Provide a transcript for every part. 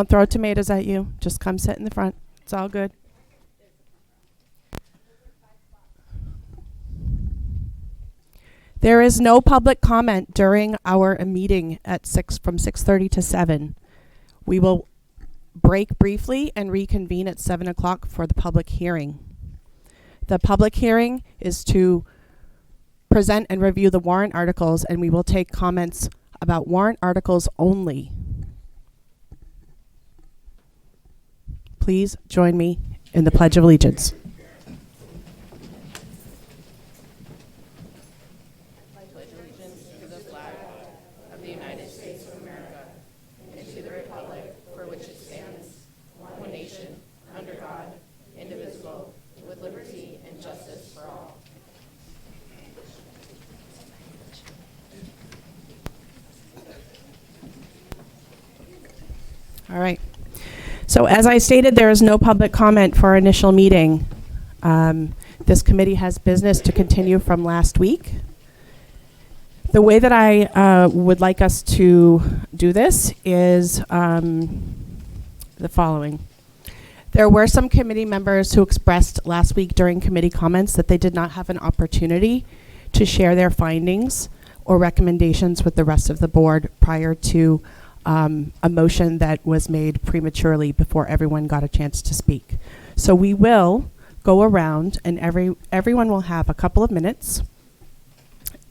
Don't throw tomatoes at you. Just come sit in the front. It's all good. There is no public comment during our meeting at from 6:30 to 7. We will break briefly and reconvene at 7 o'clock for the public hearing. The public hearing is to present and review the warrant articles, and we will take comments about warrant articles only. Please join me in the Pledge of Allegiance. All right. So as I stated, there is no public comment for our initial meeting. This committee has business to continue from last week. The way that I would like us to do this is the following. There were some committee members who expressed last week during committee comments that they did not have an opportunity to share their findings or recommendations with the rest of the board prior to a motion that was made prematurely before everyone got a chance to speak. So we will go around and everyone will have a couple of minutes,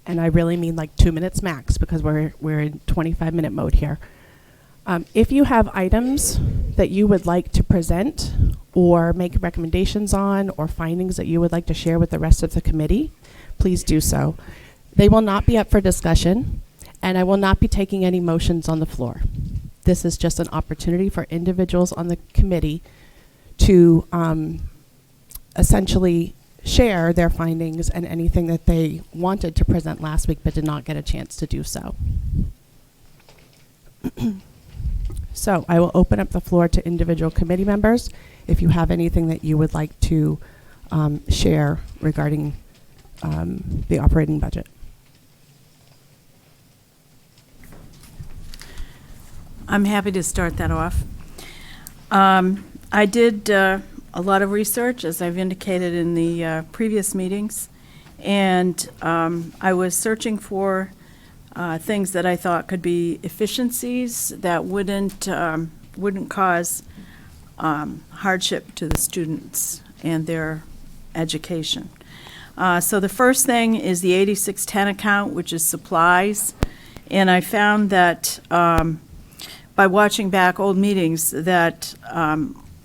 and I really mean like 2 minutes max because we're in 25-minute mode here. If you have items that you would like to present or make recommendations on or findings that you would like to share with the rest of the committee, please do so. They will not be up for discussion, and I will not be taking any motions on the floor. This is just an opportunity for individuals on the committee to essentially share their findings and anything that they wanted to present last week but did not get a chance to do so. So I will open up the floor to individual committee members if you have anything that you would like to share regarding the operating budget. I'm happy to start that off. I did a lot of research, as I've indicated in the previous meetings, and I was searching for things that I thought could be efficiencies that wouldn't cause hardship to the students and their education. So the first thing is the 8610 account, which is supplies, and I found that by watching back old meetings that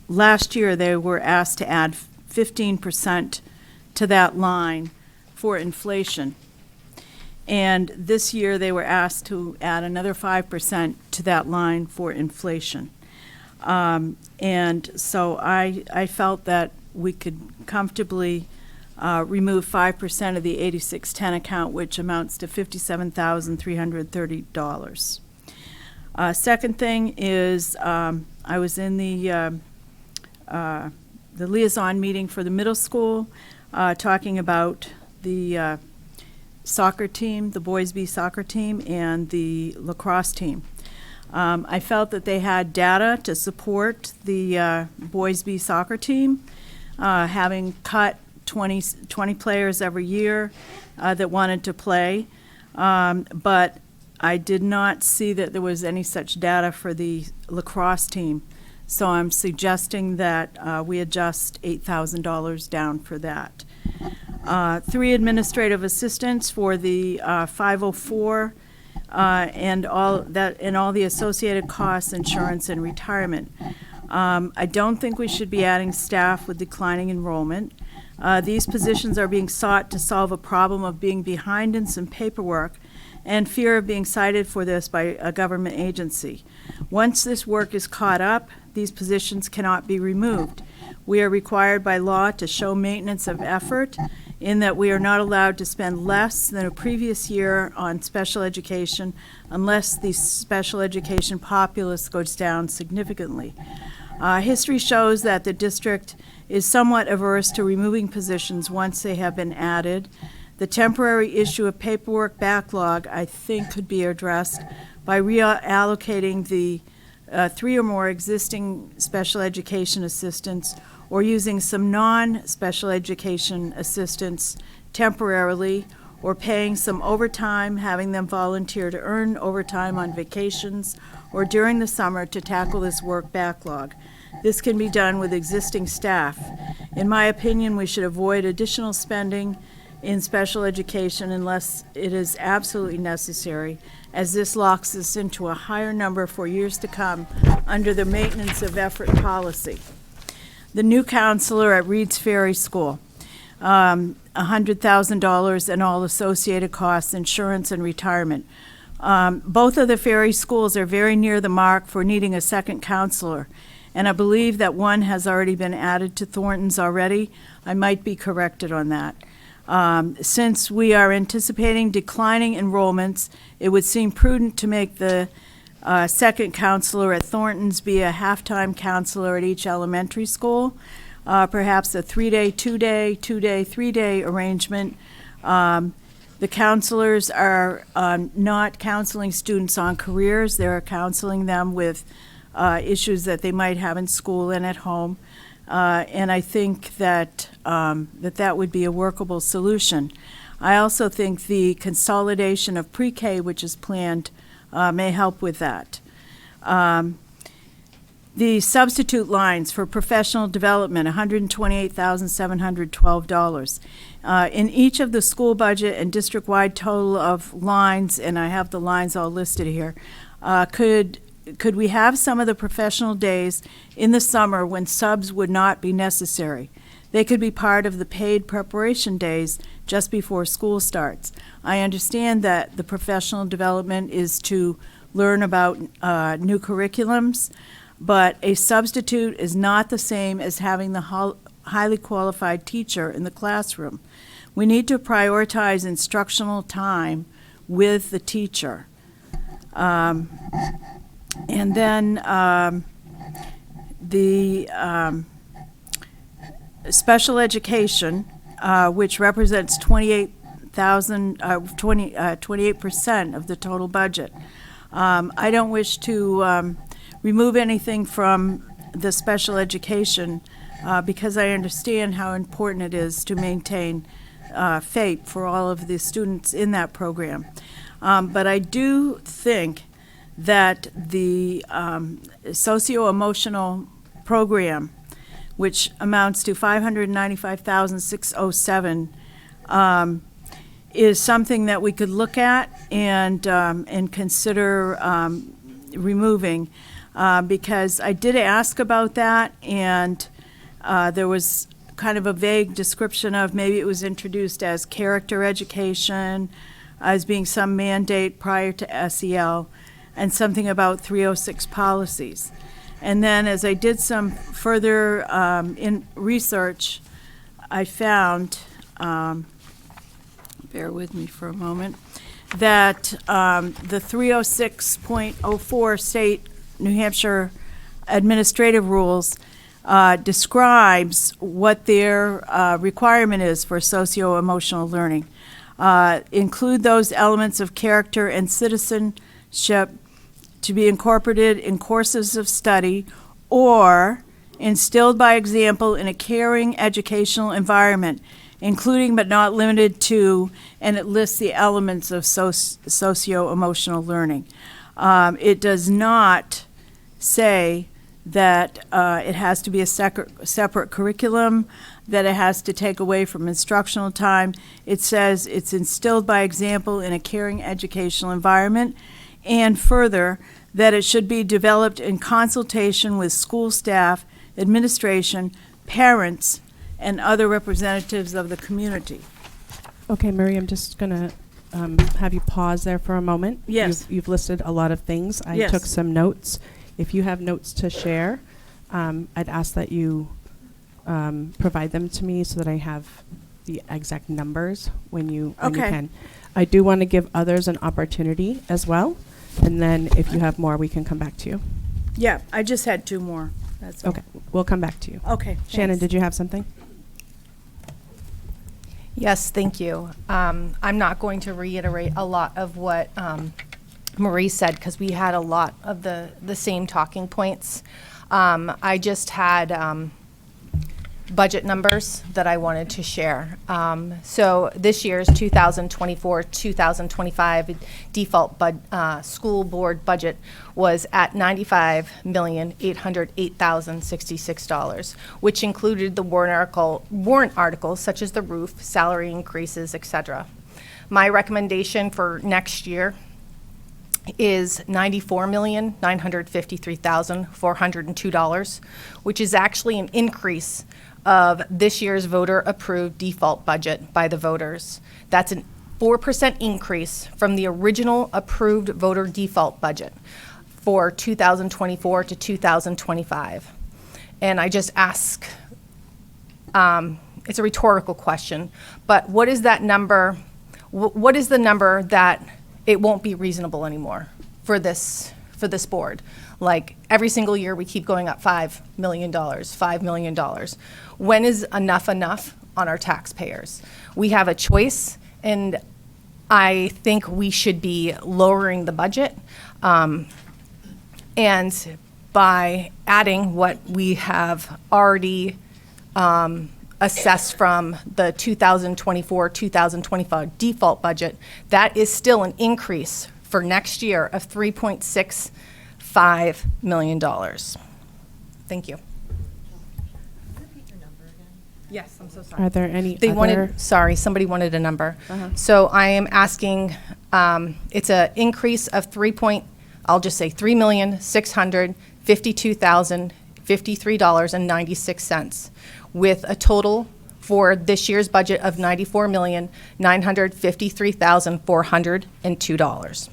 last year they were asked to add 15% to that line for inflation. And this year they were asked to add another 5% to that line for inflation. And so I felt that we could comfortably remove 5% of the 8610 account, which amounts to $57,330. Second thing is I was in the liaison meeting for the middle school talking about the soccer team, the Boys B soccer team, and the lacrosse team. I felt that they had data to support the Boys B soccer team, having cut 20 players every year that wanted to play, but I did not see that there was any such data for the lacrosse team. So I'm suggesting that we adjust $8,000 down for that. 3 administrative assistants for the 504 and all the associated costs, insurance, and retirement. I don't think we should be adding staff with declining enrollment. These positions are being sought to solve a problem of being behind in some paperwork and fear of being cited for this by a government agency. Once this work is caught up, these positions cannot be removed. We are required by law to show maintenance of effort in that we are not allowed to spend less than a previous year on special education unless the special education populace goes down significantly. History shows that the district is somewhat averse to removing positions once they have been added. The temporary issue of paperwork backlog, I think, could be addressed by reallocating the 3 or more existing special education assistants or using some non-special education assistants temporarily, or paying some overtime, having them volunteer to earn overtime on vacations or during the summer to tackle this work backlog. This can be done with existing staff. In my opinion, we should avoid additional spending in special education unless it is absolutely necessary, as this locks us into a higher number for years to come under the maintenance of effort policy. The new counselor at Reed's Ferry School, $100,000 and all associated costs, insurance and retirement. Both of the Ferry schools are very near the mark for needing a second counselor, and I believe that one has already been added to Thornton's already. I might be corrected on that. Since we are anticipating declining enrollments, it would seem prudent to make the second counselor at Thornton's be a half-time counselor at each elementary school, perhaps a 3-day, 2-day, 2-day, 3-day arrangement. The counselors are not counseling students on careers. They're counseling them with issues that they might have in school and at home. And I think that that would be a workable solution. I also think the consolidation of pre-K, which is planned, may help with that. The substitute lines for professional development, $128,712. In each of the school budget and district-wide total of lines, and I have the lines all listed here, could we have some of the professional days in the summer when subs would not be necessary? They could be part of the paid preparation days just before school starts. I understand that the professional development is to learn about new curriculums, but a substitute is not the same as having the highly qualified teacher in the classroom. We need to prioritize instructional time with the teacher. And then the special education, which represents 28% of the total budget. I don't wish to remove anything from the special education because I understand how important it is to maintain FAPE for all of the students in that program. But I do think that the socio-emotional program, which amounts to $595,607, is something that we could look at and consider removing, because I did ask about that, and there was kind of a vague description of maybe it was introduced as character education, as being some mandate prior to SEL, and something about 306 policies. And then as I did some further in research, I found, bear with me for a moment, that the 306.04 state New Hampshire administrative rules describes what their requirement is for socio-emotional learning. Include those elements of character and citizenship to be incorporated in courses of study or instilled by example in a caring educational environment, including but not limited to, and it lists the elements of socio-emotional learning. It does not say that it has to be a separate curriculum, that it has to take away from instructional time. It says it's instilled by example in a caring educational environment, and further, that it should be developed in consultation with school staff, administration, parents, and other representatives of the community. Okay, Marie, I'm just going to have you pause there for a moment. Yes. You've listed a lot of things. I Yes. took some notes. If you have notes to share, I'd ask that you provide them to me so that I have the exact numbers when you Okay. can. I do want to give others an opportunity as well, and then if you have more, we can come back to you. Yeah, I just had 2 more. That's all. Okay, we'll come back to you. Okay. Shannon, thanks. did you have something? Yes, thank you. I'm not going to reiterate a lot of what Marie said, because we had a lot of the same talking points. I just had budget numbers that I wanted to share. So this year's 2024-2025 default school board budget was at $95,808,066, which included the warrant articles such as the roof, salary increases, etc. My recommendation for next year is $94,953,402, which is actually an increase of this year's voter-approved default budget by the voters. That's a 4% increase from the original approved voter default budget for 2024 to 2025. And I just ask, it's a rhetorical question, but what is that number? What is the number that it won't be reasonable anymore for this board? Like every single year we keep going up $5 million, $5 million. When is enough on our taxpayers? We have a choice, and I think we should be lowering the budget. And by adding what we have already assessed from the 2024-2025 default budget, that is still an increase for next year of $3.65 million. Thank you. Yes, I'm so sorry. Are there any They other? wanted, sorry, somebody wanted a number. Uh-huh. So I am asking, it's an increase of I'll just say $3,652,053.96, with a total for this year's budget of $94,953,402.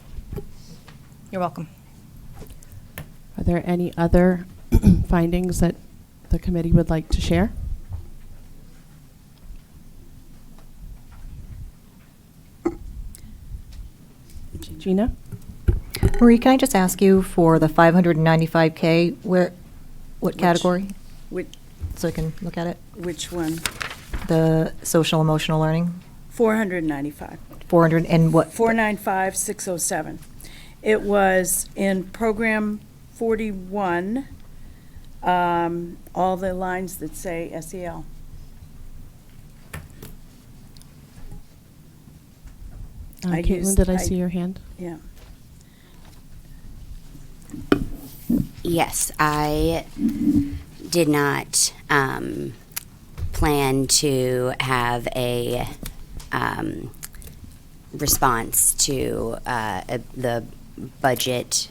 You're welcome. Are there any other findings that the committee would like to share? Gina? Marie, can I just ask you for the 595K, what category? Which, So I can look at it? which one? The social emotional learning, 495. 400 and what? 495,607. It was in program 41, all the lines that say SEL. I Caitlin, used- did I I- see your hand? Yeah. Yes, I did not plan to have a response to the budget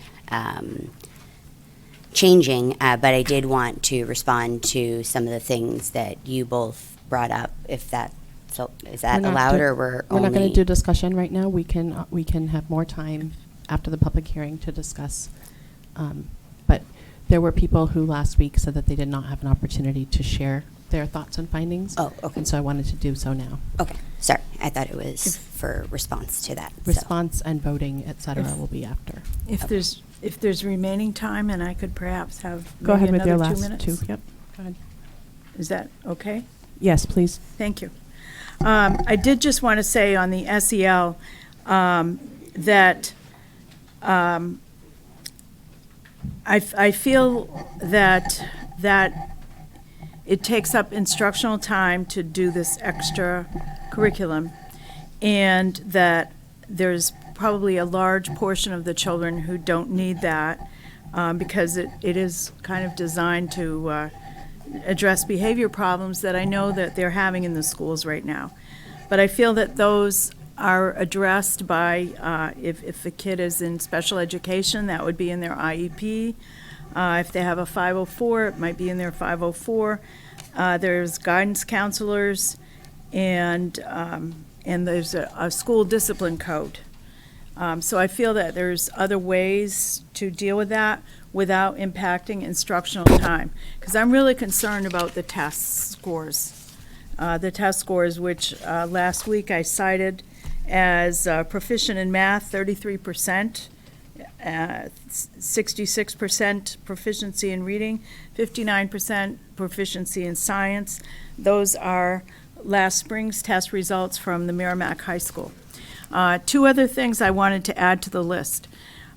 changing, but I did want to respond to some of the things that you both brought up. If that, so is that We're not allowed, do- or we're We're not going only- to do discussion right now. We can have more time after the public hearing to discuss. But there were people who last week said that they did not have an opportunity to share their thoughts and findings. Oh, okay. And so I wanted to do so now. Okay, sorry, I thought it was for response to that. so. Response and voting, et cetera, If- will be after. If there's remaining time, and I could perhaps have Go maybe ahead with your another 2 last minutes. two. Yep, go ahead. Is that okay? Yes, please. Thank you. I did just want to say on the SEL that I feel that it takes up instructional time to do this extra curriculum, and that there's probably a large portion of the children who don't need that, because it is kind of designed to address behavior problems that I know that they're having in the schools right now. But I feel that those are addressed by, if the kid is in special education, that would be in their IEP. If they have a 504, it might be in their 504. There's guidance counselors, and there's a school discipline code. So I feel that there's other ways to deal with that without impacting instructional time. Because I'm really concerned about the test scores. The test scores, which last week I cited as proficient in math, 33%, 66% proficiency in reading, 59% proficiency in science. Those are last spring's test results from the Merrimack High School. Two other things I wanted to add to the list.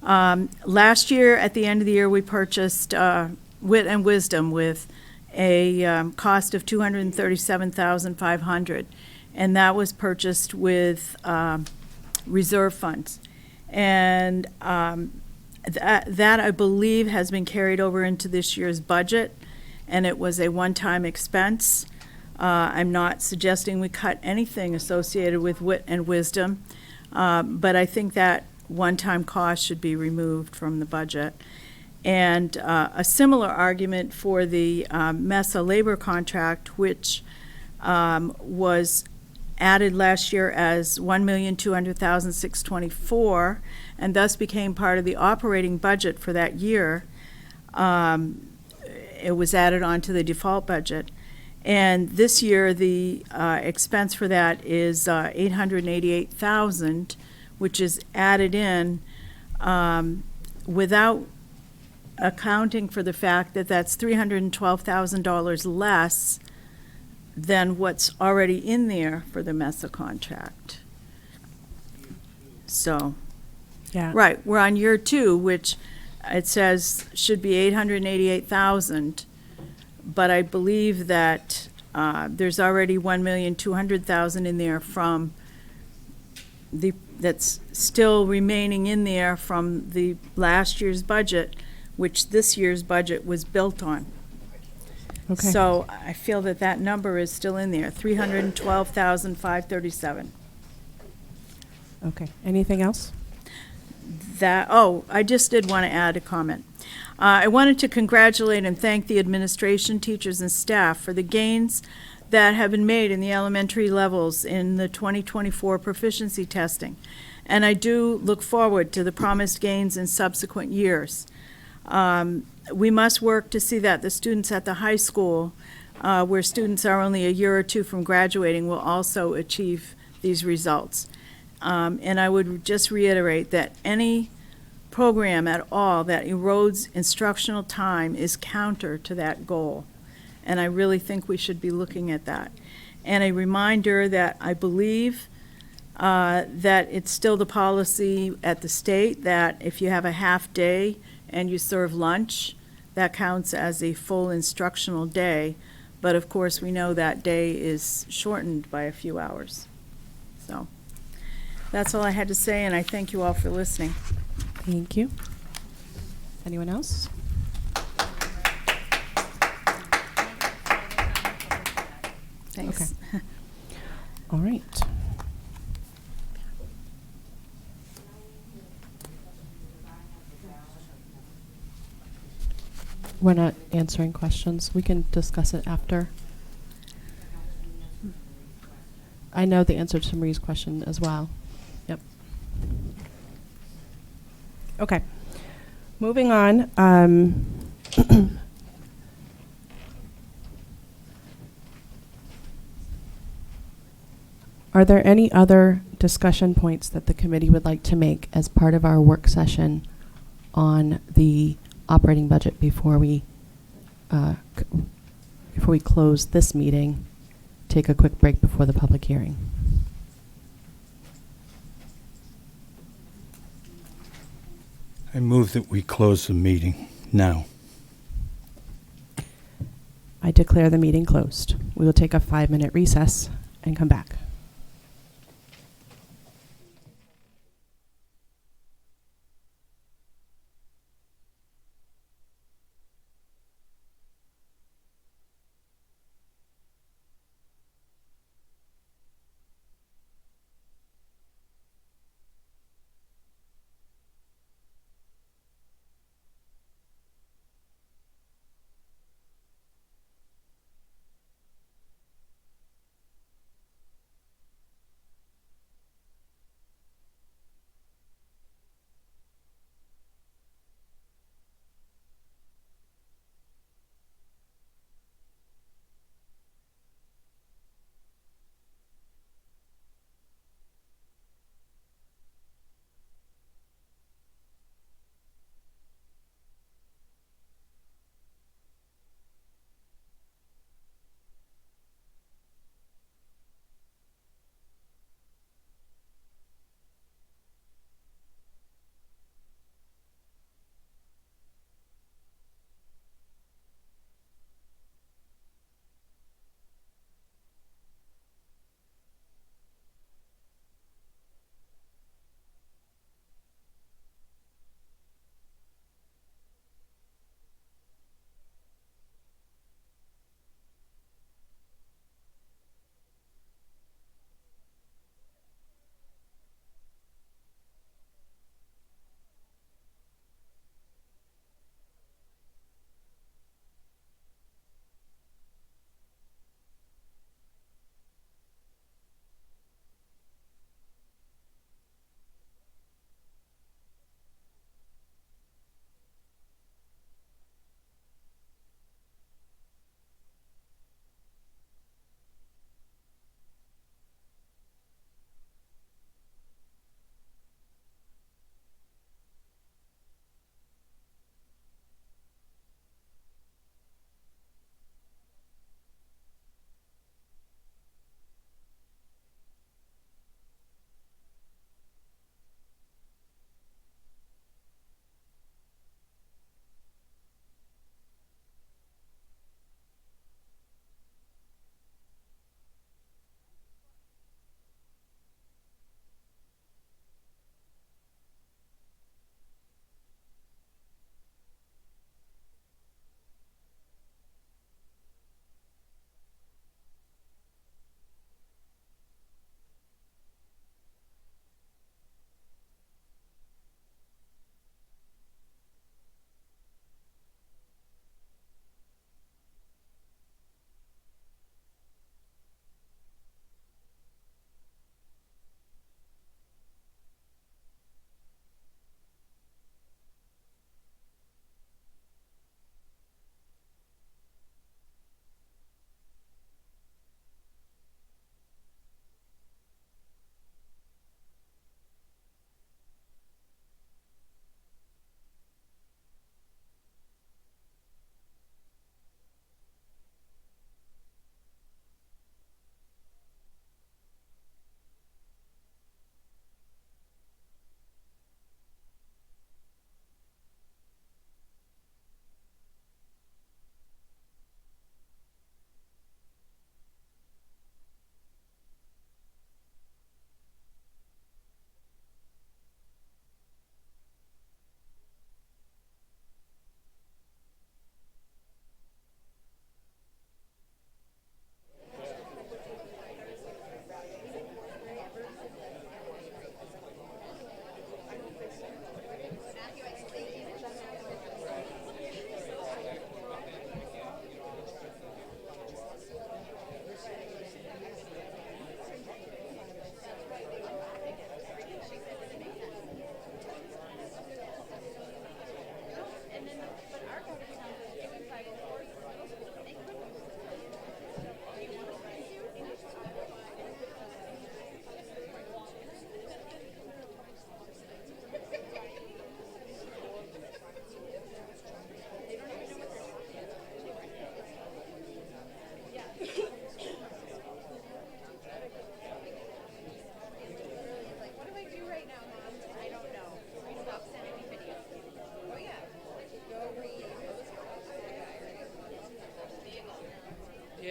Last year, at the end of the year, we purchased Wit and Wisdom with a cost of $237,500, and that was purchased with reserve funds. And that, I believe, has been carried over into this year's budget, and it was a one-time expense. I'm not suggesting we cut anything associated with Wit and Wisdom, but I think that one-time cost should be removed from the budget. And a similar argument for the MESA labor contract, which was added last year as $1,200,624, and thus became part of the operating budget for that year. It was added onto the default budget. And this year, the expense for that is $888,000, which is added in without accounting for the fact that that's $312,000 less than what's already in there for the MESA contract. So, Yeah. right, we're on year 2, which it says should be $888,000, but I believe that there's already $1,200,000 in there from that's still remaining in there from the last year's budget, which this year's budget was built on. Okay. So I feel that that number is still in there, $312,537. Okay. Anything else? I just did want to add a comment. I wanted to congratulate and thank the administration, teachers, and staff for the gains that have been made in the elementary levels in the 2024 proficiency testing. And I do look forward to the promised gains in subsequent years. We must work to see that the students at the high school, where students are only a year or two from graduating, will also achieve these results. And I would just reiterate that any program at all that erodes instructional time is counter to that goal. And I really think we should be looking at that. And a reminder that I believe that it's still the policy at the state that if you have a half day and you serve lunch, that counts as a full instructional day. But of course, we know that day is shortened by a few hours. So that's all I had to say, and I thank you all for listening. Thank you. Anyone else? Thanks. All right. We're not answering questions. We can discuss it after. I know the answer to Marie's question as well. Yep. Okay. Moving on. Are there any other discussion points that the committee would like to make as part of our work session on the operating budget before we close this meeting, take a quick break before the public hearing? I move that we close the meeting now. I declare the meeting closed. We will take a 5-minute recess and come back.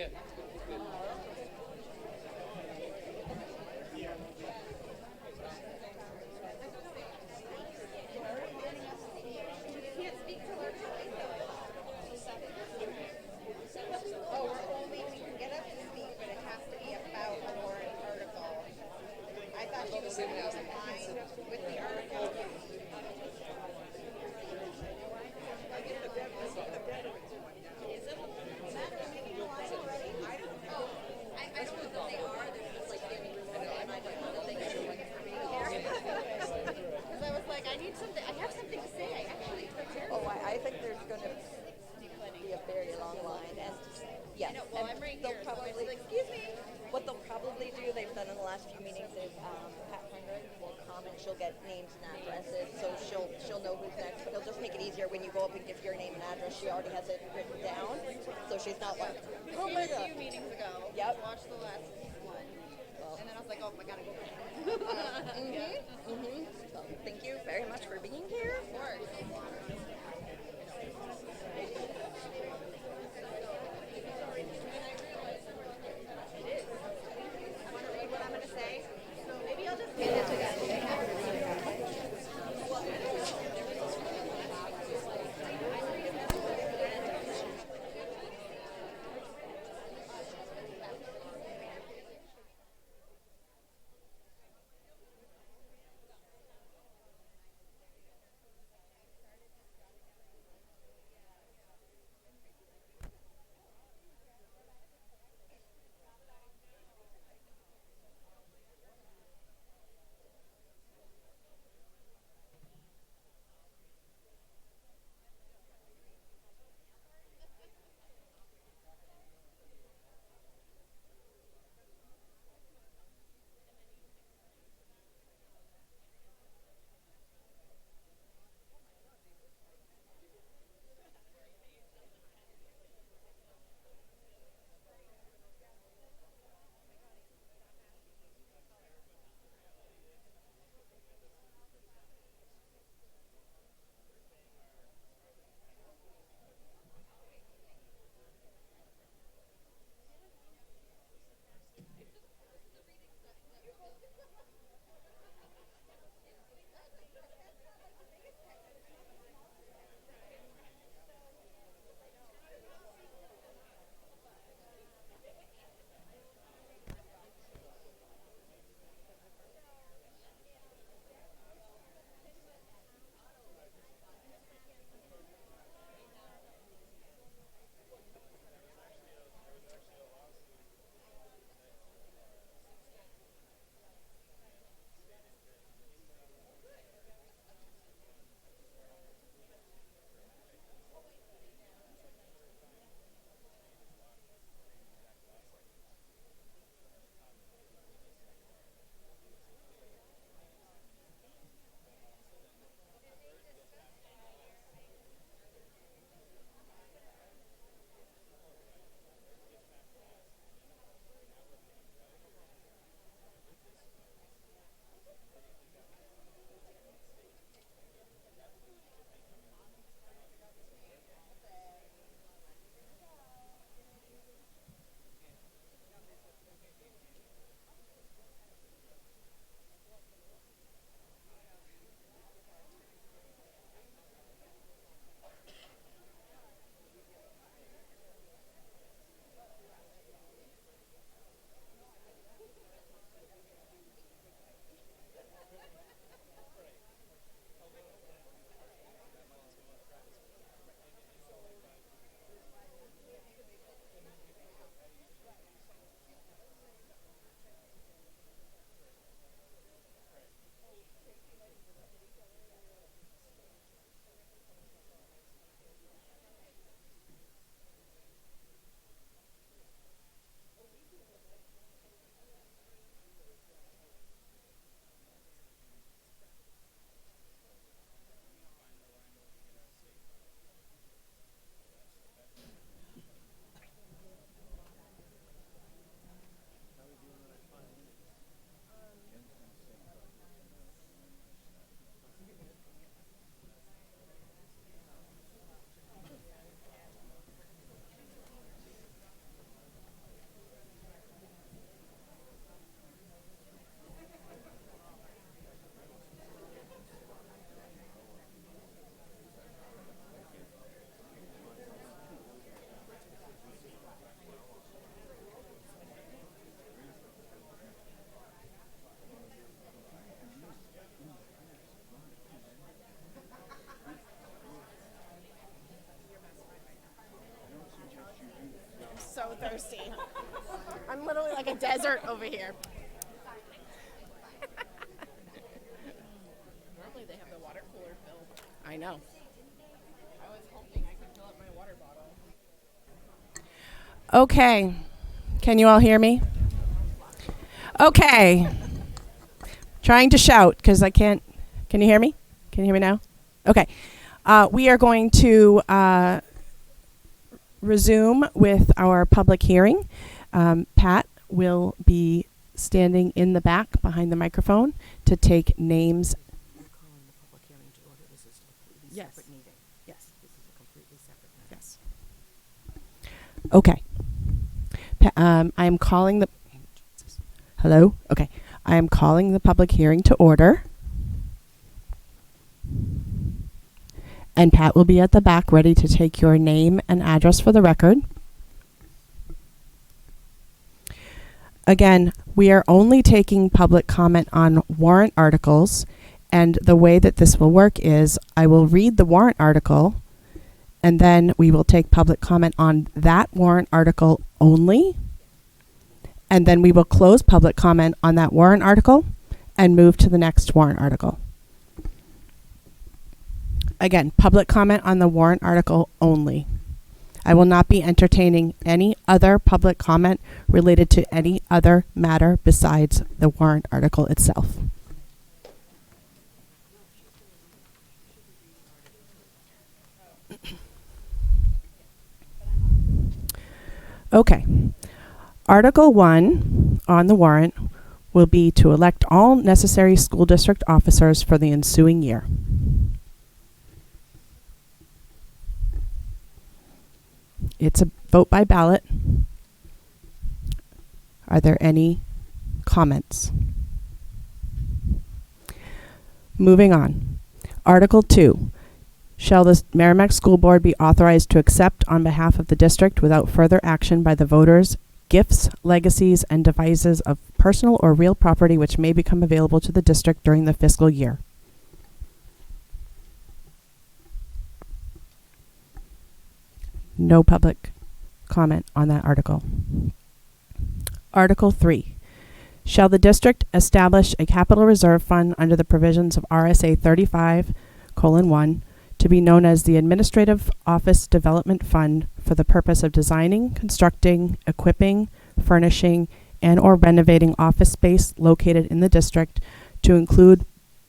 Oh, we're only, we can get up to speak, but it has to be about a warrant article. I thought she was going to line with the article. Is it? Is that making a line already? I don't know. I don't know that they are, they're just like giving me more time. I don't know that they get everyone for me here. Because I was like, I need something, I have something to say, I actually prepared. Oh, I think there's going to be a very long line, and yes, I know, well, and I'm right they'll here, so probably, it's like, excuse me. what they'll probably do, they've done in the last few meetings, is Pat Hundred will come and she'll get names and addresses, so she'll know who's next. But it'll just make it easier when you go up and give your name and address. She already has it written down, so she's not like, oh my A few god. meetings ago. Yep. Watched the last one. And then I was like, oh, I gotta go back. So, thank you very much for being here. Of course. Want to read what I'm going to say? So maybe I'll just hand it to thirsty. I'm literally like a desert over here. Normally they have the water cooler filled. I know. I was hoping I could fill up my water bottle. Okay. Can you all hear me? Okay. Trying to shout because I can't. Can you hear me? Can you hear me now? Okay. We are going to resume with our public hearing. Pat will be standing in the back behind the microphone to take names. Yes. Yes. Yes. Okay. I am calling the. Hello? Okay. I am calling the public hearing to order. And Pat will be at the back ready to take your name and address for the record. Again, we are only taking public comment on warrant articles, and the way that this will work is I will read the warrant article, and then we will take public comment on that warrant article only, and then we will close public comment on that warrant article and move to the next warrant article. Again, public comment on the warrant article only. I will not be entertaining any other public comment related to any other matter besides the warrant article itself. Okay. Article 1 on the warrant will be to elect all necessary school district officers for the ensuing year. It's a vote by ballot. Are there any comments? Moving on. Article 2. Shall the Merrimack School Board be authorized to accept on behalf of the district without further action by the voters gifts, legacies, and devices of personal or real property which may become available to the district during the fiscal year? No public comment on that article. Article 3. Shall the district establish a capital reserve fund under the provisions of RSA 35:1 to be known as the Administrative Office Development Fund for the purpose of designing, constructing, equipping, furnishing, and or renovating office space located in the district to include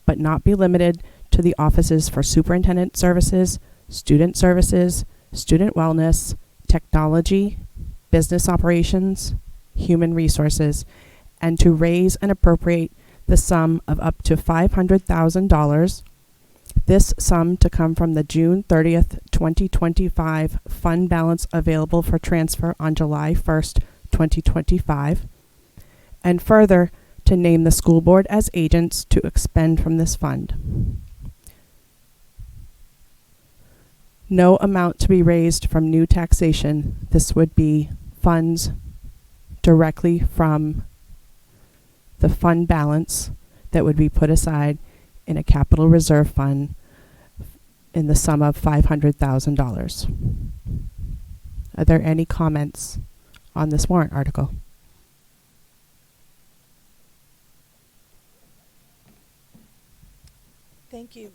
but not be limited to the offices for superintendent services, student services, student wellness, technology, business operations, human resources, and to raise and appropriate the sum of up to $500,000. This sum to come from the June 30th, 2025 fund balance available for transfer on July 1st, 2025. And further, to name the school board as agents to expend from this fund. No amount to be raised from new taxation. This would be funds directly from the fund balance that would be put aside in a capital reserve fund in the sum of $500,000. Are there any comments on this warrant article? Thank you.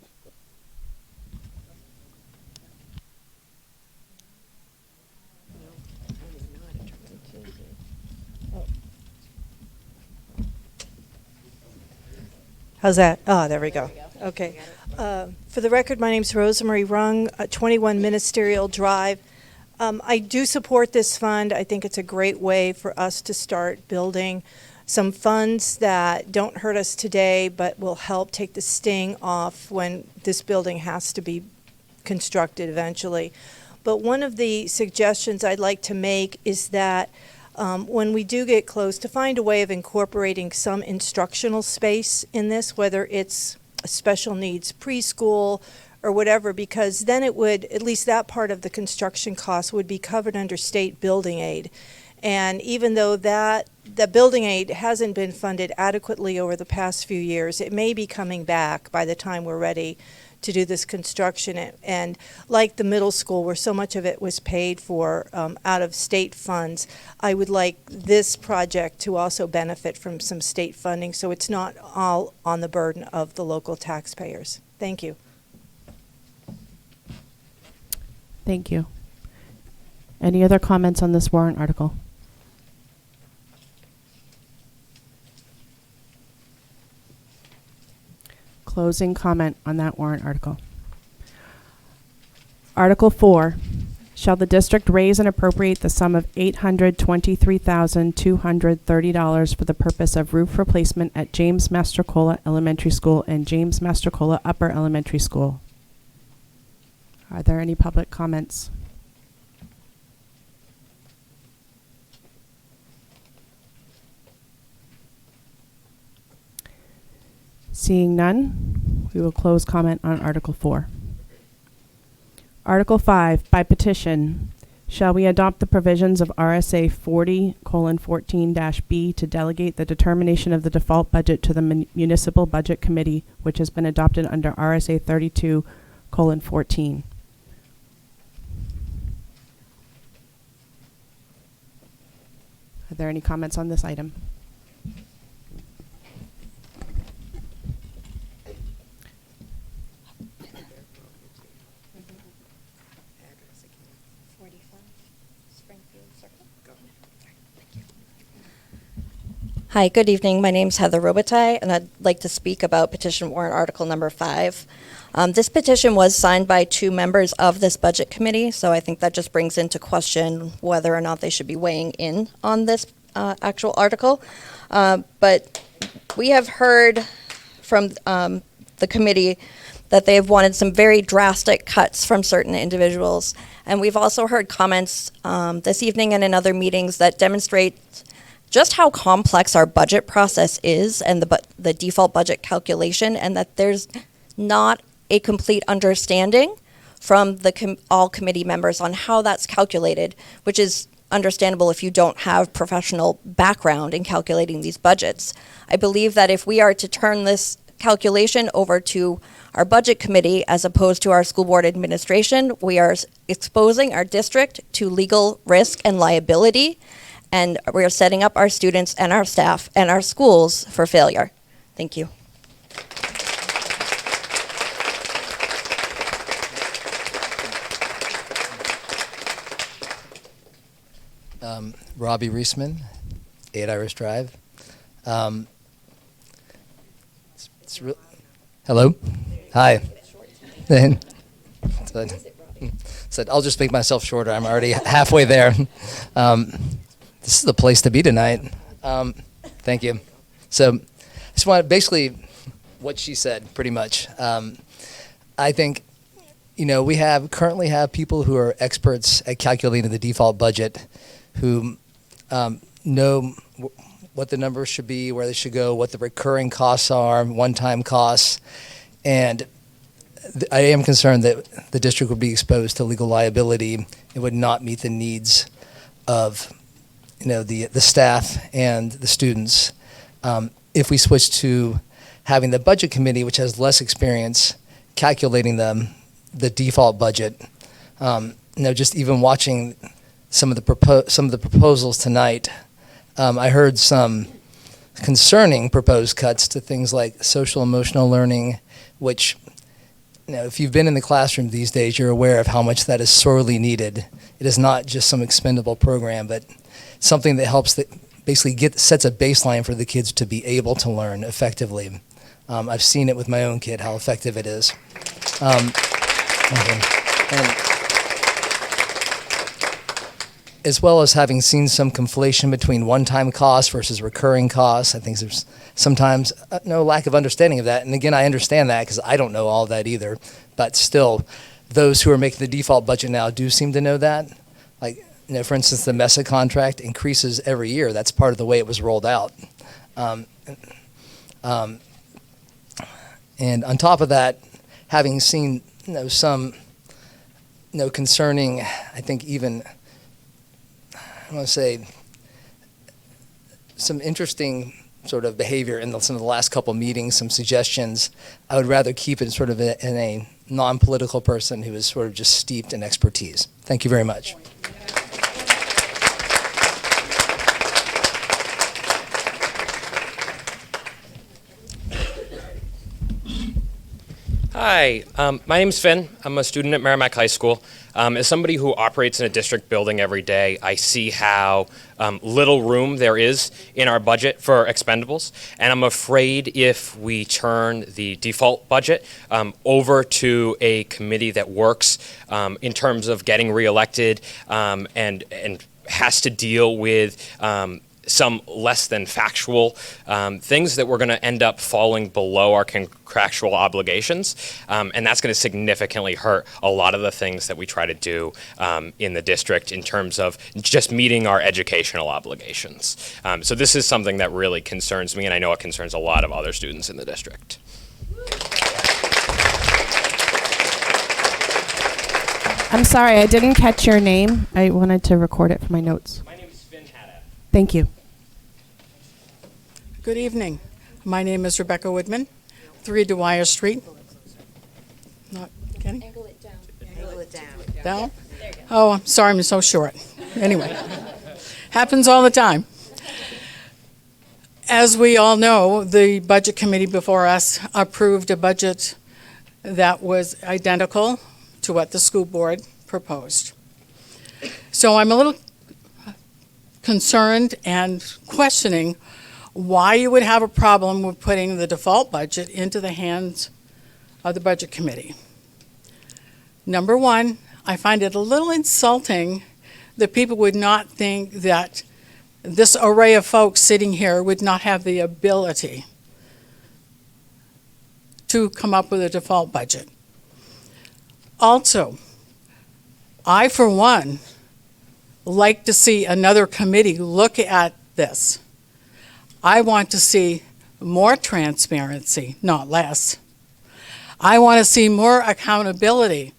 How's that? Ah, there we go. Okay. For the record, my name's Rosemary Rung, 21 Ministerial Drive. I do support this fund. I think it's a great way for us to start building some funds that don't hurt us today, but will help take the sting off when this building has to be constructed eventually. But one of the suggestions I'd like to make is that when we do get close, to find a way of incorporating some instructional space in this, whether it's a special needs preschool or whatever, because then it would, at least that part of the construction cost would be covered under state building aid. And even though the building aid hasn't been funded adequately over the past few years, it may be coming back by the time we're ready to do this construction. And like the middle school, where so much of it was paid for out of state funds, I would like this project to also benefit from some state funding, so it's not all on the burden of the local taxpayers. Thank you. Thank you. Any other comments on this warrant article? Closing comment on that warrant article. Article 4. Shall the district raise and appropriate the sum of $823,230 for the purpose of roof replacement at James Mastrocola Elementary School and James Mastrocola Upper Elementary School? Are there any public comments? Seeing none, we will close comment on Article 4. Article 5, by petition, shall we adopt the provisions of RSA 40:14-B to delegate the determination of the default budget to the Municipal Budget Committee, which has been adopted under RSA 32:14? Are there any comments on this item? Hi, good evening. My name's Heather Robitaille, and I'd like to speak about petition warrant article number 5. This petition was signed by 2 members of this budget committee, so I think that just brings into question whether or not they should be weighing in on this actual article. But we have heard from the committee that they have wanted some very drastic cuts from certain individuals. And we've also heard comments this evening and in other meetings that demonstrate just how complex our budget process is and the default budget calculation, and that there's not a complete understanding from all committee members on how that's calculated, which is understandable if you don't have professional background in calculating these budgets. I believe that if we are to turn this calculation over to our budget committee as opposed to our school board administration, we are exposing our district to legal risk and liability, and we are setting up our students and our staff and our schools for failure. Thank you. Robbie Reisman, 8 Irish Drive. Hello? Hi. Said, I'll just make myself shorter. I'm already halfway there. This is the place to be tonight. Thank you. So I just want to basically what she said, pretty much. I think, we currently have people who are experts at calculating the default budget, who know what the numbers should be, where they should go, what the recurring costs are, one-time costs. And I am concerned that the district would be exposed to legal liability. It would not meet the needs of the staff and the students. If we switch to having the budget committee, which has less experience calculating the default budget, just even watching some of the proposals tonight, I heard some concerning proposed cuts to things like social emotional learning, which, if you've been in the classroom these days, you're aware of how much that is sorely needed. It is not just some expendable program, but something that helps basically sets a baseline for the kids to be able to learn effectively. I've seen it with my own kid, how effective it is. And as well as having seen some conflation between one-time costs versus recurring costs. I think there's sometimes no lack of understanding of that. And again, I understand that because I don't know all of that either. But still, those who are making the default budget now do seem to know that. Like, for instance, the MESA contract increases every year. That's part of the way it was rolled out. And on top of that, having seen some concerning, I think even, I want to say, some interesting sort of behavior in some of the last couple meetings, some suggestions. I would rather keep it sort of in a non-political person who is sort of just steeped in expertise. Thank you very much. Hi, my name's Finn. I'm a student at Merrimack High School. As somebody who operates in a district building every day, I see how little room there is in our budget for expendables, and I'm afraid if we turn the default budget over to a committee that works in terms of getting reelected and has to deal with some less than factual things, that we're going to end up falling below our contractual obligations, and that's going to significantly hurt a lot of the things that we try to do in the district in terms of just meeting our educational obligations. So this is something that really concerns me, and I know it concerns a lot of other students in the district. I'm sorry, I didn't catch your name. I wanted to record it for my notes. My name is Finn Haddad. Thank you. Good evening. My name is Rebecca Woodman, 3 Dwyer Street. Not getting? Angle it down. Angle it down. Down? Oh, I'm sorry, I'm so short. Anyway, happens all the time. As we all know, the Budget Committee before us approved a budget that was identical to what the school board proposed. So I'm a little concerned and questioning why you would have a problem with putting the default budget into the hands of the Budget Committee. Number one, I find it a little insulting that people would not think that this array of folks sitting here would not have the ability to come up with a default budget. Also, I, for one, like to see another committee look at this. I want to see more transparency, not less. I want to see more accountability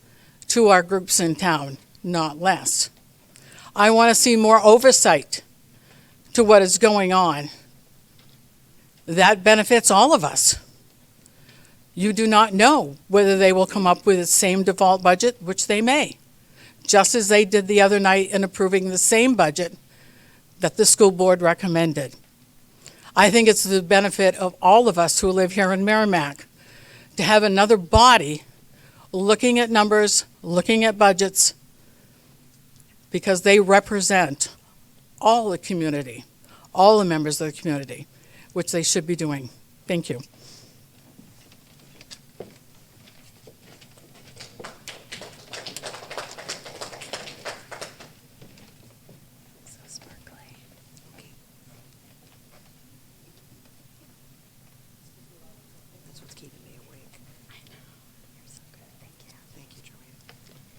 to our groups in town, not less. I want to see more oversight to what is going on. That benefits all of us. You do not know whether they will come up with the same default budget, which they may, just as they did the other night in approving the same budget that the school board recommended. I think it's the benefit of all of us who live here in Merrimack to have another body looking at numbers, looking at budgets, because they represent all the community, all the members of the community, which they should be doing. Thank you.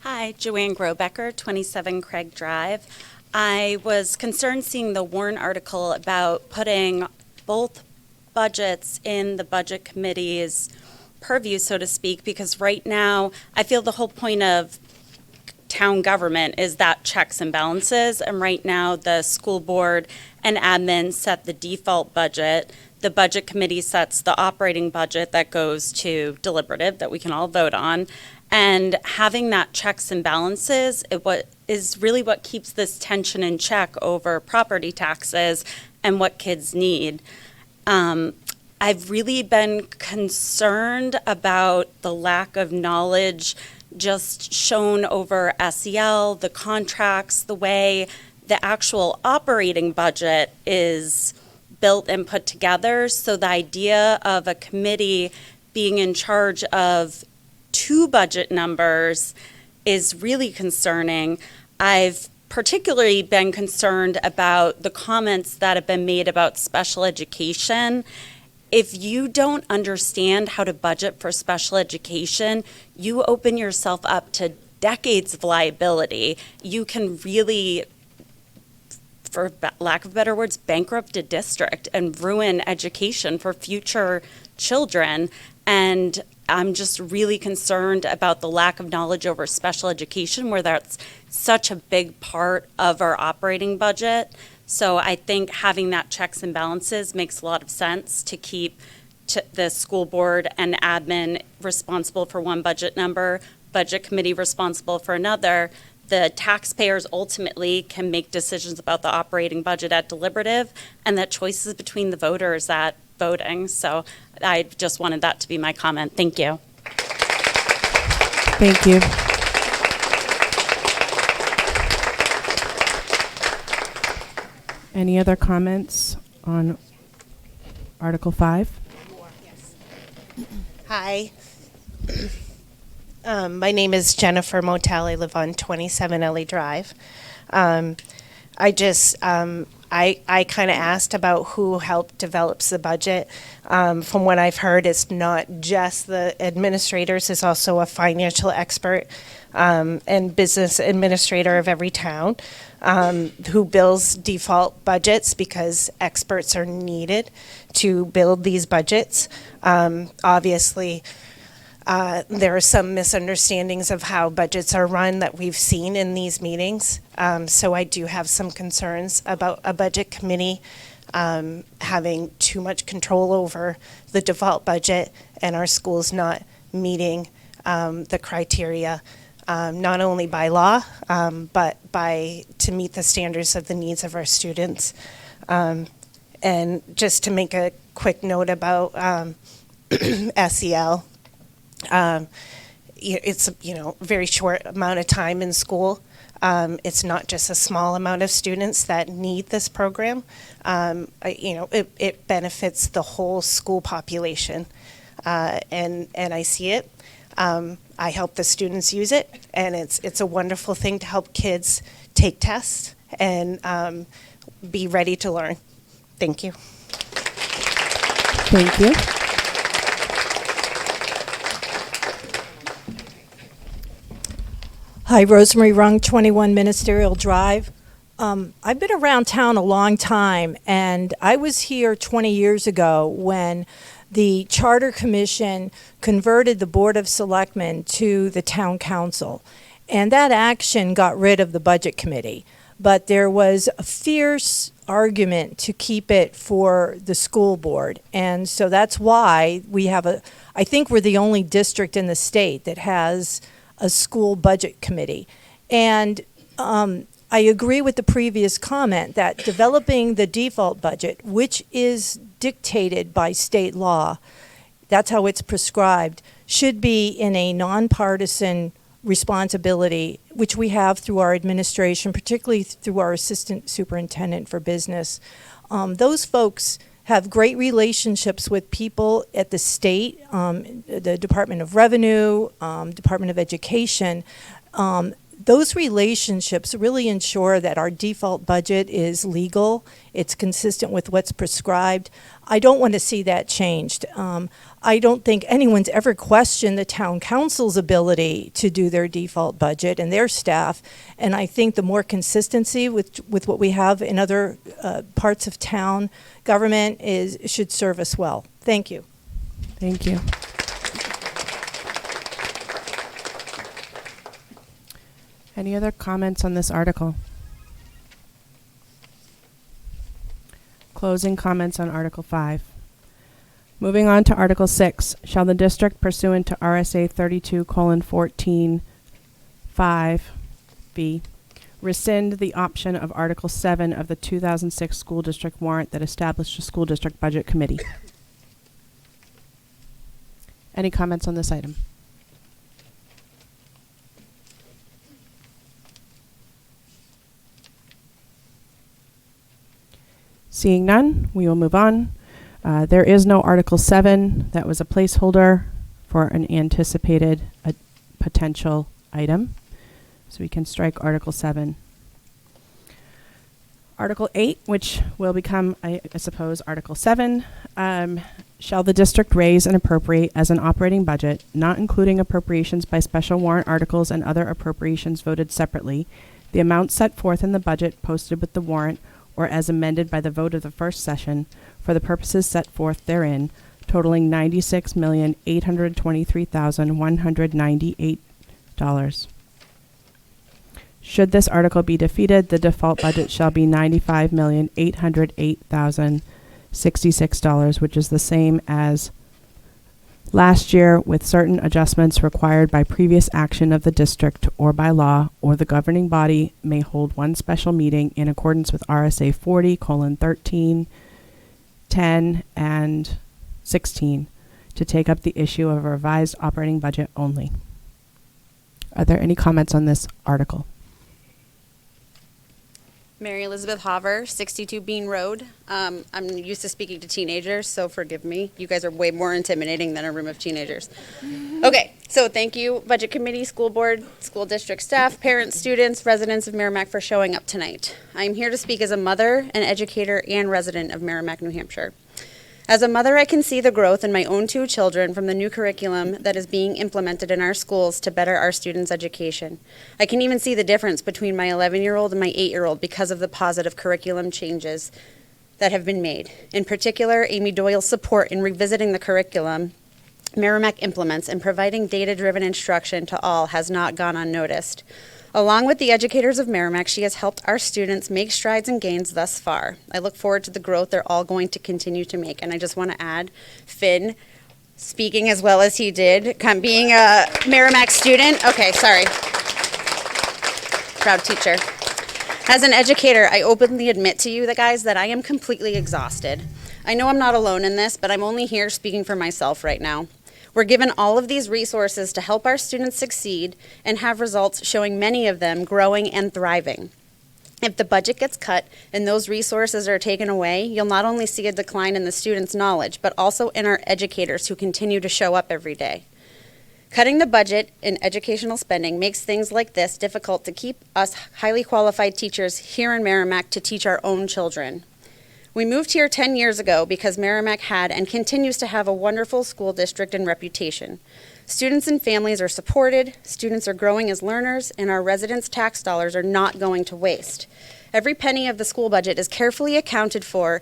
Hi, Joanne Grobecker, 27 Craig Drive. I was concerned seeing the Warren article about putting both budgets in the Budget Committee's purview, so to speak, because right now I feel the whole point of town government is that checks and balances, and right now the school board and admin set the default budget. The Budget Committee sets the operating budget that goes to deliberative that we can all vote on. And having that checks and balances is really what keeps this tension in check over property taxes and what kids need. I've really been concerned about the lack of knowledge just shown over SEL, the contracts, the way the actual operating budget is built and put together. So the idea of a committee being in charge of two budget numbers is really concerning. I've particularly been concerned about the comments that have been made about special education. If you don't understand how to budget for special education, you open yourself up to decades of liability. You can really, for lack of better words, bankrupt a district and ruin education for future children. And I'm just really concerned about the lack of knowledge over special education, where that's such a big part of our operating budget. So I think having that checks and balances makes a lot of sense to keep the school board and admin responsible for one budget number, budget committee responsible for another. The taxpayers ultimately can make decisions about the operating budget at deliberative, and that choices between the voters at voting. So I just wanted that to be my comment. Thank you. Thank you. Any other comments on Article 5? Hi. My name is Jennifer Motel. I live on 27 Ellie Drive. I kind of asked about who helped develops the budget. From what I've heard, it's not just the administrators. It's also a financial expert and business administrator of every town who builds default budgets because experts are needed to build these budgets. Obviously, there are some misunderstandings of how budgets are run that we've seen in these meetings. So I do have some concerns about a budget committee having too much control over the default budget and our schools not meeting the criteria, not only by law, but to meet the standards of the needs of our students. And just to make a quick note about SEL, it's a very short amount of time in school. It's not just a small amount of students that need this program. It benefits the whole school population, and I see it. I help the students use it, and it's a wonderful thing to help kids take tests and be ready to learn. Thank you. Thank you. Hi, Rosemary Rung, 21 Ministerial Drive. I've been around town a long time, and I was here 20 years ago when the Charter Commission converted the Board of Selectmen to the Town Council. And that action got rid of the Budget Committee. But there was a fierce argument to keep it for the school board. And so that's why we have I think we're the only district in the state that has a school budget committee. And I agree with the previous comment that developing the default budget, which is dictated by state law, that's how it's prescribed, should be in a nonpartisan responsibility, which we have through our administration, particularly through our assistant superintendent for business. Those folks have great relationships with people at the state, the Department of Revenue, Department of Education. Those relationships really ensure that our default budget is legal, it's consistent with what's prescribed. I don't want to see that changed. I don't think anyone's ever questioned the town council's ability to do their default budget and their staff, and I think the more consistency with what we have in other parts of town government should serve us well. Thank you. Thank you. Any other comments on this article? Closing comments on Article 5. Moving on to Article 6. Shall the district pursuant to RSA 32:14-5B rescind the option of Article 7 of the 2006 school district warrant that established a school district budget committee? Any comments on this item? Seeing none, we will move on. There is no Article 7. That was a placeholder for an anticipated potential item. So we can strike Article 7. Article 8, which will become, I suppose, Article 7. Shall the district raise and appropriate as an operating budget, not including appropriations by special warrant articles and other appropriations voted separately, the amount set forth in the budget posted with the warrant or as amended by the vote of the first session for the purposes set forth therein, totaling $96,823,198. Should this article be defeated, the default budget shall be $95,808,066, which is the same as last year, with certain adjustments required by previous action of the district or by law, or the governing body may hold one special meeting in accordance with RSA 40:13, 10, and 16 to take up the issue of a revised operating budget only. Are there any comments on this article? Mary Elizabeth Hover, 62 Bean Road. I'm used to speaking to teenagers, so forgive me. You guys are way more intimidating than a room of teenagers. Okay, so thank you, Budget Committee, School Board, School District staff, parents, students, residents of Merrimack for showing up tonight. I'm here to speak as a mother, an educator, and resident of Merrimack, New Hampshire. As a mother, I can see the growth in my own 2 children from the new curriculum that is being implemented in our schools to better our students' education. I can even see the difference between my 11-year-old and my 8-year-old because of the positive curriculum changes that have been made. In particular, Amy Doyle's support in revisiting the curriculum Merrimack implements and providing data-driven instruction to all has not gone unnoticed. Along with the educators of Merrimack, she has helped our students make strides and gains thus far. I look forward to the growth they're all going to continue to make. And I just want to add, Finn, speaking as well as he did, being a Merrimack student. Okay, sorry. Proud teacher. As an educator, I openly admit to you, guys, that I am completely exhausted. I know I'm not alone in this, but I'm only here speaking for myself right now. We're given all of these resources to help our students succeed and have results showing many of them growing and thriving. If the budget gets cut and those resources are taken away, you'll not only see a decline in the students' knowledge, but also in our educators who continue to show up every day. Cutting the budget in educational spending makes things like this difficult to keep us highly qualified teachers here in Merrimack to teach our own children. We moved here 10 years ago because Merrimack had and continues to have a wonderful school district and reputation. Students and families are supported, students are growing as learners, and our residents' tax dollars are not going to waste. Every penny of the school budget is carefully accounted for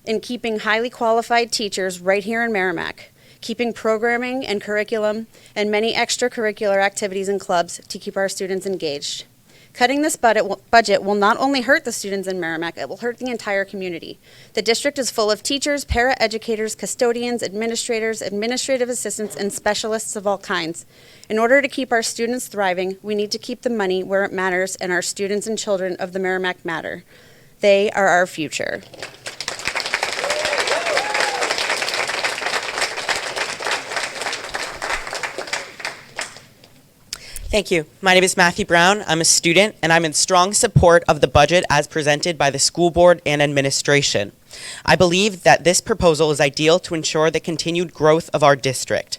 in keeping highly qualified teachers right here in Merrimack, keeping programming and curriculum and many extracurricular activities and clubs to keep our students engaged. Cutting this budget will not only hurt the students in Merrimack, it will hurt the entire community. The district is full of teachers, para-educators, custodians, administrators, administrative assistants, and specialists of all kinds. In order to keep our students thriving, we need to keep the money where it matters, and our students and children of the Merrimack matter. They are our future. Thank you. My name is Matthew Brown. I'm a student, and I'm in strong support of the budget as presented by the school board and administration. I believe that this proposal is ideal to ensure the continued growth of our district.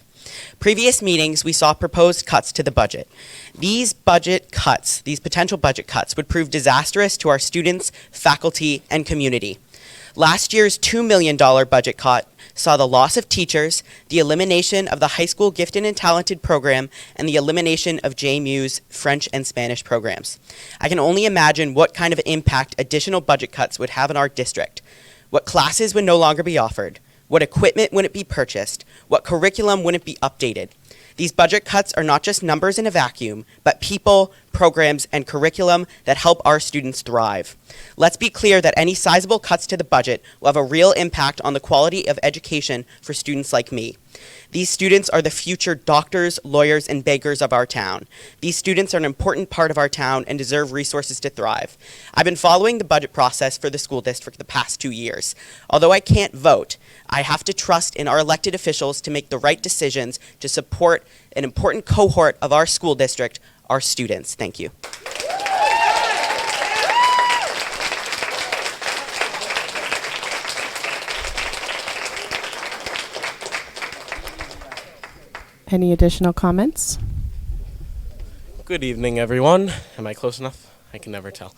Previous meetings, we saw proposed cuts to the budget. These potential budget cuts would prove disastrous to our students, faculty, and community. Last year's $2 million budget cut saw the loss of teachers, the elimination of the high school gifted and talented program, and the elimination of JMU's French and Spanish programs. I can only imagine what kind of impact additional budget cuts would have in our district. What classes would no longer be offered? What equipment wouldn't be purchased? What curriculum wouldn't be updated? These budget cuts are not just numbers in a vacuum, but people, programs, and curriculum that help our students thrive. Let's be clear that any sizable cuts to the budget will have a real impact on the quality of education for students like me. These students are the future doctors, lawyers, and bankers of our town. These students are an important part of our town and deserve resources to thrive. I've been following the budget process for the school district the past 2 years. Although I can't vote, I have to trust in our elected officials to make the right decisions to support an important cohort of our school district, our students. Thank you. Any additional comments? Good evening, everyone. Am I close enough? I can never tell.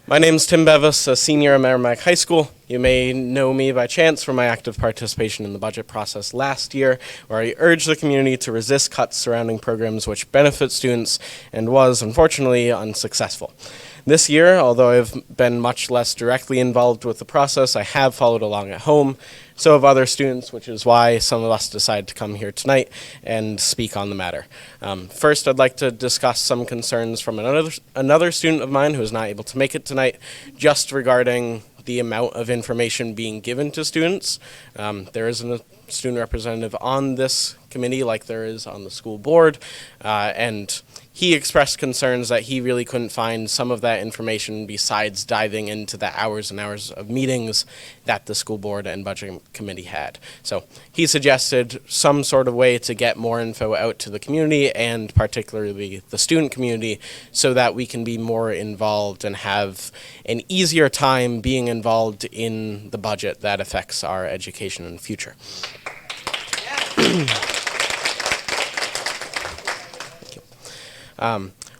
My name's Tim Bevis, a senior at Merrimack High School. You may know me by chance from my active participation in the budget process last year, where I urged the community to resist cuts surrounding programs which benefit students and was, unfortunately, unsuccessful. This year, although I've been much less directly involved with the process, I have followed along at home. So have other students, which is why some of us decided to come here tonight and speak on the matter. First, I'd like to discuss some concerns from another student of mine who is not able to make it tonight, just regarding the amount of information being given to students. There isn't a student representative on this committee like there is on the school board, and he expressed concerns that he really couldn't find some of that information besides diving into the hours and hours of meetings that the school board and budget committee had. So he suggested some sort of way to get more info out to the community, and particularly the student community, so that we can be more involved and have an easier time being involved in the budget that affects our education in the future.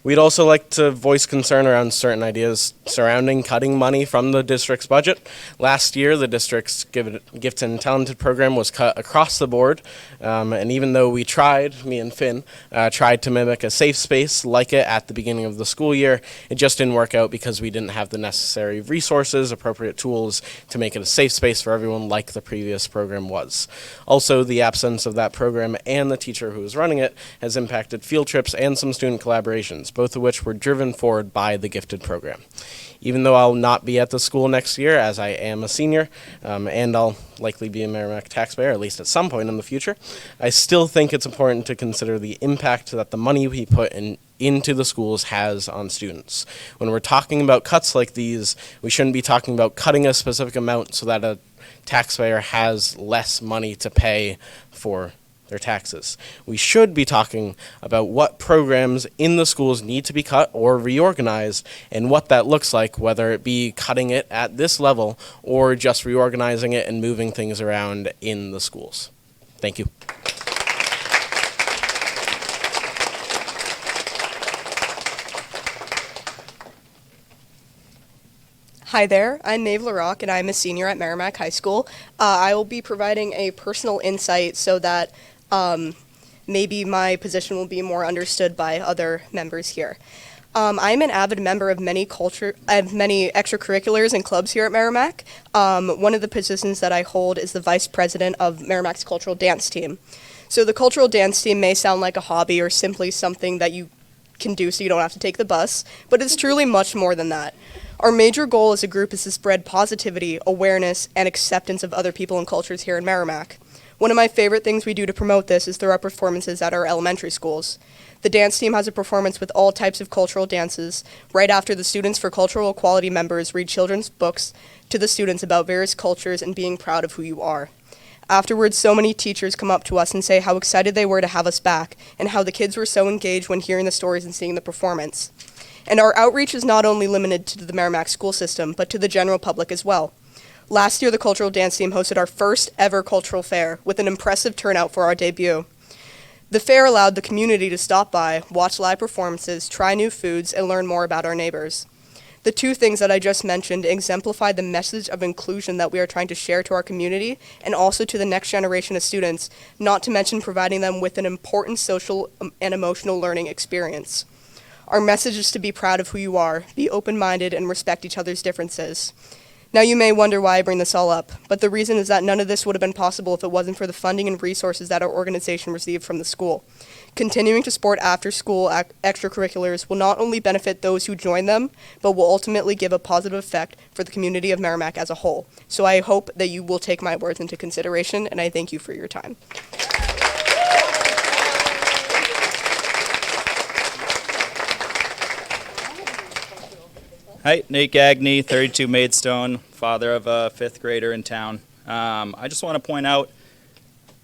We'd also like to voice concern around certain ideas surrounding cutting money from the district's budget. Last year, the district's Gifted and Talented program was cut across the board, and even though we tried, me and Finn, tried to mimic a safe space like it at the beginning of the school year, it just didn't work out because we didn't have the necessary resources, appropriate tools to make it a safe space for everyone like the previous program was. Also, the absence of that program and the teacher who was running it has impacted field trips and some student collaborations, both of which were driven forward by the Gifted program. Even though I'll not be at the school next year, as I am a senior, and I'll likely be a Merrimack taxpayer, at least at some point in the future, I still think it's important to consider the impact that the money we put into the schools has on students. When we're talking about cuts like these, we shouldn't be talking about cutting a specific amount so that a taxpayer has less money to pay for their taxes. We should be talking about what programs in the schools need to be cut or reorganized, and what that looks like, whether it be cutting it at this level or just reorganizing it and moving things around in the schools. Thank you. Hi there, I'm Maeve LaRock, and I'm a senior at Merrimack High School. I will be providing a personal insight so that maybe my position will be more understood by other members here. I'm an avid member of many extracurriculars and clubs here at Merrimack. One of the positions that I hold is the vice president of Merrimack's cultural dance team. So the cultural dance team may sound like a hobby or simply something that you can do so you don't have to take the bus, but it's truly much more than that. Our major goal as a group is to spread positivity, awareness, and acceptance of other people and cultures here in Merrimack. One of my favorite things we do to promote this is through our performances at our elementary schools. The dance team has a performance with all types of cultural dances right after the Students for Cultural Equality members read children's books to the students about various cultures and being proud of who you are. Afterwards, so many teachers come up to us and say how excited they were to have us back, and how the kids were so engaged when hearing the stories and seeing the performance. And our outreach is not only limited to the Merrimack school system, but to the general public as well. Last year, the cultural dance team hosted our first ever cultural fair with an impressive turnout for our debut. The fair allowed the community to stop by, watch live performances, try new foods, and learn more about our neighbors. The two things that I just mentioned exemplify the message of inclusion that we are trying to share to our community and also to the next generation of students, not to mention providing them with an important social and emotional learning experience. Our message is to be proud of who you are, be open-minded, and respect each other's differences. Now you may wonder why I bring this all up, but the reason is that none of this would have been possible if it wasn't for the funding and resources that our organization received from the school. Continuing to support after-school extracurriculars will not only benefit those who join them, but will ultimately give a positive effect for the community of Merrimack as a whole. So I hope that you will take my words into consideration, and I thank you for your time. Hi, Nate Gagney, 32 Maidstone, father of a fifth grader in town. I just want to point out,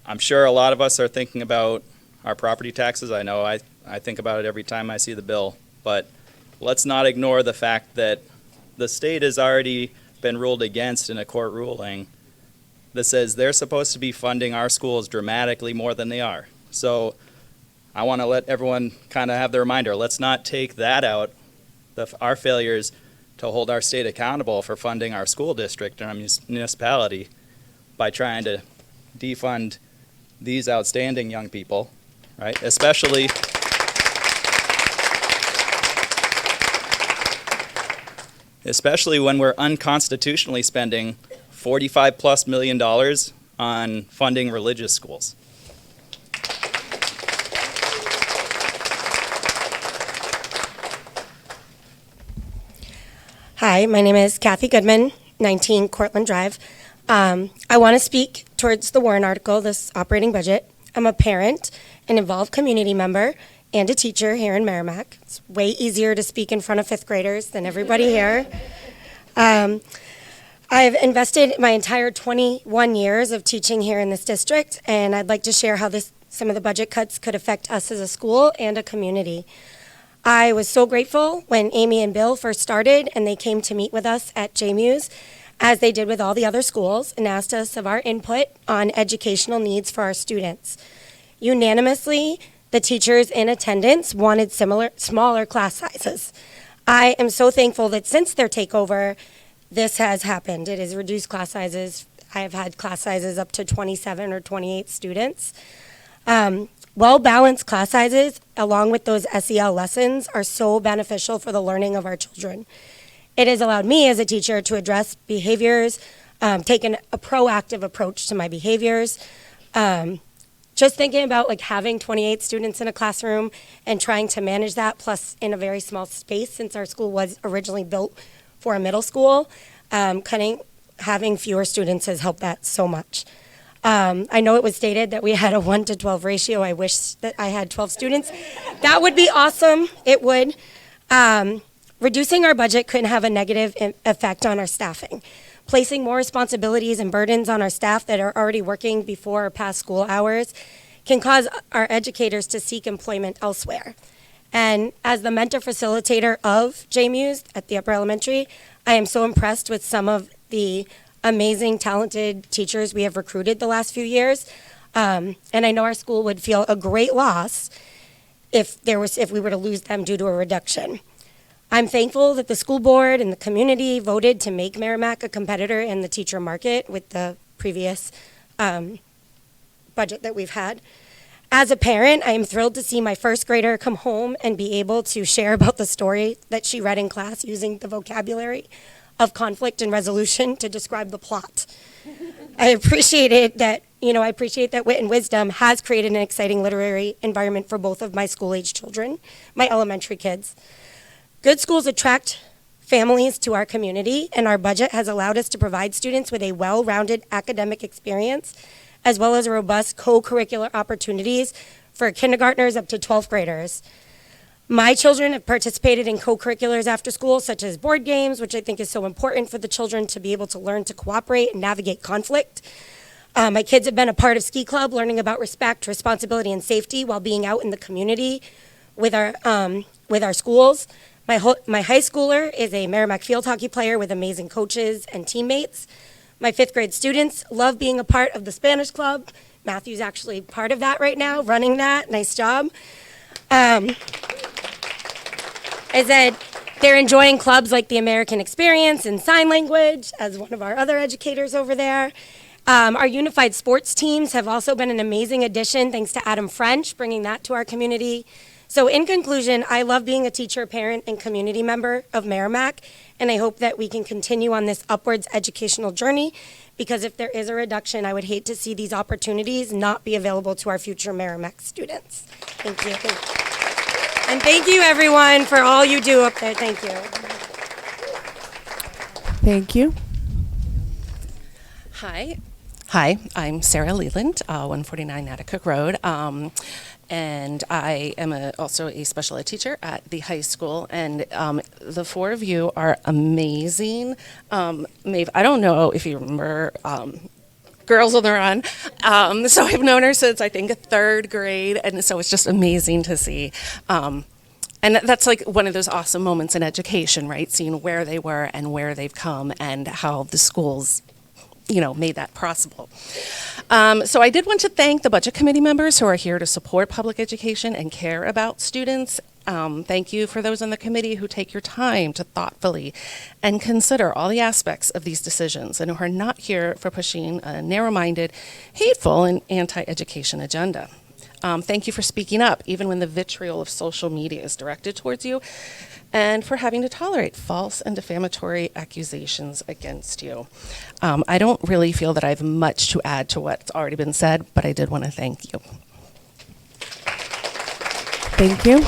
I'm sure a lot of us are thinking about our property taxes. I know I think about it every time I see the bill, but let's not ignore the fact that the state has already been ruled against in a court ruling that says they're supposed to be funding our schools dramatically more than they are. So I want to let everyone kind of have the reminder, let's not take that out, our failures to hold our state accountable for funding our school district and our municipality by trying to defund these outstanding young people, right? especially when we're unconstitutionally spending $45+ million on funding religious schools. Hi, my name is Kathy Goodman, 19 Cortland Drive. I want to speak towards the Warren article, this operating budget. I'm a parent, an involved community member, and a teacher here in Merrimack. It's way easier to speak in front of fifth graders than everybody here. I've invested my entire 21 years of teaching here in this district, and I'd like to share how some of the budget cuts could affect us as a school and a community. I was so grateful when Amy and Bill first started and they came to meet with us at JMU's, as they did with all the other schools, and asked us of our input on educational needs for our students. Unanimously, the teachers in attendance wanted smaller class sizes. I am so thankful that since their takeover, this has happened. It has reduced class sizes. I have had class sizes up to 27 or 28 students. Well-balanced class sizes, along with those SEL lessons, are so beneficial for the learning of our children. It has allowed me as a teacher to address behaviors, take a proactive approach to my behaviors. Just thinking about like having 28 students in a classroom and trying to manage that, plus in a very small space, since our school was originally built for a middle school, having fewer students has helped that so much. I know it was stated that we had a 1 to 12 ratio. I wish that I had 12 students. That would be awesome. It would. Reducing our budget could have a negative effect on our staffing. Placing more responsibilities and burdens on our staff that are already working before or past school hours can cause our educators to seek employment elsewhere. And as the mentor facilitator of JMU's at the upper elementary, I am so impressed with some of the amazing, talented teachers we have recruited the last few years. And I know our school would feel a great loss if we were to lose them due to a reduction. I'm thankful that the school board and the community voted to make Merrimack a competitor in the teacher market with the previous budget that we've had. As a parent, I am thrilled to see my first grader come home and be able to share about the story that she read in class using the vocabulary of conflict and resolution to describe the plot. I appreciate that Wit and Wisdom has created an exciting literary environment for both of my school-age children, my elementary kids. Good schools attract families to our community, and our budget has allowed us to provide students with a well-rounded academic experience, as well as robust co-curricular opportunities for kindergartners up to 12th graders. My children have participated in co-curriculars after school, such as board games, which I think is so important for the children to be able to learn to cooperate and navigate conflict. My kids have been a part of Ski Club, learning about respect, responsibility, and safety while being out in the community with our schools. My high schooler is a Merrimack field hockey player with amazing coaches and teammates. My fifth grade students love being a part of the Spanish club. Matthew's actually part of that right now, running that. Nice job. I said they're enjoying clubs like the American Experience and Sign Language, as one of our other educators over there. Our unified sports teams have also been an amazing addition, thanks to Adam French, bringing that to our community. So in conclusion, I love being a teacher, parent, and community member of Merrimack, and I hope that we can continue on this upwards educational journey, because if there is a reduction, I would hate to see these opportunities not be available to our future Merrimack students. Thank you. And thank you, everyone, for all you do up there. Thank you. Thank you. Hi, I'm Sarah Leland, 149 Natticook Road. And I am also a special ed teacher at the high school, and the four of you are amazing. Maeve, I don't know if you remember Girls on the Run. So I've known her since, I think, third grade, and so it's just amazing to see. And that's like one of those awesome moments in education, right? Seeing where they were and where they've come and how the schools made that possible. So I did want to thank the budget committee members who are here to support public education and care about students. Thank you for those on the committee who take your time to thoughtfully and consider all the aspects of these decisions and who are not here for pushing a narrow-minded, hateful, and anti-education agenda. Thank you for speaking up, even when the vitriol of social media is directed towards you, and for having to tolerate false and defamatory accusations against you. I don't really feel that I have much to add to what's already been said, but I did want to thank you. Thank you.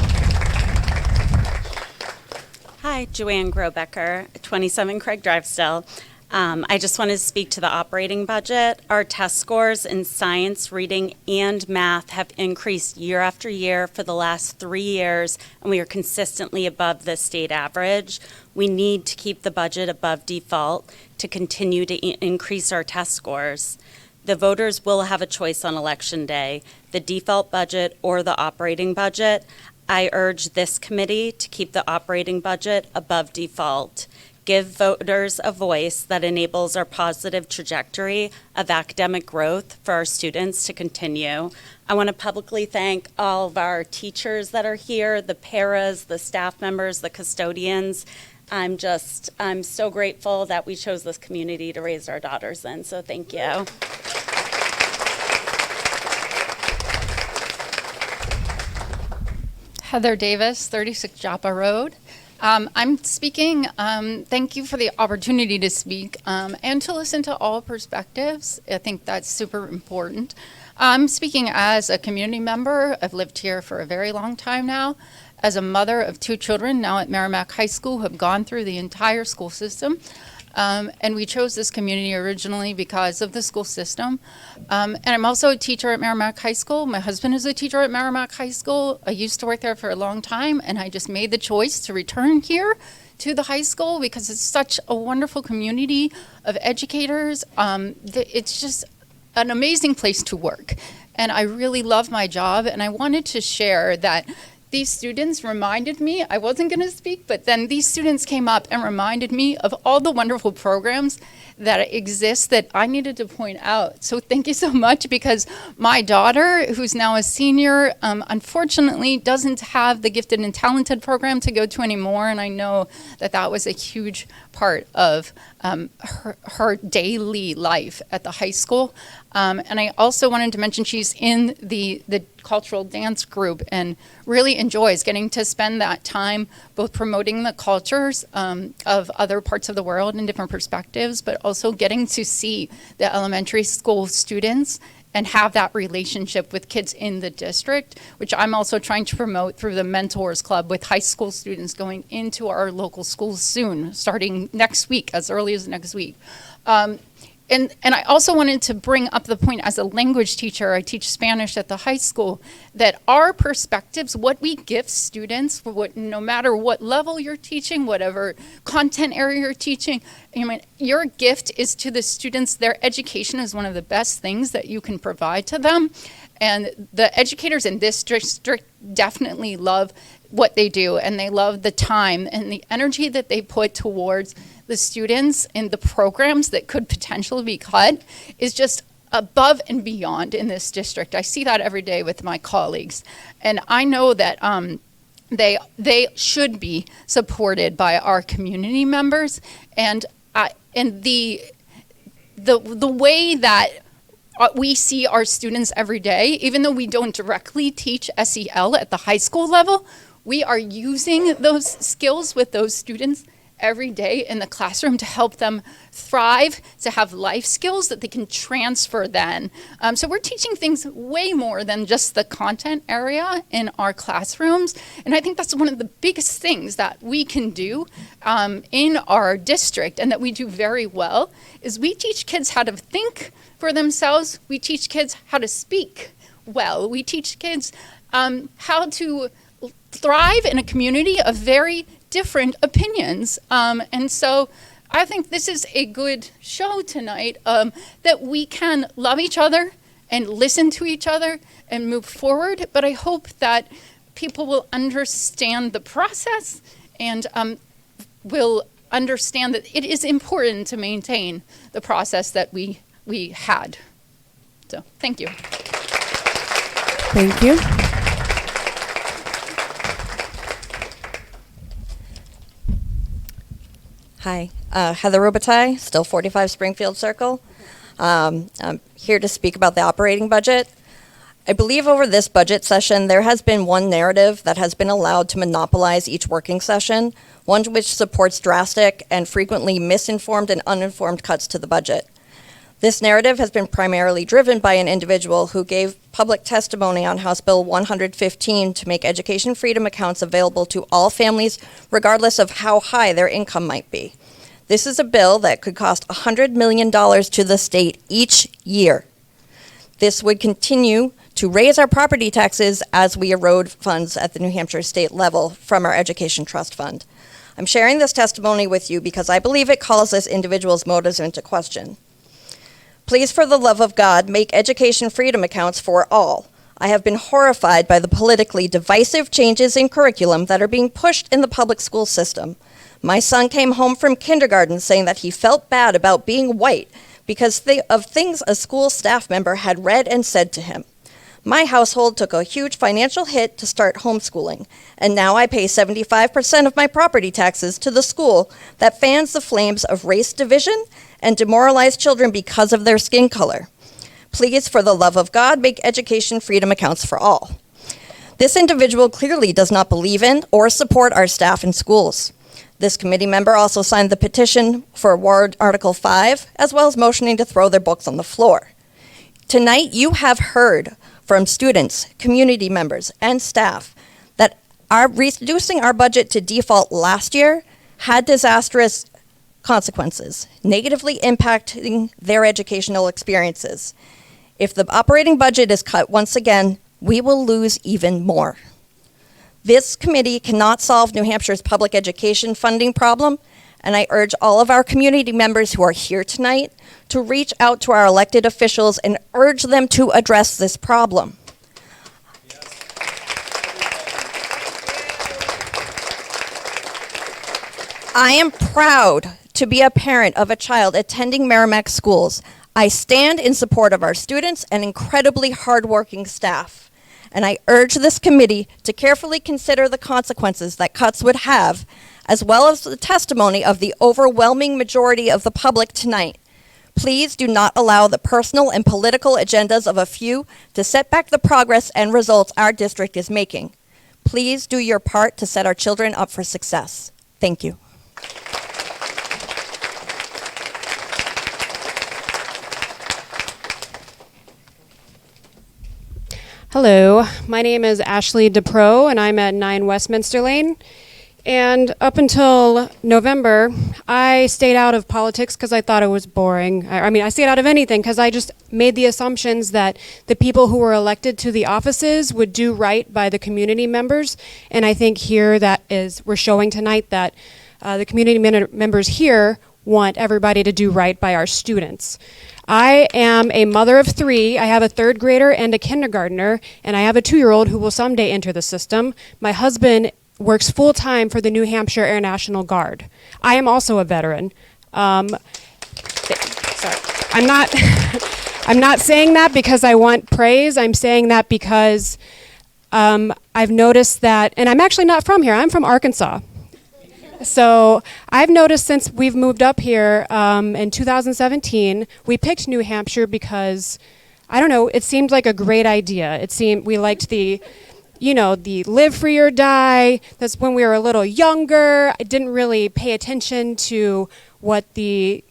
Hi, Joanne Grobecker, 27 Craig Drive still. I just wanted to speak to the operating budget. Our test scores in science, reading, and math have increased year after year for the last 3 years, and we are consistently above the state average. We need to keep the budget above default to continue to increase our test scores. The voters will have a choice on Election Day, the default budget or the operating budget. I urge this committee to keep the operating budget above default. Give voters a voice that enables our positive trajectory of academic growth for our students to continue. I want to publicly thank all of our teachers that are here, the paras, the staff members, the custodians. I'm so grateful that we chose this community to raise our daughters in, so thank you. Heather Davis, 36 Joppa Road. I'm speaking, thank you for the opportunity to speak and to listen to all perspectives. I think that's super important. I'm speaking as a community member. I've lived here for a very long time now. As a mother of 2 children now at Merrimack High School who have gone through the entire school system. And we chose this community originally because of the school system. And I'm also a teacher at Merrimack High School. My husband is a teacher at Merrimack High School. I used to work there for a long time, and I just made the choice to return here to the high school because it's such a wonderful community of educators. It's just an amazing place to work. And I really love my job, and I wanted to share that these students reminded me, I wasn't going to speak, but then these students came up and reminded me of all the wonderful programs that exist that I needed to point out. So thank you so much, because my daughter, who's now a senior, unfortunately doesn't have the gifted and talented program to go to anymore, and I know that that was a huge part of her daily life at the high school. And I also wanted to mention she's in the cultural dance group and really enjoys getting to spend that time both promoting the cultures of other parts of the world and different perspectives, but also getting to see the elementary school students and have that relationship with kids in the district, which I'm also trying to promote through the Mentors Club with high school students going into our local schools soon, starting next week, as early as next week. And I also wanted to bring up the point, as a language teacher, I teach Spanish at the high school, that our perspectives, what we give students, no matter what level you're teaching, whatever content area you're teaching, I mean, your gift is to the students. Their education is one of the best things that you can provide to them. And the educators in this district definitely love what they do, and they love the time and the energy that they put towards the students and the programs that could potentially be cut is just above and beyond in this district. I see that every day with my colleagues, and I know that they should be supported by our community members, and the way that we see our students every day, even though we don't directly teach SEL at the high school level, we are using those skills with those students every day in the classroom to help them thrive, to have life skills that they can transfer then. So we're teaching things way more than just the content area in our classrooms. And I think that's one of the biggest things that we can do in our district, and that we do very well, is we teach kids how to think for themselves. We teach kids how to speak well. We teach kids how to thrive in a community of very different opinions. And so I think this is a good show tonight, that we can love each other and listen to each other and move forward. But I hope that people will understand the process and will understand that it is important to maintain the process that we had. So thank you. Thank you. Hi, Heather Robitaille, still 45 Springfield Circle. I'm here to speak about the operating budget. I believe over this budget session, there has been one narrative that has been allowed to monopolize each working session, one which supports drastic and frequently misinformed and uninformed cuts to the budget. This narrative has been primarily driven by an individual who gave public testimony on House Bill 115 to make education freedom accounts available to all families, regardless of how high their income might be. This is a bill that could cost $100 million to the state each year. This would continue to raise our property taxes as we erode funds at the New Hampshire state level from our education trust fund. I'm sharing this testimony with you because I believe it calls this individual's motives into question. Please, for the love of God, make education freedom accounts for all. I have been horrified by the politically divisive changes in curriculum that are being pushed in the public school system. My son came home from kindergarten saying that he felt bad about being white because of things a school staff member had read and said to him. My household took a huge financial hit to start homeschooling, and now I pay 75% of my property taxes to the school that fans the flames of race division and demoralize children because of their skin color. Please, for the love of God, make education freedom accounts for all. This individual clearly does not believe in or support our staff in schools. This committee member also signed the petition for warrant Article 5, as well as motioning to throw their books on the floor. Tonight, you have heard from students, community members, and staff that reducing our budget to default last year had disastrous consequences, negatively impacting their educational experiences. If the operating budget is cut once again, we will lose even more. This committee cannot solve New Hampshire's public education funding problem, and I urge all of our community members who are here tonight to reach out to our elected officials and urge them to address this problem. I am proud to be a parent of a child attending Merrimack schools. I stand in support of our students and incredibly hardworking staff. And I urge this committee to carefully consider the consequences that cuts would have, as well as the testimony of the overwhelming majority of the public tonight. Please do not allow the personal and political agendas of a few to set back the progress and results our district is making. Please do your part to set our children up for success. Thank you. Hello, my name is Ashley DePro, and I'm at 9 Westminster Lane. And up until November, I stayed out of politics because I thought it was boring. I stayed out of anything because I just made the assumptions that the people who were elected to the offices would do right by the community members. And I think here we're showing tonight that the community members here want everybody to do right by our students. I am a mother of 3. I have a 3rd grader and a kindergartner, and I have a 2-year-old who will someday enter the system. My husband works full-time for the New Hampshire Air National Guard. I am also a veteran. Sorry, I'm not I'm not saying that because I want praise. I'm saying that because I've noticed that, and I'm actually not from here. I'm from Arkansas. So I've noticed since we've moved up here in 2017, we picked New Hampshire because, I don't know, it seemed like a great idea. It seemed we liked the live free or die. That's when we were a little younger. I didn't really pay attention to what anyway,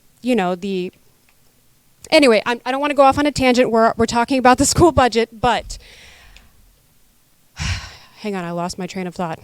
I don't want to go off on a tangent. We're talking about the school budget, but hang on, I lost my train of thought.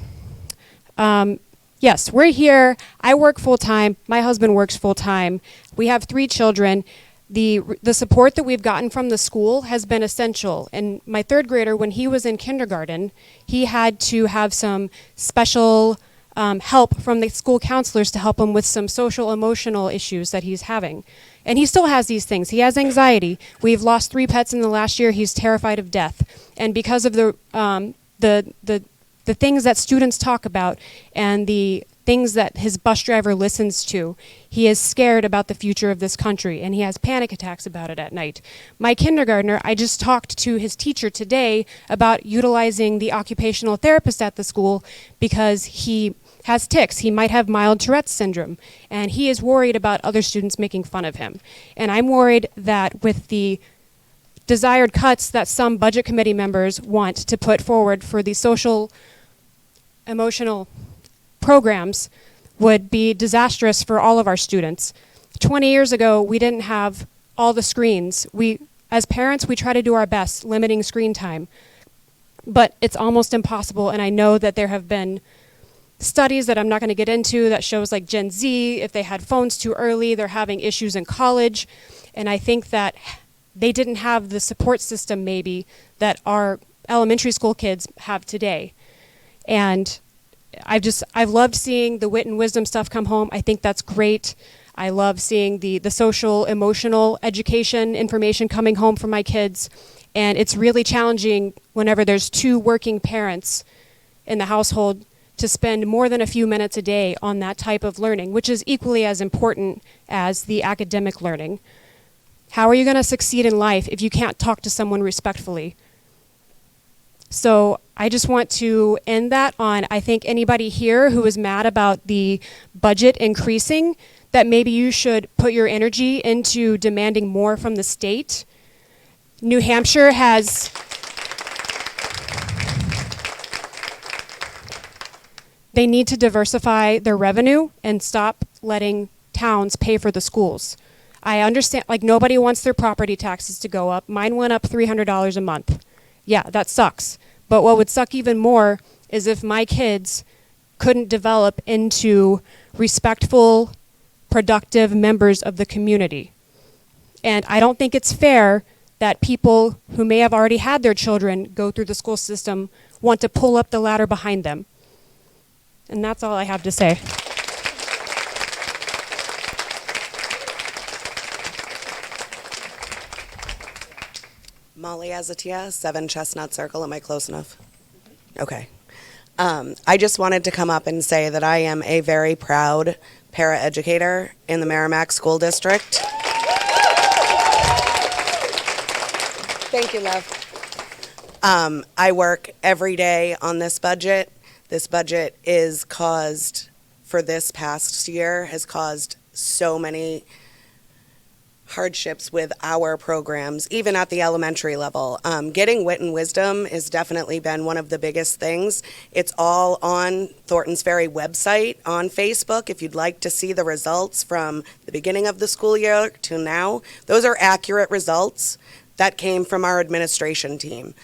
Yes, we're here. I work full-time. My husband works full-time. We have 3 children. The support that we've gotten from the school has been essential. And my 3rd grader, when he was in kindergarten, he had to have some special help from the school counselors to help him with some social emotional issues that he's having. And he still has these things. He has anxiety. We've lost 3 pets in the last year. He's terrified of death. And because of the things that students talk about and the things that his bus driver listens to, he is scared about the future of this country, and he has panic attacks about it at night. My kindergartner, I just talked to his teacher today about utilizing the occupational therapist at the school because he has tics. He might have mild Tourette's syndrome, and he is worried about other students making fun of him. And I'm worried that with the desired cuts that some budget committee members want to put forward for the social emotional programs would be disastrous for all of our students. 20 years ago, we didn't have all the screens. As parents, we try to do our best limiting screen time, but it's almost impossible. And I know that there have been studies that I'm not going to get into that shows like Gen Z, if they had phones too early, they're having issues in college. And I think that they didn't have the support system maybe that our elementary school kids have today. And I've loved seeing the wit and wisdom stuff come home. I think that's great. I love seeing the social, emotional education information coming home from my kids. And it's really challenging whenever there's two working parents in the household to spend more than a few minutes a day on that type of learning, which is equally as important as the academic learning. How are you going to succeed in life if you can't talk to someone respectfully? So I just want to end that on, I think anybody here who is mad about the budget increasing, that maybe you should put your energy into demanding more from the state. New Hampshire has they need to diversify their revenue and stop letting towns pay for the schools. I understand, like, nobody wants their property taxes to go up. Mine went up $300 a month. Yeah, that sucks. But what would suck even more is if my kids couldn't develop into respectful, productive members of the community. And I don't think it's fair that people who may have already had their children go through the school system want to pull up the ladder behind them. And that's all I have to say. Molly Azatia, 7 Chestnut Circle. Am I close enough? Okay. I just wanted to come up and say that I am a very proud paraeducator in the Merrimack School District. Thank you, love. I work every day on this budget. This budget is caused, for this past year, has caused so many hardships with our programs, even at the elementary level. Getting wit and wisdom has definitely been one of the biggest things. It's all on Thorntons Ferry website on Facebook. If you'd like to see the results from the beginning of the school year to now, those are accurate results that came from our administration team.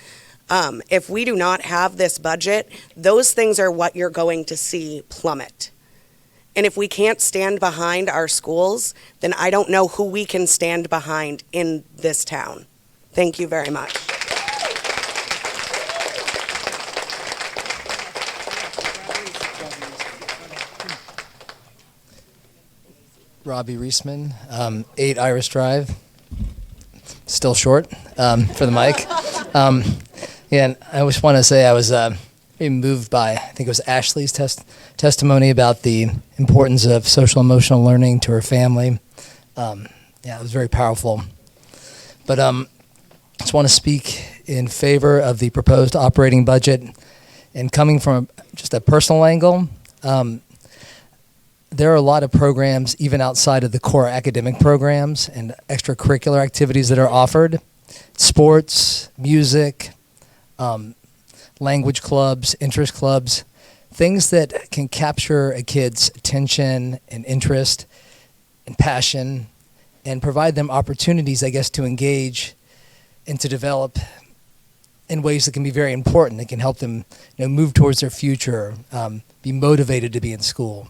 If we do not have this budget, those things are what you're going to see plummet. And if we can't stand behind our schools, then I don't know who we can stand behind in this town. Thank you very much. Robbie Reisman, 8 Iris Drive. Still short for the mic. And I just want to say I was very moved by, I think it was Ashley's testimony about the importance of social emotional learning to her family. Yeah, it was very powerful. But I just want to speak in favor of the proposed operating budget. And coming from just a personal angle, there are a lot of programs, even outside of the core academic programs and extracurricular activities that are offered. Sports, music, language clubs, interest clubs, things that can capture a kid's attention and interest and passion and provide them opportunities, I guess, to engage and to develop in ways that can be very important. That can help them, move towards their future, be motivated to be in school,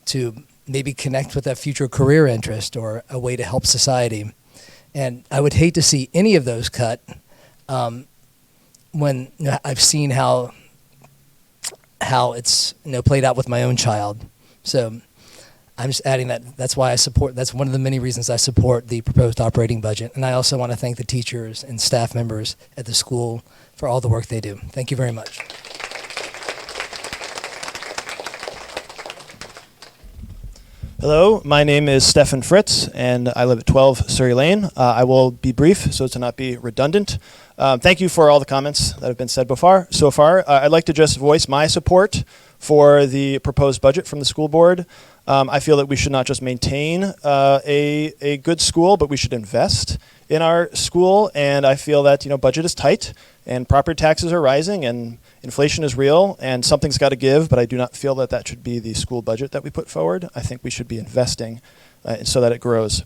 to maybe connect with that future career interest or a way to help society. And I would hate to see any of those cut when I've seen how it's played out with my own child. So I'm just adding that. That's why I support. That's one of the many reasons I support the proposed operating budget. And I also want to thank the teachers and staff members at the school for all the work they do. Thank you very much. Hello, my name is Stefan Fritz, and I live at 12 Surrey Lane. I will be brief so as to not be redundant. Thank you for all the comments that have been said so far. I'd like to just voice my support for the proposed budget from the school board. I feel that we should not just maintain a good school, but we should invest in our school. And I feel that budget is tight, and property taxes are rising, and inflation is real, and something's got to give. But I do not feel that that should be the school budget that we put forward. I think we should be investing so that it grows.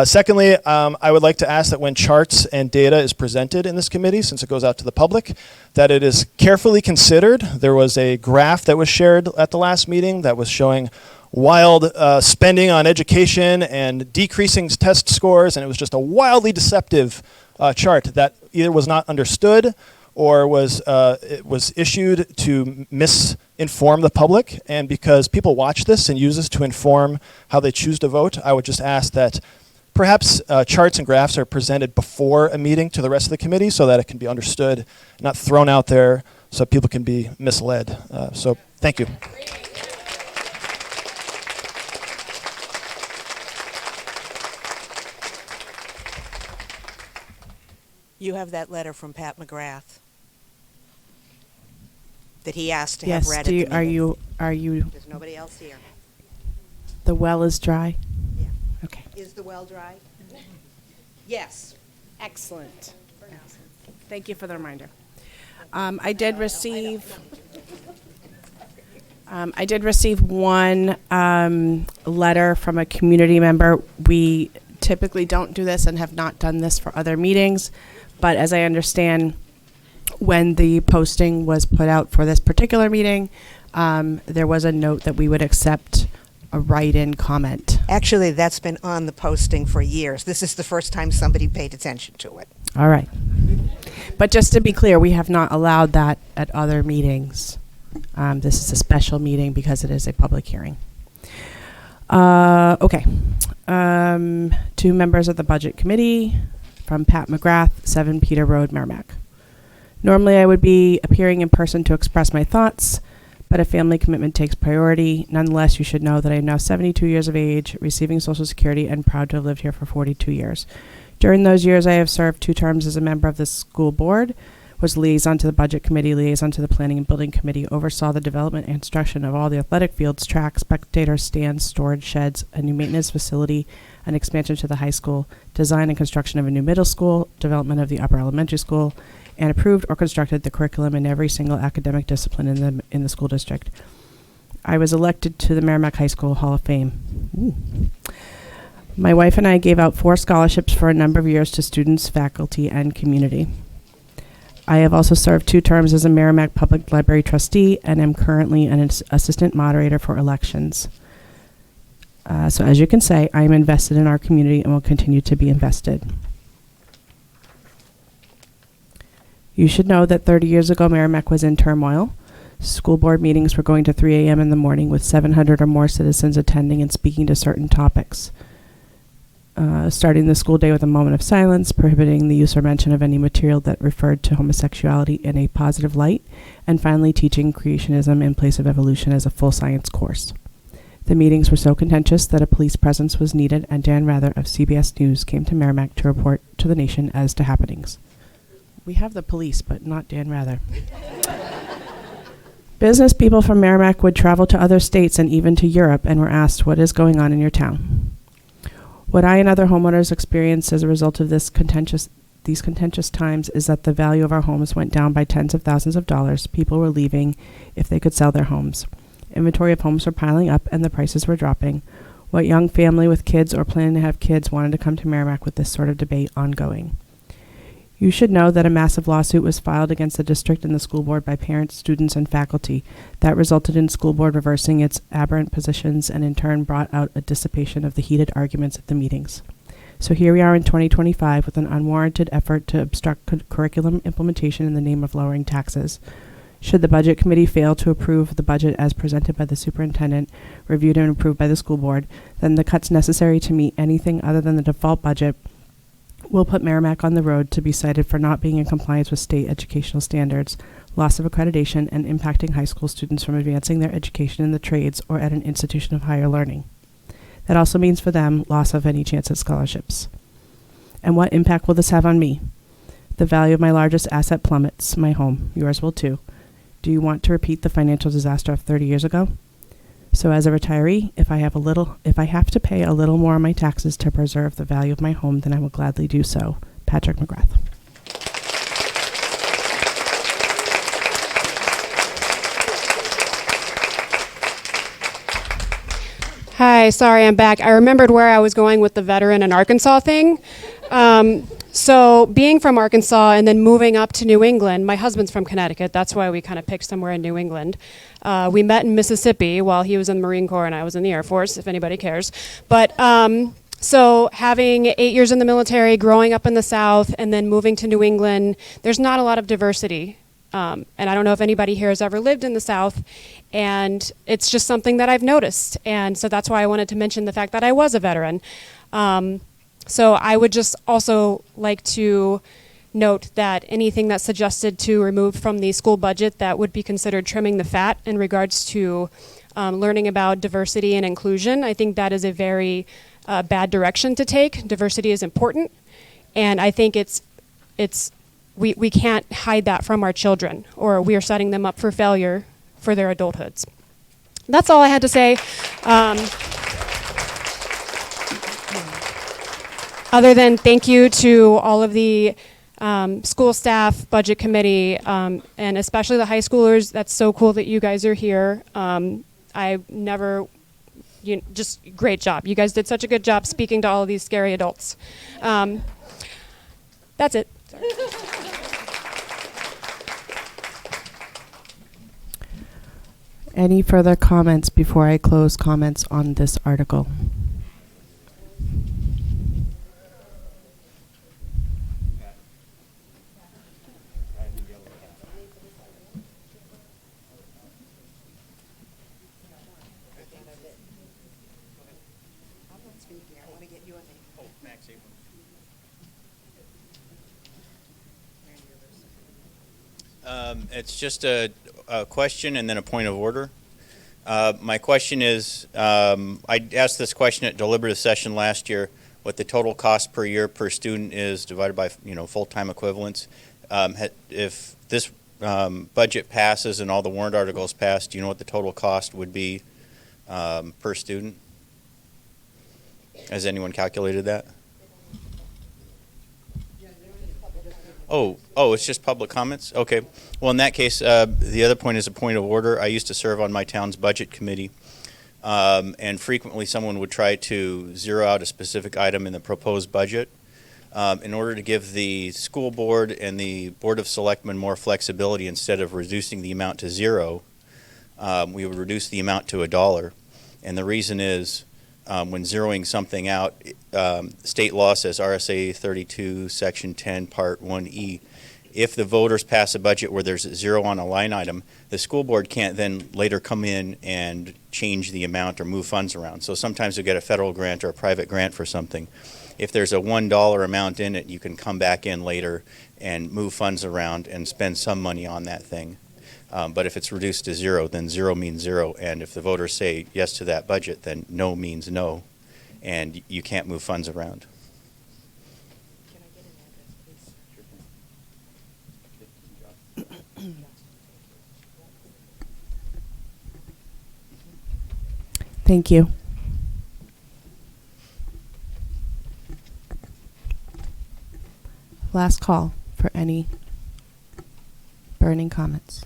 Secondly, I would like to ask that when charts and data is presented in this committee, since it goes out to the public, that it is carefully considered. There was a graph that was shared at the last meeting that was showing wild spending on education and decreasing test scores, and it was just a wildly deceptive chart that either was not understood or it was issued to misinform the public. And because people watch this and use this to inform how they choose to vote, I would just ask that perhaps charts and graphs are presented before a meeting to the rest of the committee so that it can be understood, not thrown out there so people can be misled. So thank you. You have that letter from Pat McGrath that he asked to Yes. have read at the meeting. Are you? There's nobody else here. The well is dry. Yeah. Okay. Is the well dry? Yes. Excellent. Thank you for the reminder. I did receive one letter from a community member. We typically don't do this and have not done this for other meetings, but as I understand, when the posting was put out for this particular meeting, there was a note that we would accept a write-in comment. Actually, that's been on the posting for years. This is the first time somebody paid attention to it. All right. But just to be clear, we have not allowed that at other meetings. This is a special meeting because it is a public hearing. Okay. 2 members of the Budget Committee from Pat McGrath, 7 Peter Road, Merrimack. Normally I would be appearing in person to express my thoughts, but a family commitment takes priority. Nonetheless, you should know that I am now 72 years of age, receiving Social Security, and proud to have lived here for 42 years. During those years, I have served 2 terms as a member of the school board, was liaison to the Budget Committee, liaison to the Planning and Building Committee, oversaw the development and construction of all the athletic fields, tracks, spectator stands, storage sheds, a new maintenance facility, an expansion to the high school, design and construction of a new middle school, development of the upper elementary school, and approved or constructed the curriculum in every single academic discipline in the school district. I was elected to the Merrimack High School Hall of Fame. Ooh. My wife and I gave out 4 scholarships for a number of years to students, faculty, and community. I have also served 2 terms as a Merrimack Public Library trustee and am currently an assistant moderator for elections. So as you can say, I am invested in our community and will continue to be invested. You should know that 30 years ago, Merrimack was in turmoil. School board meetings were going to 3 a.m. in the morning with 700 or more citizens attending and speaking to certain topics. Starting the school day with a moment of silence, prohibiting the use or mention of any material that referred to homosexuality in a positive light, and finally teaching creationism in place of evolution as a full science course. The meetings were so contentious that a police presence was needed, and Dan Rather of CBS News came to Merrimack to report to the nation as to happenings. We have the police, but not Dan Rather. Business people from Merrimack would travel to other states and even to Europe and were asked, "What is going on in your town?" What I and other homeowners experienced as a result of these contentious times is that the value of our homes went down by tens of thousands of dollars. People were leaving if they could sell their homes. Inventory of homes were piling up and the prices were dropping. What young family with kids or planning to have kids wanted to come to Merrimack with this sort of debate ongoing? You should know that a massive lawsuit was filed against the district and the school board by parents, students, and faculty. That resulted in school board reversing its aberrant positions and in turn brought out a dissipation of the heated arguments at the meetings. So here we are in 2025 with an unwarranted effort to obstruct curriculum implementation in the name of lowering taxes. Should the Budget Committee fail to approve the budget as presented by the superintendent, reviewed and approved by the school board, then the cuts necessary to meet anything other than the default budget will put Merrimack on the road to be cited for not being in compliance with state educational standards, loss of accreditation, and impacting high school students from advancing their education in the trades or at an institution of higher learning. That also means for them loss of any chance at scholarships. And what impact will this have on me? The value of my largest asset plummets, my home. Yours will too. Do you want to repeat the financial disaster of 30 years ago? So as a retiree, if I have to pay a little more on my taxes to preserve the value of my home, then I will gladly do so. Patrick McGrath. Hi, sorry, I'm back. I remembered where I was going with the veteran in Arkansas thing. So being from Arkansas and then moving up to New England, my husband's from Connecticut. That's why we kind of picked somewhere in New England. We met in Mississippi while he was in the Marine Corps and I was in the Air Force, if anybody cares. But so having 8 years in the military, growing up in the South, and then moving to New England, there's not a lot of diversity. And I don't know if anybody here has ever lived in the South, and it's just something that I've noticed. And so that's why I wanted to mention the fact that I was a veteran. So I would just also like to note that anything that's suggested to remove from the school budget that would be considered trimming the fat in regards to learning about diversity and inclusion, I think that is a very bad direction to take. Diversity is important, and I think we can't hide that from our children, or we are setting them up for failure for their adulthoods. That's all I had to say. Other than thank you to all of the school staff, budget committee, and especially the high schoolers. That's so cool that you guys are here. Just great job. You guys did such a good job speaking to all of these scary adults. That's it. Any further comments before I close comments on this article? It's just a question and then a point of order. My question is, I asked this question at deliberative session last year, what the total cost per year per student is divided by full-time equivalents. If this budget passes and all the warrant articles pass, do you know what the total cost would be per student? Has anyone calculated that? Oh, it's just public comments? Okay. Well, in that case, the other point is a point of order. I used to serve on my town's budget committee, and frequently someone would try to zero out a specific item in the proposed budget. In order to give the school board and the Board of Selectmen more flexibility, instead of reducing the amount to zero, we would reduce the amount to $1. And the reason is, when zeroing something out, state law says RSA 32, Section 10, Part 1E. If the voters pass a budget where there's 0 on a line item, the school board can't then later come in and change the amount or move funds around. So sometimes you'll get a federal grant or a private grant for something. If there's a $1 amount in it, you can come back in later and move funds around and spend some money on that thing. But if it's reduced to 0, then 0 means 0. And if the voters say yes to that budget, then no means no. And you can't move funds around. Thank you. Last call for any burning comments.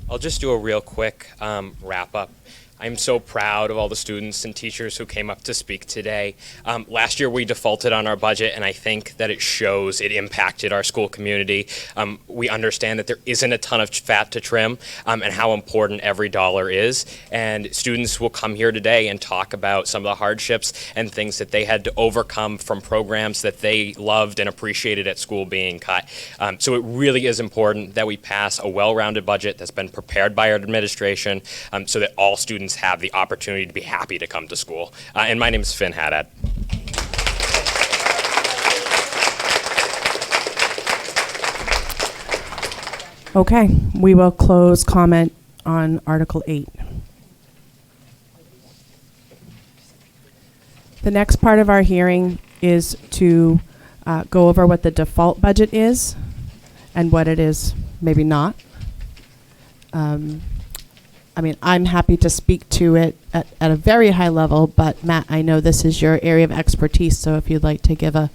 I'll just do a real quick wrap up. I'm so proud of all the students and teachers who came up to speak today. Last year we defaulted on our budget, and I think that it shows it impacted our school community. We understand that there isn't a ton of fat to trim, and how important every dollar is. And students will come here today and talk about some of the hardships and things that they had to overcome from programs that they loved and appreciated at school being cut. So it really is important that we pass a well-rounded budget that's been prepared by our administration, so that all students have the opportunity to be happy to come to school. And my name is Finn Haddad. Okay, we will close comment on Article 8. The next part of our hearing is to go over what the default budget is and what it is maybe not. I mean, I'm happy to speak to it at a very high level, but Matt, I know this is your area of expertise, so if you'd like to give a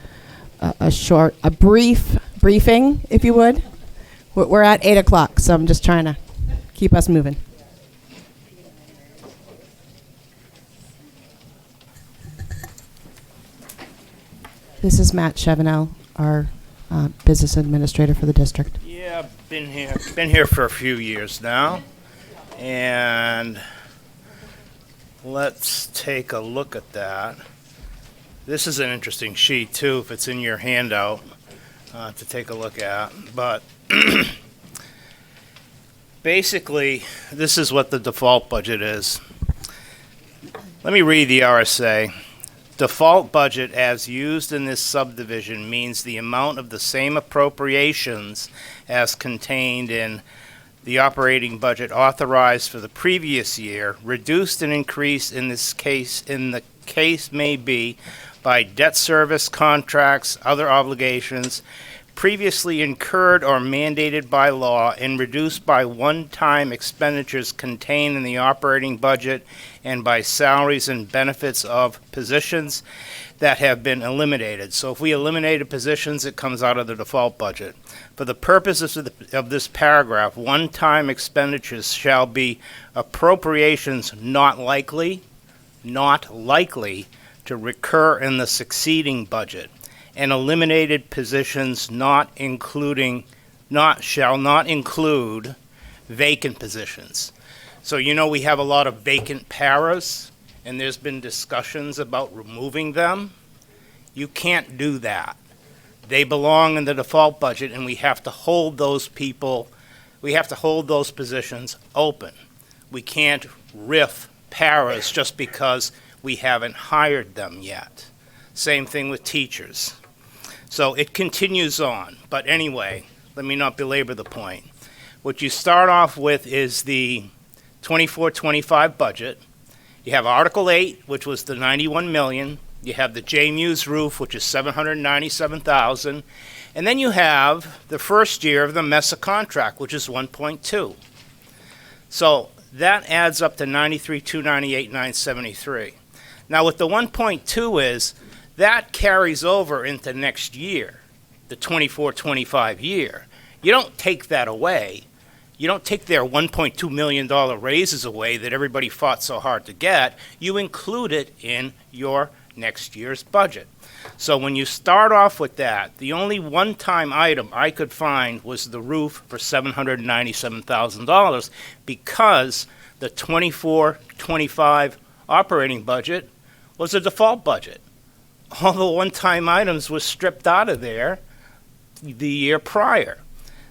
brief briefing, if you would. We're at 8 o'clock, so I'm just trying to keep us moving. This is Matt Chevenel, our business administrator for the district. Yeah, been here for a few years now, and let's take a look at that. This is an interesting sheet too, if it's in your handout to take a look at. But basically, this is what the default budget is. Let me read the RSA. Default budget as used in this subdivision means the amount of the same appropriations as contained in the operating budget authorized for the previous year, reduced and increased in this case, in the case may be by debt service, contracts, other obligations previously incurred or mandated by law, and reduced by one-time expenditures contained in the operating budget and by salaries and benefits of positions that have been eliminated. So if we eliminated positions, it comes out of the default budget. For the purposes of this paragraph, one-time expenditures shall be appropriations not likely to recur in the succeeding budget, and eliminated positions shall not include vacant positions. So you know we have a lot of vacant paras, and there's been discussions about removing them. You can't do that. They belong in the default budget, and we have to hold those positions open. We can't riff paras just because we haven't hired them yet. Same thing with teachers. So it continues on. But anyway, let me not belabor the point. What you start off with is the 24-25 budget. You have Article 8, which was the 91 million. You have the J Muse roof, which is 797,000. And then you have the first year of the MESA contract, which is 1.2. So that adds up to 93,298,973. Now what the 1.2 is, that carries over into next year, the 24-25 year. You don't take that away. You don't take their $1.2 million raises away that everybody fought so hard to get. You include it in your next year's budget. So when you start off with that, the only one-time item I could find was the roof for $797,000 because the 24-25 operating budget was a default budget. All the one-time items were stripped out of there the year prior.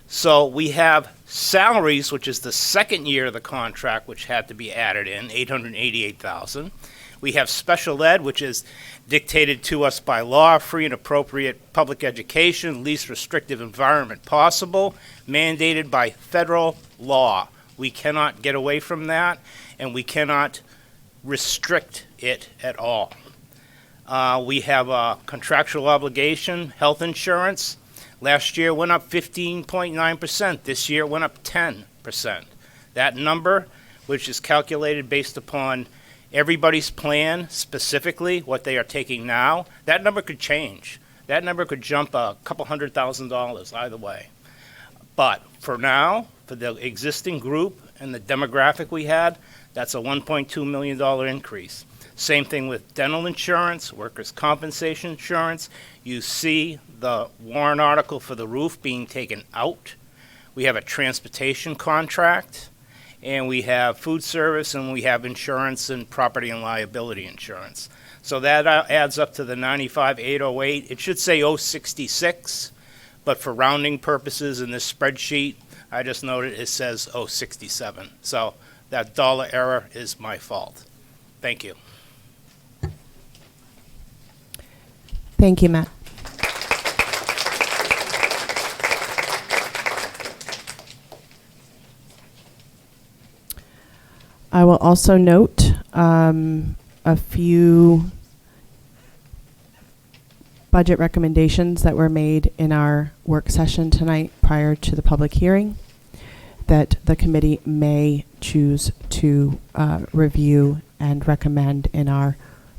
So we have salaries, which is the second year of the contract, which had to be added in, $888,000. We have special ed, which is dictated to us by law, free and appropriate public education, least restrictive environment possible, mandated by federal law. We cannot get away from that, and we cannot restrict it at all. We have a contractual obligation, health insurance. Last year went up 15.9%. This year went up 10%. That number, which is calculated based upon everybody's plan, specifically what they are taking now, that number could change. That number could jump a couple $100,000 either way. But for now, for the existing group and the demographic we had, that's a $1.2 million increase. Same thing with dental insurance, workers' compensation insurance. You see the warrant article for the roof being taken out. We have a transportation contract, and we have food service, and we have insurance and property and liability insurance. So that adds up to the 95,808. It should say 066, but for rounding purposes in this spreadsheet, I just noted it says 067. So that dollar error is my fault. Thank you. Thank you, Matt. I will also note a few budget recommendations that were made in our work session tonight prior to the public hearing. that the committee may choose to review and recommend in our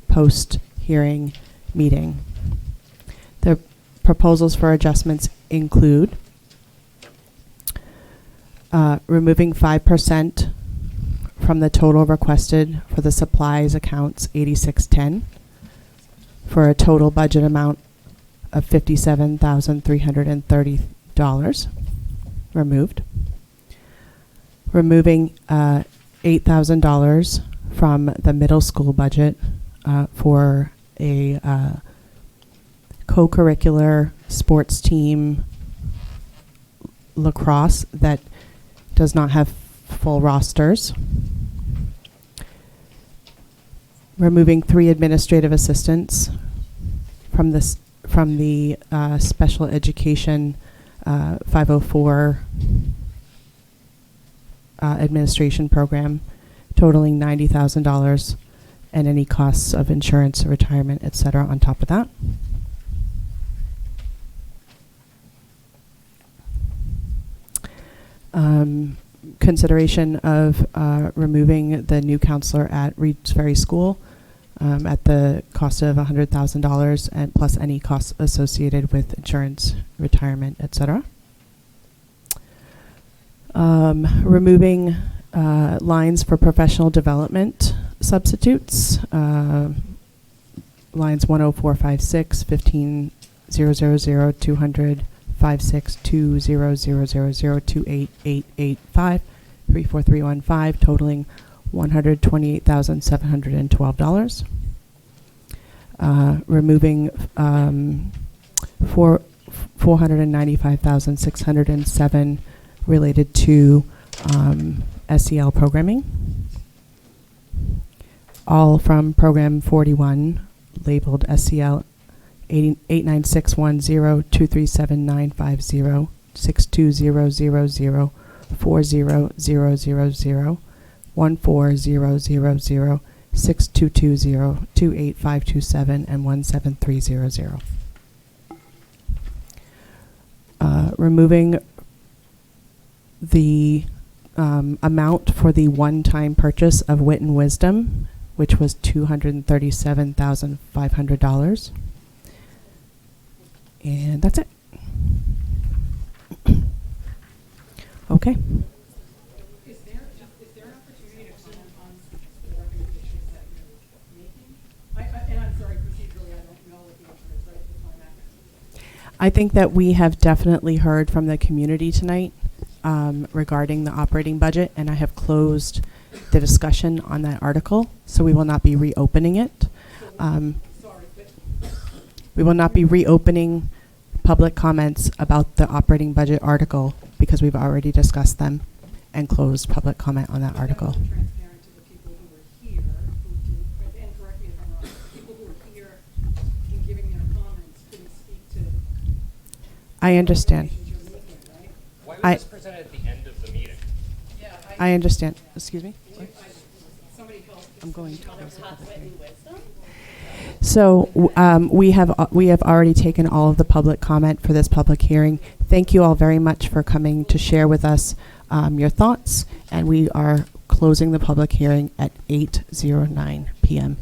post-hearing meeting. The proposals for adjustments include removing 5% from the total requested for the supplies accounts 8610 for a total budget amount of $57,330 removed. Removing $8,000 from the middle school budget for a co-curricular sports team lacrosse that does not have full rosters. Removing 3 administrative assistants from the special education 504 administration program, totaling $90,000, and any costs of insurance, retirement, etc. on top of that. Consideration of removing the new counselor at Reeds Ferry School at the cost of $100,000 and plus any costs associated with insurance, retirement, etc. Removing lines for professional development substitutes, lines 10456, 15000, 200, 5620000288885, 34315, totaling $128,712. Removing $495,607 related to SEL programming, all from program 41 labeled SEL 89610237950 62000 40000 14000 6220 28527 and 17300. Removing the amount for the one-time purchase of Wit and Wisdom, which was $237,500. And that's it. Okay. I think that we have definitely heard from the community tonight regarding the operating budget, and I have closed the discussion on that article, so we will not be reopening it. We will not be reopening public comments about the operating budget article because we've already discussed them and closed public comment on that article. I understand. Why was this presented at the end of the meeting? I understand. Excuse me? I'm going to close the public hearing. So we have already taken all of the public comment for this public hearing. Thank you all very much for coming to share with us your thoughts, and we are closing the public hearing at 8:09 p.m.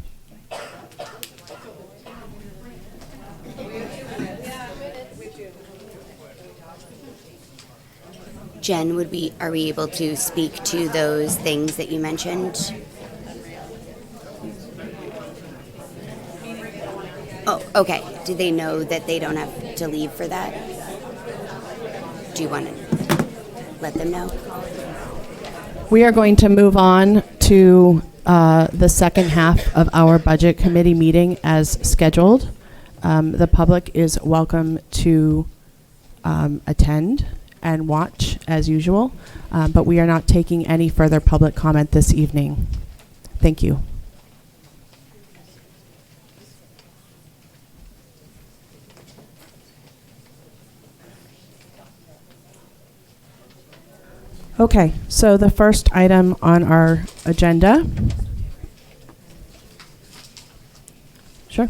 Jen, are we able to speak to those things that you mentioned? Oh, okay. Do they know that they don't have to leave for that? Do you want to let them know? We are going to move on to the second half of our budget committee meeting as scheduled. The public is welcome to attend and watch as usual, but we are not taking any further public comment this evening. Thank you. Okay, so the first item on our agenda. Sure.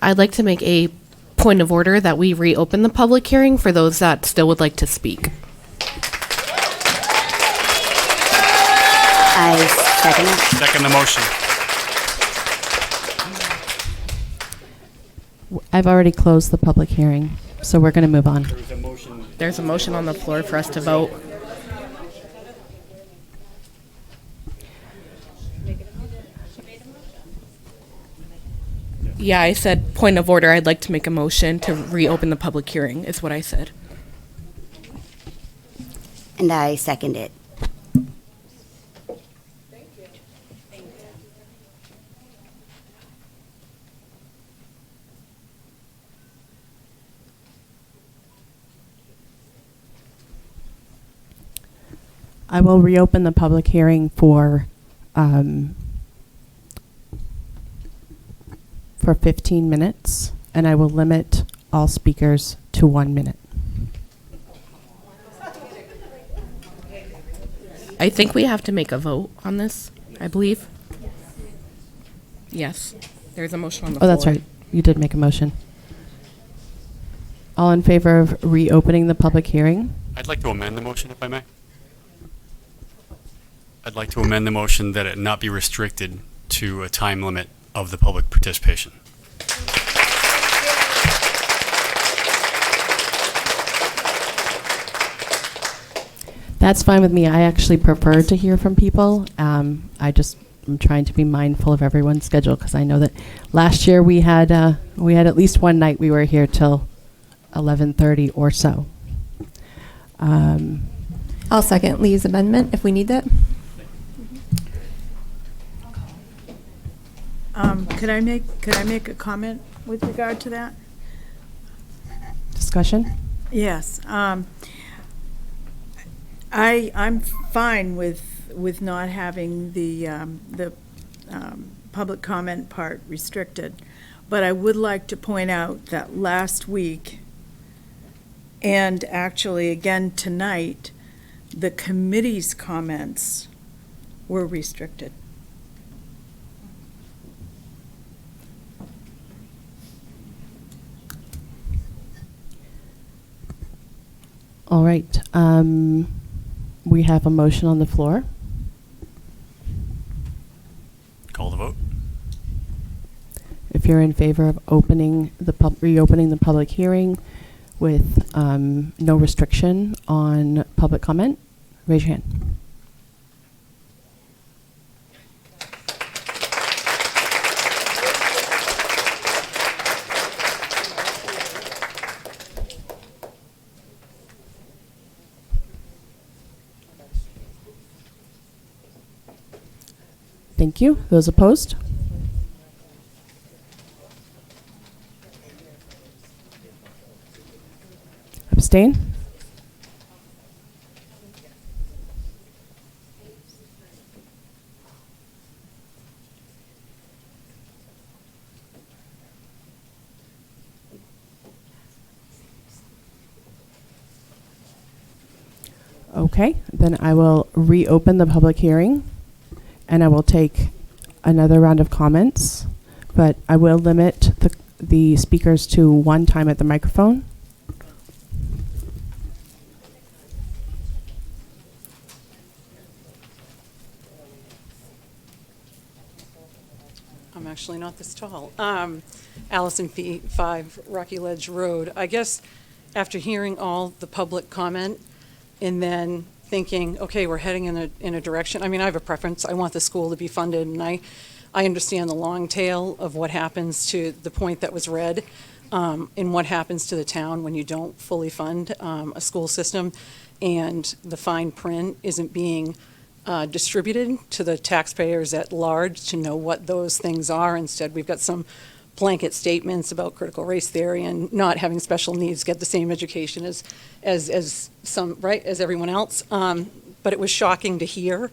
I'd like to make a point of order that we reopen the public hearing for those that still would like to speak. I second it. Second the motion. I've already closed the public hearing, so we're going to move on. There's a motion on the floor for us to vote. Yeah, I said point of order. I'd like to make a motion to reopen the public hearing, is what I said. And I second it. I will reopen the public hearing for 15 minutes, and I will limit all speakers to 1 minute. I think we have to make a vote on this, I believe. Yes, there's a motion on the Oh, floor. that's right. You did make a motion. All in favor of reopening the public hearing? I'd like to amend the motion, if I may. I'd like to amend the motion that it not be restricted to a time limit of the public participation. That's fine with me. I actually prefer to hear from people. I'm trying to be mindful of everyone's schedule because I know that last year we had at least one night we were here till 11:30 or so. I'll second Lee's amendment if we need that. Could I make a comment with regard to that? Discussion? Yes. I'm fine with not having the public comment part restricted, but I would like to point out that last week, and actually again tonight, the committee's comments were restricted. All right. We have a motion on the floor. Call the vote. If you're in favor of reopening the public hearing with no restriction on public comment, raise your hand. Thank you. Those opposed? Abstain? Okay, then I will reopen the public hearing. And I will take another round of comments, but I will limit the speakers to one time at the microphone. I'm actually not this tall. Allison Fee, 5 Rocky Ledge Road. I guess after hearing all the public comment and then thinking, okay, we're heading in a direction. I mean, I have a preference. I want the school to be funded, and I understand the long tail of what happens to the point that was read, and what happens to the town when you don't fully fund a school system, and the fine print isn't being distributed to the taxpayers at large to know what those things are. Instead, we've got some blanket statements about critical race theory and not having special needs get the same education as some, right, as everyone else. But it was shocking to hear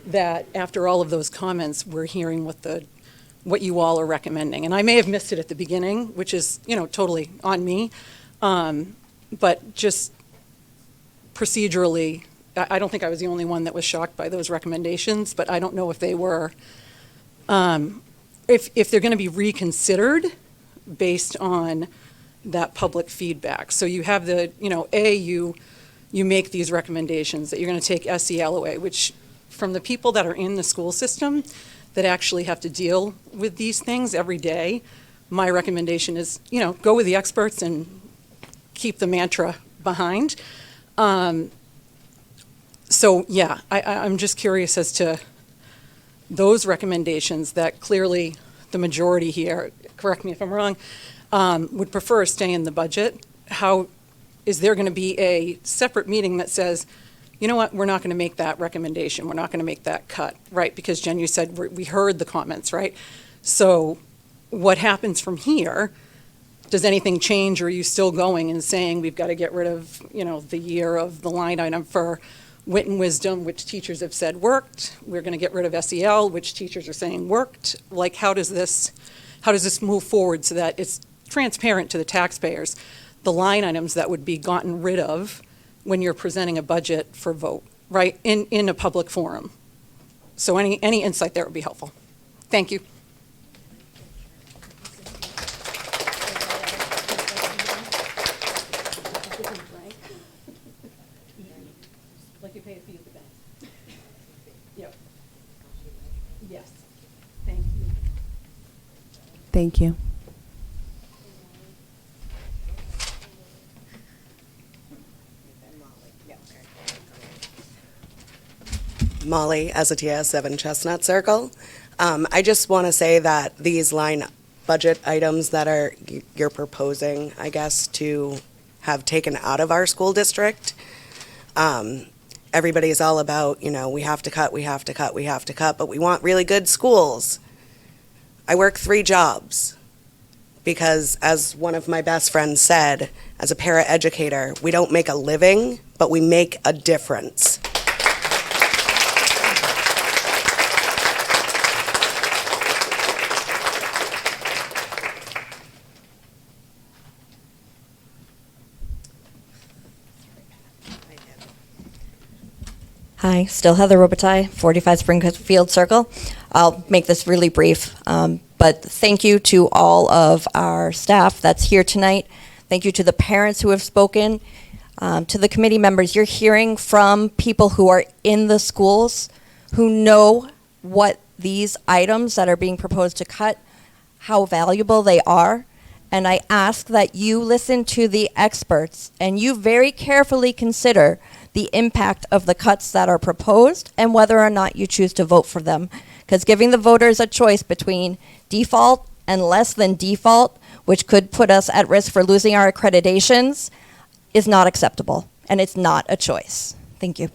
that after all of those comments, we're hearing what you all are recommending. And I may have missed it at the beginning, which is, totally on me. But just procedurally, I don't think I was the only one that was shocked by those recommendations, but I don't know if they were, if they're going to be reconsidered based on that public feedback. So you have you make these recommendations that you're going to take SEL away, which from the people that are in the school system that actually have to deal with these things every day, my recommendation is, go with the experts and keep the mantra behind. So yeah, I'm just curious as to those recommendations that clearly the majority here, correct me if I'm wrong, would prefer stay in the budget. How is there going to be a separate meeting that says, you know what, we're not going to make that recommendation, we're not going to make that cut, right? Because Jen, you said we heard the comments, right? So what happens from here? Does anything change, or are you still going and saying we've got to get rid of, the year of the line item for wit and wisdom, which teachers have said worked? We're going to get rid of SEL, which teachers are saying worked. Like, how does this move forward so that it's transparent to the taxpayers, the line items that would be gotten rid of when you're presenting a budget for vote, right, in a public forum? So any insight there would be helpful. Thank you. Like you pay a fee at the bank. Yep. Yes. Thank you. Thank you. Molly, Azatia, 7 Chestnut Circle. I just want to say that these line budget items that you're proposing, I guess, to have taken out of our school district, everybody's all about, we have to cut, we have to cut, we have to cut, but we want really good schools. I work 3 jobs because, as one of my best friends said, as a paraeducator, we don't make a living, but we make a difference. Hi, still Heather Robitaille, 45 Springfield Circle. I'll make this really brief, but thank you to all of our staff that's here tonight. Thank you to the parents who have spoken, to the committee members. You're hearing from people who are in the schools, who know what these items that are being proposed to cut, how valuable they are. And I ask that you listen to the experts and you very carefully consider the impact of the cuts that are proposed and whether or not you choose to vote for them. Because giving the voters a choice between default and less than default, which could put us at risk for losing our accreditations, is not acceptable. And it's not a choice. Thank you.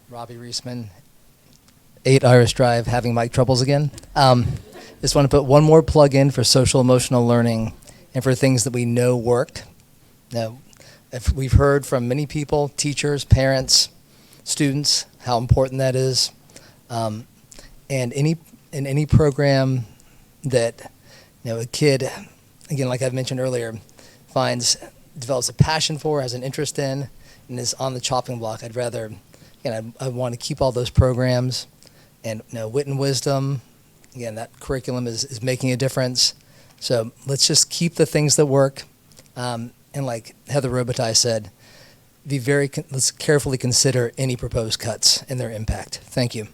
Robbie Reisman, 8 Irish Drive, having mic troubles again. Just want to put one more plug in for social emotional learning and for things that we know work. Now, if we've heard from many people, teachers, parents, students, how important that is. And in any program that a kid, again, like I've mentioned earlier, develops a passion for, has an interest in, and is on the chopping block, I want to keep all those programs. And wit and wisdom, again, that curriculum is making a difference. So let's just keep the things that work. And like Heather Robitaille said, let's carefully consider any proposed cuts and their impact. Thank you.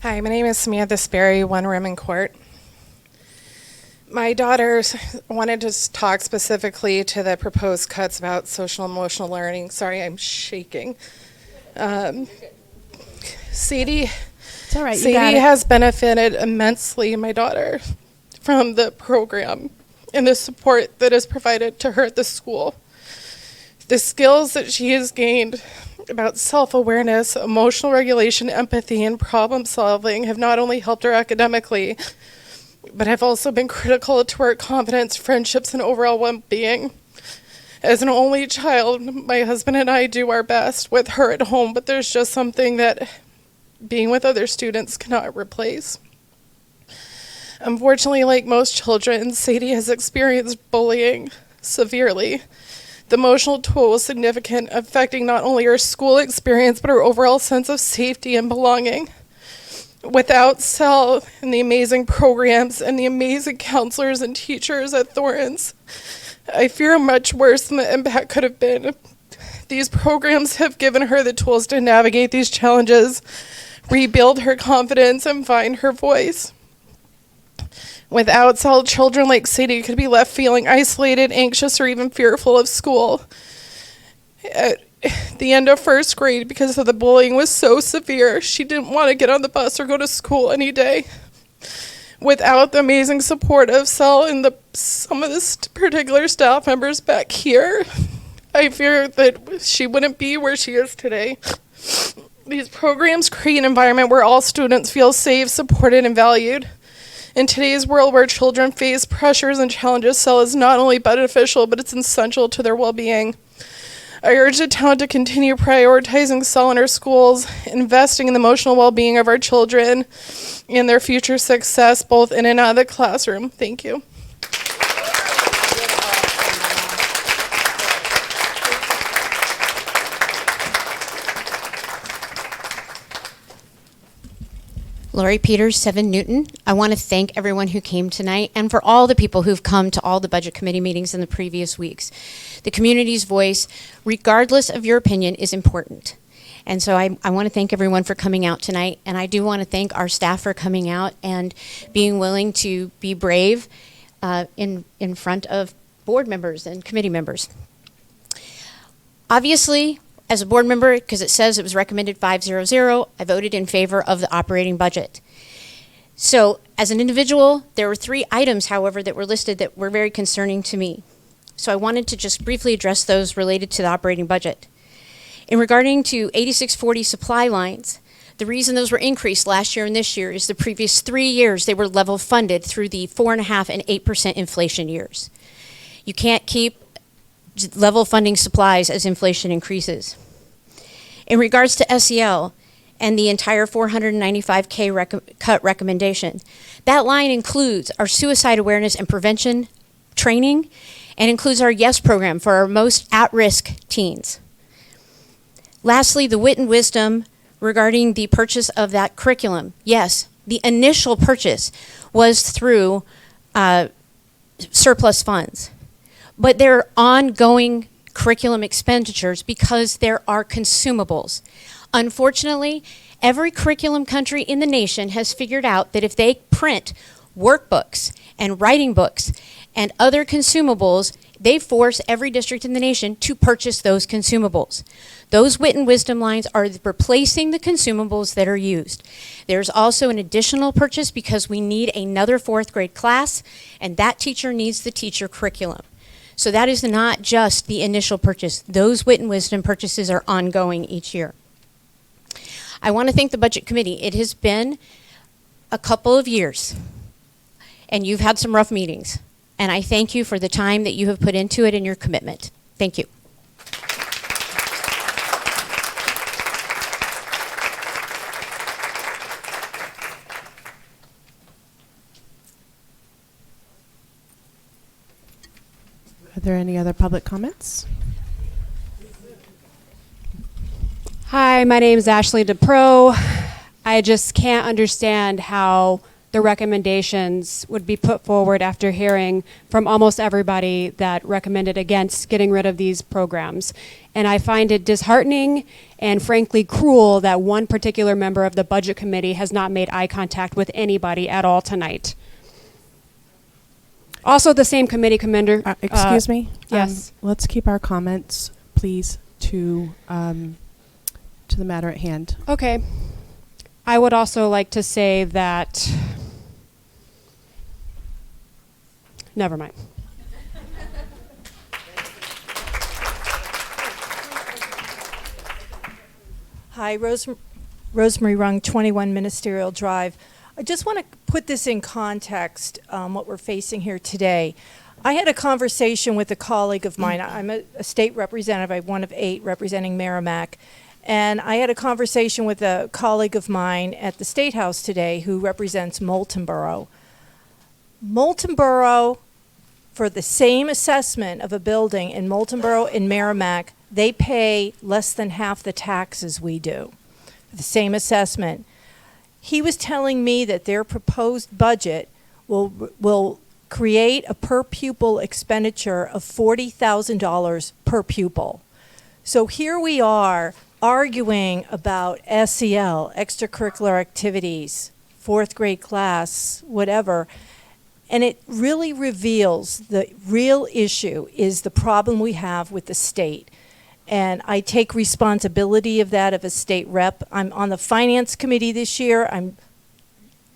Hi, my name is Samantha Sperry, 1 Rimmon Court. My daughters wanted to talk specifically to the proposed cuts about social emotional learning. Sorry, I'm shaking. Sadie, it's all right, Sadie has benefited immensely, my daughter, from the program and the support that is provided to her at the school. The skills that she has gained about self-awareness, emotional regulation, empathy, and problem solving have not only helped her academically, but have also been critical to her confidence, friendships, and overall well-being. As an only child, my husband and I do our best with her at home, but there's just something that being with other students cannot replace. Unfortunately, like most children, Sadie has experienced bullying severely. The emotional toll was significant, affecting not only her school experience, but her overall sense of safety and belonging. Without Sel and the amazing programs and the amazing counselors and teachers at Thorns, I fear much worse than the impact could have been. These programs have given her the tools to navigate these challenges, rebuild her confidence, and find her voice. Without Sel, children like Sadie could be left feeling isolated, anxious, or even fearful of school. At the end of first grade, because of the bullying was so severe, she didn't want to get on the bus or go to school any day. Without the amazing support of Sel and some of the particular staff members back here, I fear that she wouldn't be where she is today. These programs create an environment where all students feel safe, supported, and valued. In today's world where children face pressures and challenges, Sel is not only beneficial, but it's essential to their well-being. I urge the town to continue prioritizing Sel in our schools, investing in the emotional well-being of our children and their future success, both in and out of the classroom. Thank you. Lori Peters, 7 Newton. I want to thank everyone who came tonight and for all the people who've come to all the budget committee meetings in the previous weeks. The community's voice, regardless of your opinion, is important. And so I want to thank everyone for coming out tonight. And I do want to thank our staff for coming out and being willing to be brave in front of board members and committee members. Obviously, as a board member, because it says it was recommended 5-0-0, I voted in favor of the operating budget. So as an individual, there were 3 items, however, that were listed that were very concerning to me. So I wanted to just briefly address those related to the operating budget. In regarding to 8640 supply lines, the reason those were increased last year and this year is the previous 3 years they were level funded through the 4.5% and 8% inflation years. You can't keep level funding supplies as inflation increases. In regards to SEL and the entire $495K cut recommendation, that line includes our suicide awareness and prevention training and includes our YES program for our most at-risk teens. Lastly, the wit and wisdom regarding the purchase of that curriculum. Yes, the initial purchase was through surplus funds. But there are ongoing curriculum expenditures because there are consumables. Unfortunately, every curriculum country in the nation has figured out that if they print workbooks and writing books and other consumables, they force every district in the nation to purchase those consumables. Those wit and wisdom lines are replacing the consumables that are used. There's also an additional purchase because we need another 4th grade class, and that teacher needs the teacher curriculum. So that is not just the initial purchase. Those wit and wisdom purchases are ongoing each year. I want to thank the Budget Committee. It has been a couple of years, and you've had some rough meetings. And I thank you for the time that you have put into it and your commitment. Thank you. Are there any other public comments? Hi, my name is Ashley DePro. I just can't understand how the recommendations would be put forward after hearing from almost everybody that recommended against getting rid of these programs. And I find it disheartening and frankly cruel that one particular member of the Budget Committee has not made eye contact with anybody at all tonight. Also, the same committee commander. Excuse me? Yes. Let's keep our comments, please, to the matter at hand. Okay. I would also like to say that, never mind. Hi, Rosemary Rung, 21 Ministerial Drive. I just want to put this in context, what we're facing here today. I had a conversation with a colleague of mine. I'm a state representative. I'm one of 8 representing Merrimack. And I had a conversation with a colleague of mine at the State House today who represents Moulton Borough. Moulton Borough for the same assessment of a building in Moultonborough and Merrimack, they pay less than half the taxes we do for the same assessment. He was telling me that their proposed budget will create a per pupil expenditure of $40,000 per pupil. So here we are arguing about SEL, extracurricular activities, fourth grade class, whatever. And it really reveals the real issue is the problem we have with the state. And I take responsibility of that of a state rep. I'm on the finance committee this year. I'm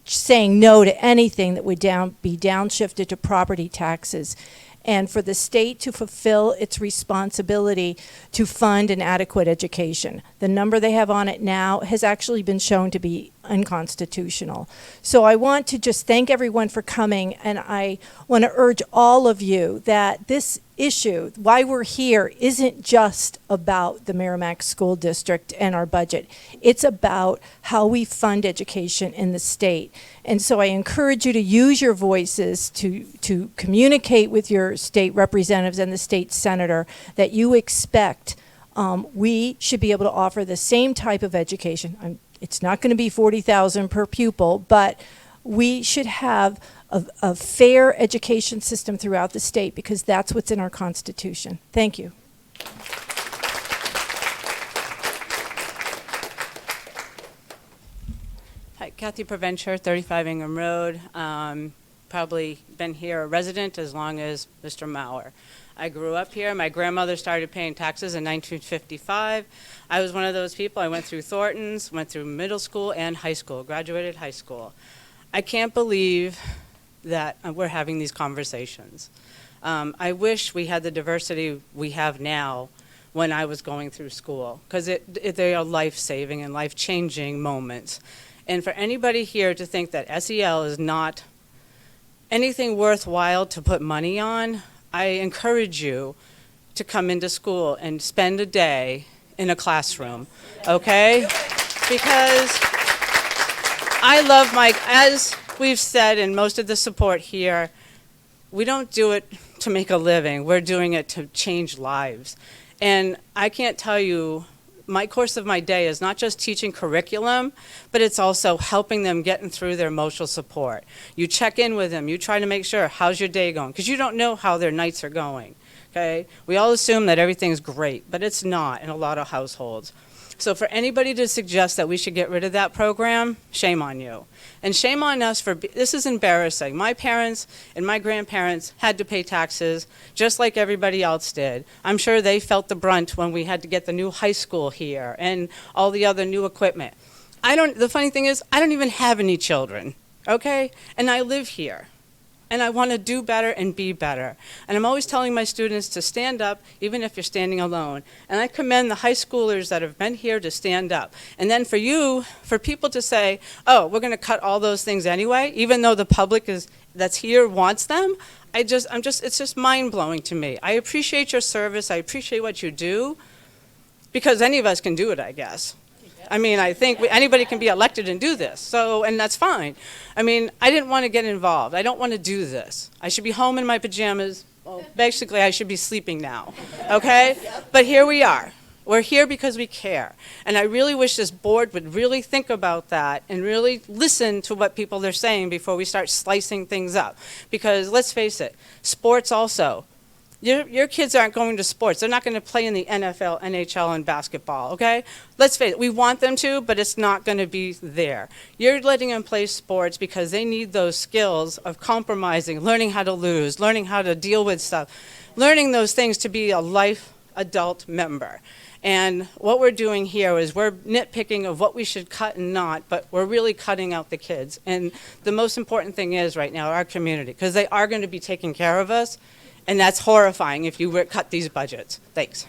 saying no to anything that would be downshifted to property taxes. And for the state to fulfill its responsibility to fund an adequate education. The number they have on it now has actually been shown to be unconstitutional. So I want to just thank everyone for coming, and I want to urge all of you that this issue, why we're here, isn't just about the Merrimack School District and our budget. It's about how we fund education in the state. And so I encourage you to use your voices to communicate with your state representatives and the state senator that you expect we should be able to offer the same type of education. It's not going to be $40,000 per pupil, but we should have a fair education system throughout the state because that's what's in our Constitution. Thank you. Hi, Kathy Provencher, 35 Ingham Road. Probably been here a resident as long as Mr. Mauer. I grew up here. My grandmother started paying taxes in 1955. I was one of those people. I went through Thornton's, went through middle school and high school, graduated high school. I can't believe that we're having these conversations. I wish we had the diversity we have now when I was going through school, because they are life-saving and life-changing moments. And for anybody here to think that SEL is not anything worthwhile to put money on, I encourage you to come into school and spend a day in a classroom, okay? Because I love as we've said, and most of the support here, we don't do it to make a living. We're doing it to change lives. And I can't tell you, my course of my day is not just teaching curriculum, but it's also helping them getting through their emotional support. You check in with them. You try to make sure, how's your day going? Because you don't know how their nights are going, okay? We all assume that everything's great, but it's not in a lot of households. So for anybody to suggest that we should get rid of that program, shame on you. And shame on us for, this is embarrassing. My parents and my grandparents had to pay taxes just like everybody else did. I'm sure they felt the brunt when we had to get the new high school here and all the other new equipment. The funny thing is, I don't even have any children, okay? And I live here. And I want to do better and be better. And I'm always telling my students to stand up, even if you're standing alone. And I commend the high schoolers that have been here to stand up. And then for people to say, oh, we're going to cut all those things anyway, even though the public that's here wants them, it's just mind-blowing to me. I appreciate your service. I appreciate what you do, because any of us can do it, I guess. I mean, I think anybody can be elected and do this, and that's fine. I mean, I didn't want to get involved. I don't want to do this. I should be home in my pajamas. Well, basically, I should be sleeping now, okay? But here we are. We're here because we care. And I really wish this board would really think about that and really listen to what people are saying before we start slicing things up. Because let's face it, sports also. Your kids aren't going to sports. They're not going to play in the NFL, NHL, and basketball, okay? Let's face it, we want them to, but it's not going to be there. You're letting them play sports because they need those skills of compromising, learning how to lose, learning how to deal with stuff, learning those things to be a life adult member. And what we're doing here is we're nitpicking of what we should cut and not, but we're really cutting out the kids. And the most important thing is right now our community, because they are going to be taking care of us. And that's horrifying if you cut these budgets. Thanks.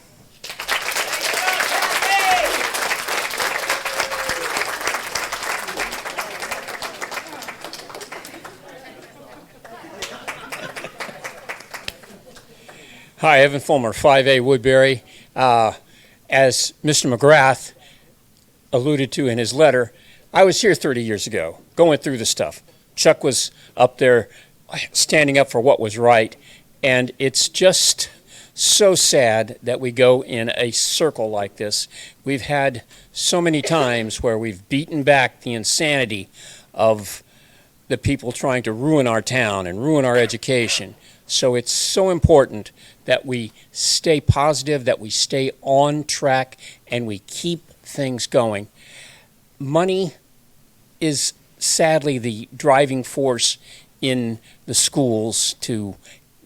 Hi, Evan Fulmer, 5A Woodbury. As Mr. McGrath alluded to in his letter, I was here 30 years ago, going through the stuff. Chuck was up there standing up for what was right. And it's just so sad that we go in a circle like this. We've had so many times where we've beaten back the insanity of the people trying to ruin our town and ruin our education. So it's so important that we stay positive, that we stay on track, and we keep things going. Money is sadly the driving force in the schools to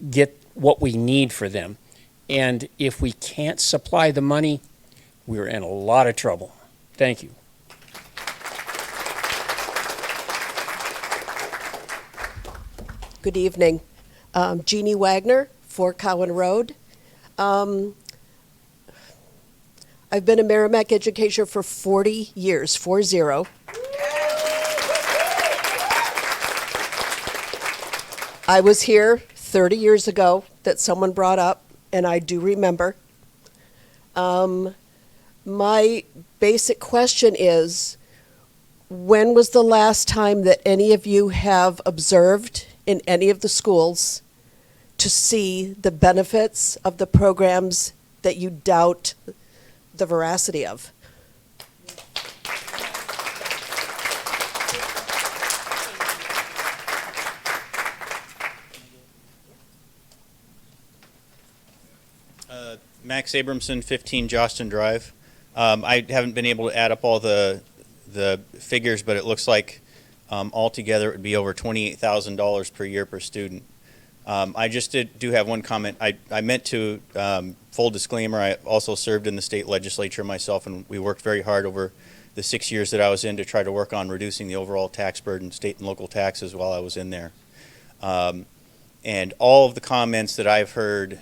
get what we need for them. And if we can't supply the money, we're in a lot of trouble. Thank you. Good evening. Jeannie Wagner, 4 Cowan Road. I've been a Merrimack educator for 40 years, 40. I was here 30 years ago that someone brought up, and I do remember. My basic question is, when was the last time that any of you have observed in any of the schools to see the benefits of the programs that you doubt the veracity of? Max Abramson, 15 Joston Drive. I haven't been able to add up all the figures, but it looks like altogether it would be over $28,000 per year per student. I just do have one comment. I meant to, full disclaimer, I also served in the state legislature myself, and we worked very hard over the 6 years that I was in to try to work on reducing the overall tax burden, state and local taxes, while I was in there. And all of the comments that I've heard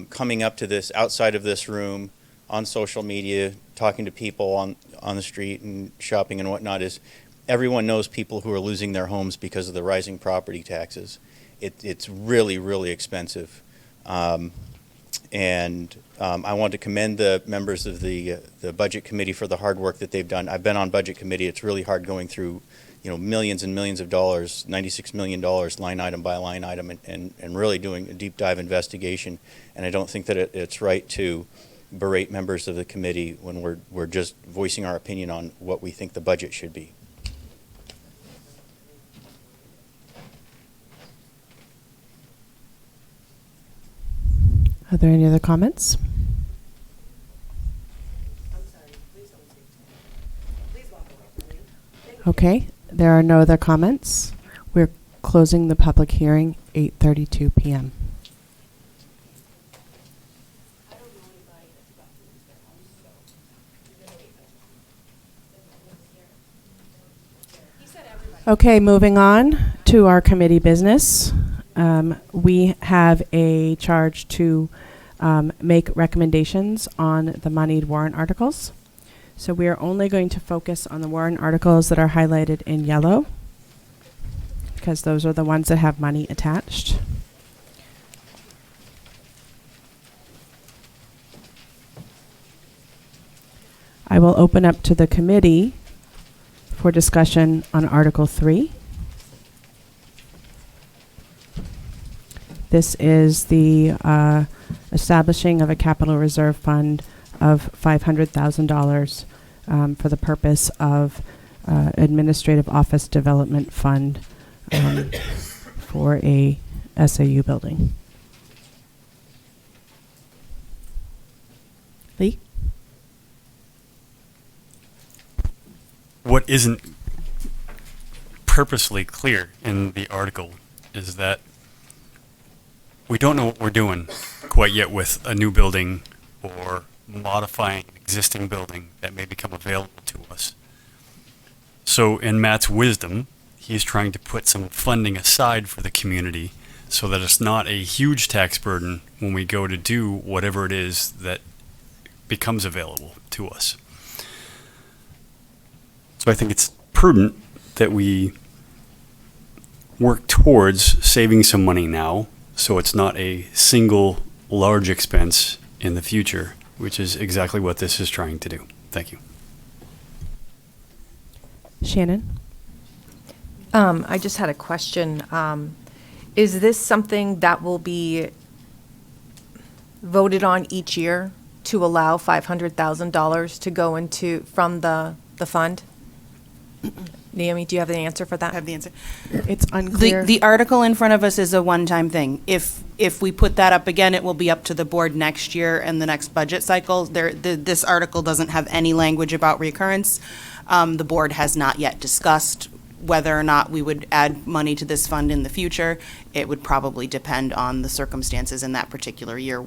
coming up to this, outside of this room, on social media, talking to people on the street and shopping and whatnot, is everyone knows people who are losing their homes because of the rising property taxes. It's really, really expensive. I want to commend the members of the budget committee for the hard work that they've done. I've been on budget committee. It's really hard going through, millions and millions of dollars, $96 million line item by line item, and really doing a deep dive investigation. And I don't think that it's right to berate members of the committee when we're just voicing our opinion on what we think the budget should be. Are there any other comments? Okay, there are no other comments. We're closing the public hearing, 8:32 p.m. Okay, moving on to our committee business. We have a charge to make recommendations on the moneyed warrant articles. So we are only going to focus on the warrant articles that are highlighted in yellow, because those are the ones that have money attached. I will open up to the committee for discussion on Article 3. This is the establishing of a capital reserve fund of $500,000 for the purpose of administrative office development fund for a SAU building. Lee? What isn't purposely clear in the article is that we don't know what we're doing quite yet with a new building or modifying an existing building that may become available to us. So in Matt's wisdom, he's trying to put some funding aside for the community so that it's not a huge tax burden when we go to do whatever it is that becomes available to us. So I think it's prudent that we work towards saving some money now, so it's not a single large expense in the future, which is exactly what this is trying to do. Thank you. Shannon? I just had a question. Is this something that will be voted on each year to allow $500,000 to go from the fund? Naomi, do you have the answer for that? Have the answer. It's unclear. The article in front of us is a one-time thing. If we put that up again, it will be up to the board next year and the next budget cycle. This article doesn't have any language about recurrence. The board has not yet discussed whether or not we would add money to this fund in the future. It would probably depend on the circumstances in that particular year,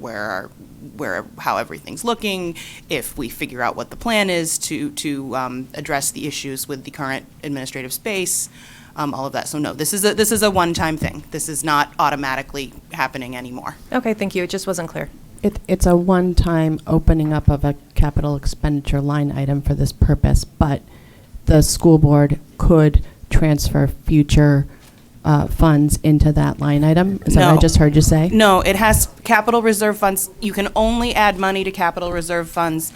how everything's looking, if we figure out what the plan is to address the issues with the current administrative space, all of that. So no, this is a one-time thing. This is not automatically happening anymore. Okay, thank you. It just wasn't clear. It's a one-time opening up of a capital expenditure line item for this purpose, but the school board could transfer future funds into that line item? Is that what I just heard you say? No, it has capital reserve funds. You can only add money to capital reserve funds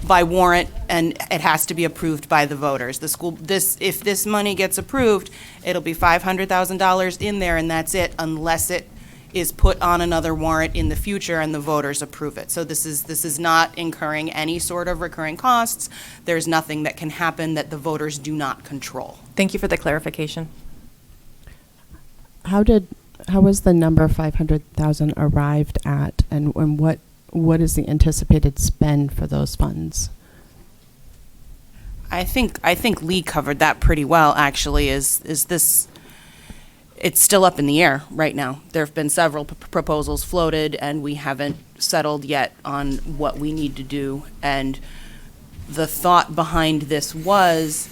by warrant, and it has to be approved by the voters. If this money gets approved, it'll be $500,000 in there, and that's it, unless it is put on another warrant in the future and the voters approve it. So this is not incurring any sort of recurring costs. There's nothing that can happen that the voters do not control. Thank you for the clarification. How was the number 500,000 arrived at, and what is the anticipated spend for those funds? I think Lee covered that pretty well, actually. Is this? It's still up in the air right now. There have been several proposals floated, and we haven't settled yet on what we need to do. And the thought behind this was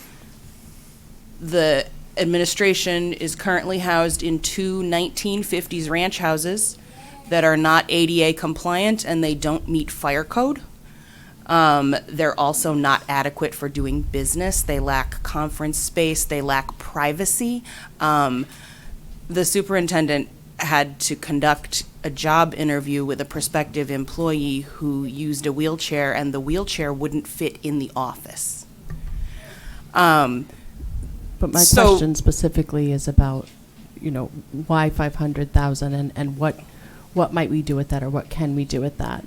the administration is currently housed in two 1950s ranch houses that are not ADA compliant, and they don't meet fire code. They're also not adequate for doing business. They lack conference space. They lack privacy. The superintendent had to conduct a job interview with a prospective employee who used a wheelchair, and the wheelchair wouldn't fit in the office. But my question specifically is about, why 500,000 and what might we do with that, or what can we do with that?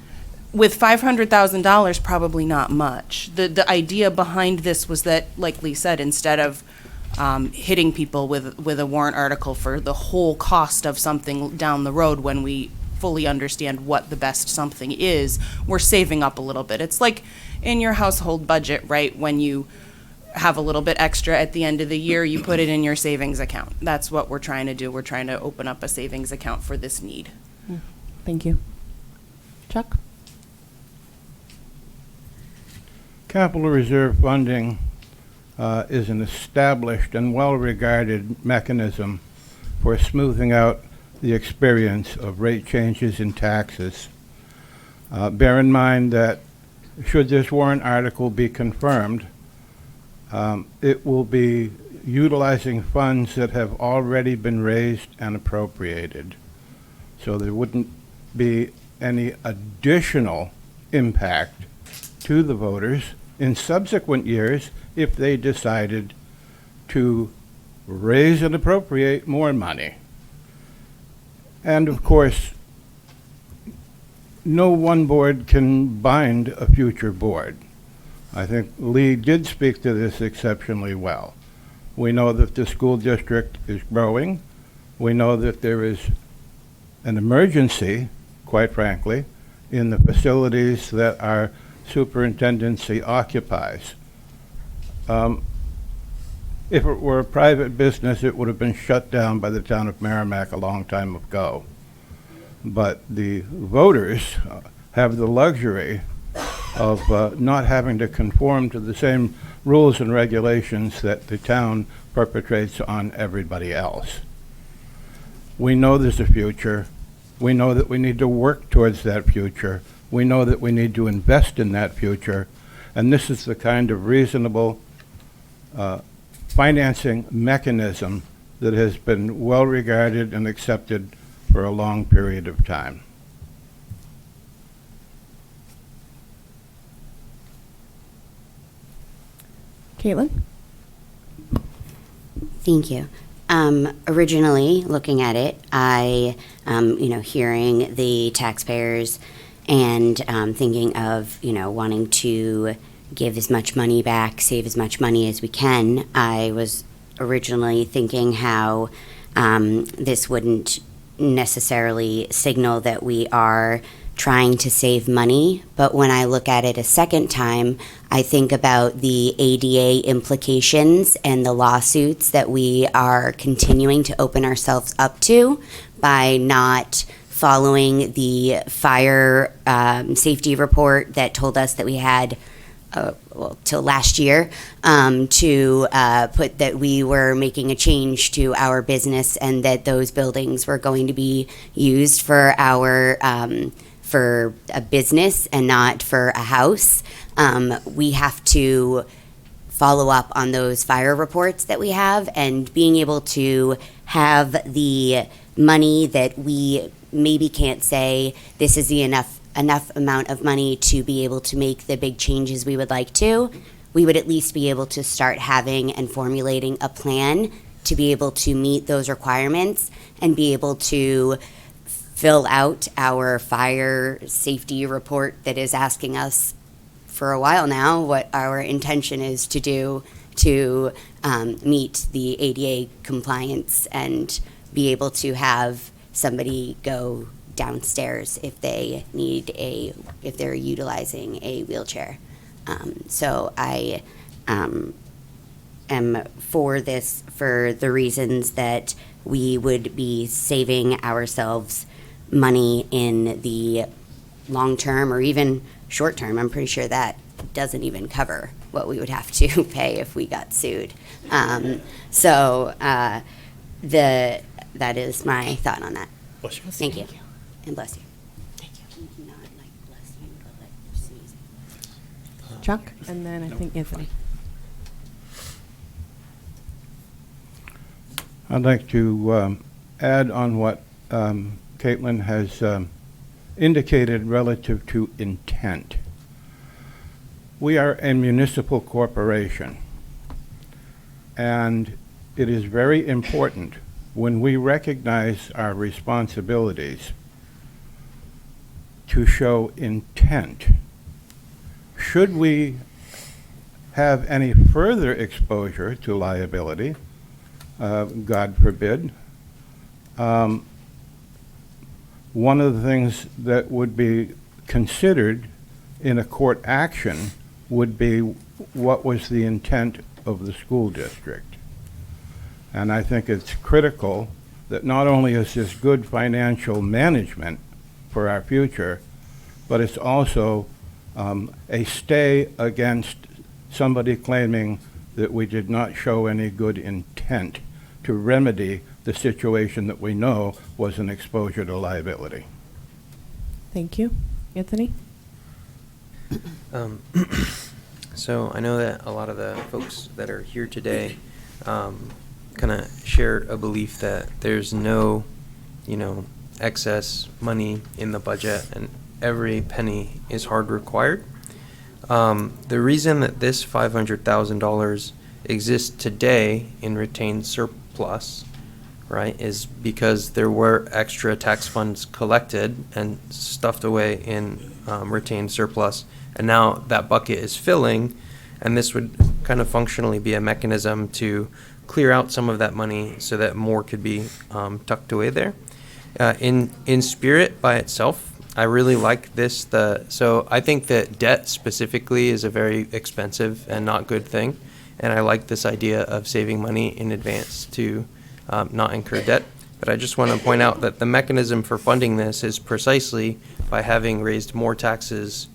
With $500,000, probably not much. The idea behind this was that, like Lee said, instead of hitting people with a warrant article for the whole cost of something down the road when we fully understand what the best something is, we're saving up a little bit. It's like in your household budget, right? When you have a little bit extra at the end of the year, you put it in your savings account. That's what we're trying to do. We're trying to open up a savings account for this need. Thank you. Chuck? Capital reserve funding is an established and well-regarded mechanism for smoothing out the experience of rate changes in taxes. Bear in mind that should this warrant article be confirmed, it will be utilizing funds that have already been raised and appropriated. So there wouldn't be any additional impact to the voters in subsequent years if they decided to raise and appropriate more money. And of course, no one board can bind a future board. I think Lee did speak to this exceptionally well. We know that the school district is growing. We know that there is an emergency, quite frankly, in the facilities that our superintendency occupies. If it were a private business, it would have been shut down by the town of Merrimack a long time ago. But the voters have the luxury of not having to conform to the same rules and regulations that the town perpetrates on everybody else. We know there's a future. We know that we need to work towards that future. We know that we need to invest in that future. And this is the kind of reasonable financing mechanism that has been well regarded and accepted for a long period of time. Caitlin? Thank you. Originally, looking at it, I, hearing the taxpayers and thinking of, wanting to give as much money back, save as much money as we can, I was originally thinking how this wouldn't necessarily signal that we are trying to save money. But when I look at it a second time, I think about the ADA implications and the lawsuits that we are continuing to open ourselves up to by not following the fire safety report that told us that we had till last year, to put that we were making a change to our business and that those buildings were going to be used for our for a business and not for a house. We have to follow up on those fire reports that we have, and being able to have the money that we maybe can't say this is the enough amount of money to be able to make the big changes we would like to, we would at least be able to start having and formulating a plan to be able to meet those requirements and be able to fill out our fire safety report that is asking us for a while now what our intention is to do to meet the ADA compliance and be able to have somebody go downstairs if they need if they're utilizing a wheelchair. So I am for this for the reasons that we would be saving ourselves money in the long term or even short term. I'm pretty sure that doesn't even cover what we would have to pay if we got sued. That is my thought on that. Bless you. Thank you. And bless you. Chuck, and then I think Anthony. I'd like to add on what Caitlin has indicated relative to intent. We are a municipal corporation, and it is very important when we recognize our responsibilities to show intent. Should we have any further exposure to liability, God forbid, one of the things that would be considered in a court action would be what was the intent of the school district. And I think it's critical that not only is this good financial management for our future, but it's also a stay against somebody claiming that we did not show any good intent to remedy the situation that we know was an exposure to liability. Thank you. Anthony? So I know that a lot of the folks that are here today kind of share a belief that there's no, excess money in the budget and every penny is hard required. The reason that this $500,000 exists today in retained surplus, right, is because there were extra tax funds collected and stuffed away in retained surplus, and now that bucket is filling, and this would kind of functionally be a mechanism to clear out some of that money so that more could be tucked away there. In spirit by itself, I really like this. So I think that debt specifically is a very expensive and not good thing, and I like this idea of saving money in advance to not incur debt. But I just want to point out that the mechanism for funding this is precisely by having raised more taxes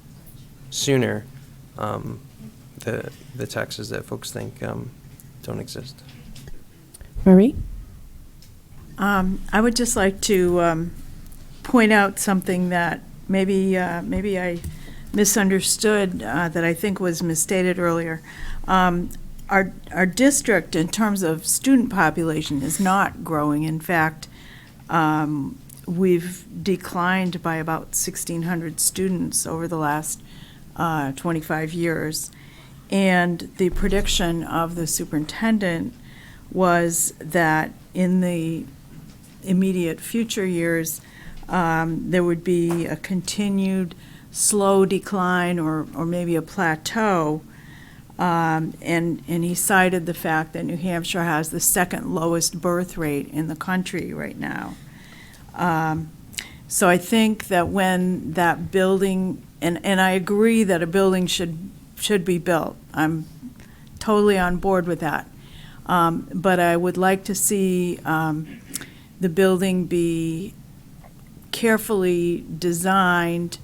sooner, the taxes that folks think don't exist. Marie? I would just like to point out something that maybe I misunderstood that I think was misstated earlier. Our district, in terms of student population, is not growing. In fact, we've declined by about 1,600 students over the last 25 years. And the prediction of the superintendent was that in the immediate future years, there would be a continued slow decline or maybe a plateau. And he cited the fact that New Hampshire has the second lowest birth rate in the country right now. So I think that when that building, and I agree that a building should be built. I'm totally on board with that. But I would like to see the building be carefully designed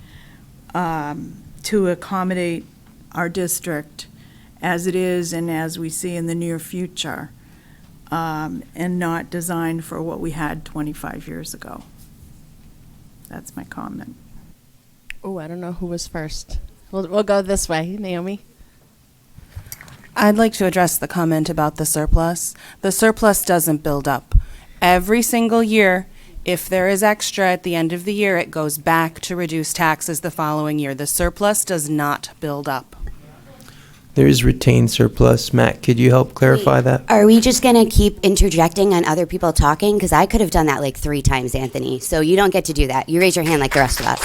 to accommodate our district as it is and as we see in the near future, and not designed for what we had 25 years ago. That's my comment. Oh, I don't know who was first. We'll go this way. Naomi? I'd like to address the comment about the surplus. The surplus doesn't build up. Every single year, if there is extra at the end of the year, it goes back to reduce taxes the following year. The surplus does not build up. There is retained surplus. Matt, could you help clarify that? Are we just going to keep interjecting on other people talking? Because I could have done that like 3 times, Anthony. So you don't get to do that. You raise your hand like the rest of us.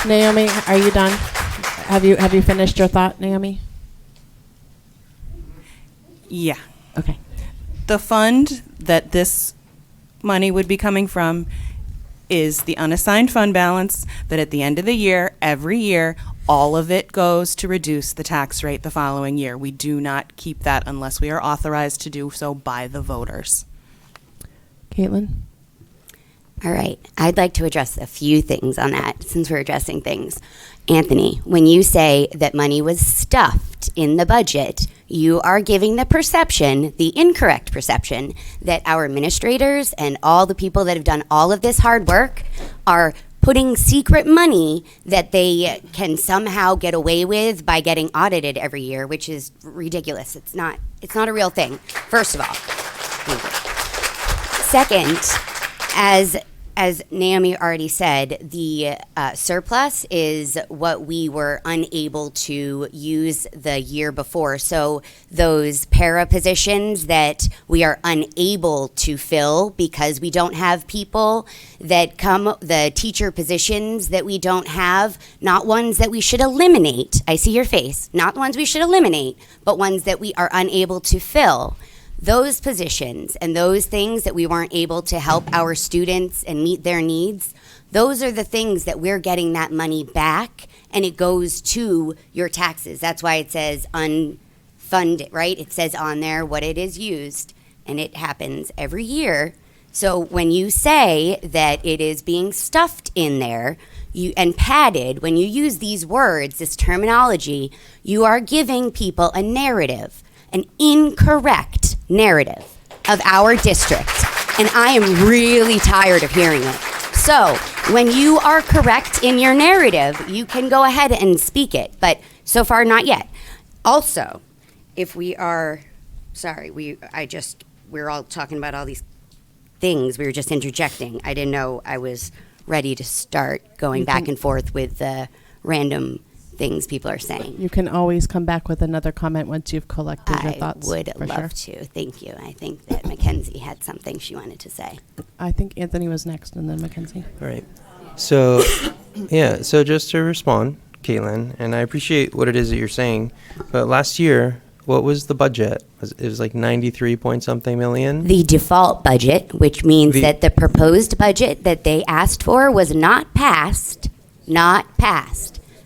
Naomi, are you done? Have you finished your thought, Naomi? Yeah. Okay. The fund that this money would be coming from is the unassigned fund balance that at the end of the year, every year, all of it goes to reduce the tax rate the following year. We do not keep that unless we are authorized to do so by the voters. Caitlin? All right. I'd like to address a few things on that since we're addressing things. Anthony, when you say that money was stuffed in the budget, you are giving the perception, the incorrect perception, that our administrators and all the people that have done all of this hard work are putting secret money that they can somehow get away with by getting audited every year, which is ridiculous. It's not a real thing, first of all. Second, as Naomi already said, the surplus is what we were unable to use the year before. So those para positions that we are unable to fill because we don't have people that come, the teacher positions that we don't have, not ones that we should eliminate. I see your face. Not ones we should eliminate, but ones that we are unable to fill. Those positions and those things that we weren't able to help our students and meet their needs, those are the things that we're getting that money back, and it goes to your taxes. That's why it says unfunded, right? It says on there what it is used, and it happens every year. So when you say that it is being stuffed in there and padded, when you use these words, this terminology, you are giving people a narrative, an incorrect narrative of our district, and I am really tired of hearing it. So when you are correct in your narrative, you can go ahead and speak it, but so far not yet. Also, if we are, sorry, we're all talking about all these things, we were just interjecting. I didn't know I was ready to start going back and forth with the random things people are saying. You can always come back with another comment once you've collected your thoughts. I would love to. Thank you. I think that Mackenzie had something she wanted to say. I think Anthony was next, and then Mackenzie. All right. So, yeah, so just to respond, Caitlin, and I appreciate what it is that you're saying, but last year, what was the budget? It was like 93 point something million? The default budget, which means that the proposed budget that they asked for was not passed.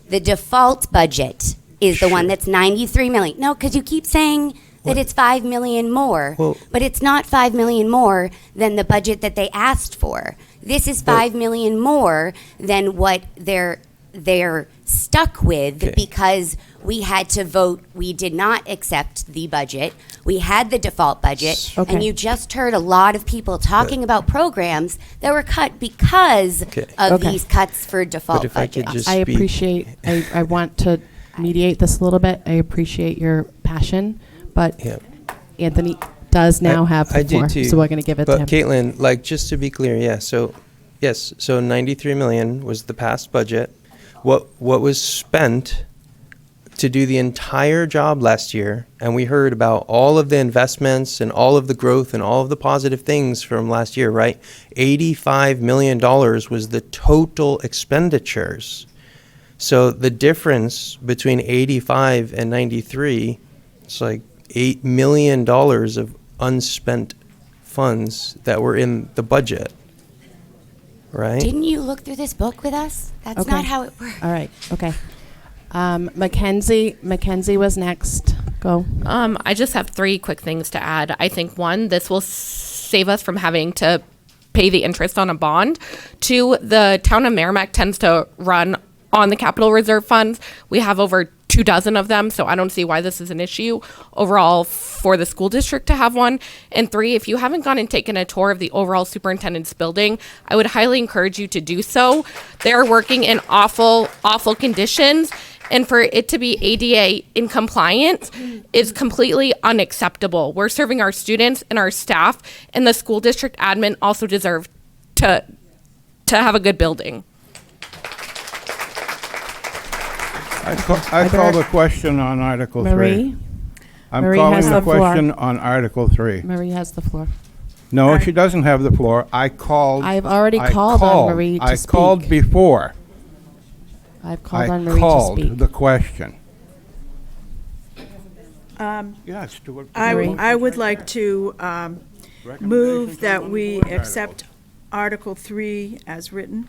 The default budget is the one that's 93 million. No, because you keep saying that it's 5 million more, but it's not 5 million more than the budget that they asked for. This is 5 million more than what they're stuck with because we had to vote. We did not accept the budget. We had the default budget, and you just heard a lot of people talking about programs that were cut because of these cuts for default budget. I appreciate, I want to mediate this a little bit. I appreciate your passion, but Anthony does now have the floor, so we're going to give it to him. But Caitlin, like, just to be clear, so 93 million was the past budget. What was spent to do the entire job last year, and we heard about all of the investments and all of the growth and all of the positive things from last year, right? $85 million was the total expenditures. So the difference between 85 and 93, it's like $8 million of unspent funds that were in the budget, right? Didn't you look through this book with us? That's Okay. not how it works. All right, okay. Mackenzie was next. Go. I just have 3 quick things to add. I think 1, this will save us from having to pay the interest on a bond. 2, the town of Merrimack tends to run on the capital reserve funds. We have over 24 of them, so I don't see why this is an issue overall for the school district to have one. And 3, if you haven't gone and taken a tour of the overall superintendent's building, I would highly encourage you to do so. They're working in awful, awful conditions, and for it to be ADA in compliance is completely unacceptable. We're serving our students and our staff, and the school district admin also deserve to have a good building. I call the question on Article 3. Marie? I'm Marie calling has the the floor. question on Article 3. Marie has the floor. No, she doesn't have the floor. I called. I've already called on Marie to I called speak. before. I've called I on Marie to called speak. the question. Um, Yes, do it. I would like to move that we warrant accept Article 3 as written.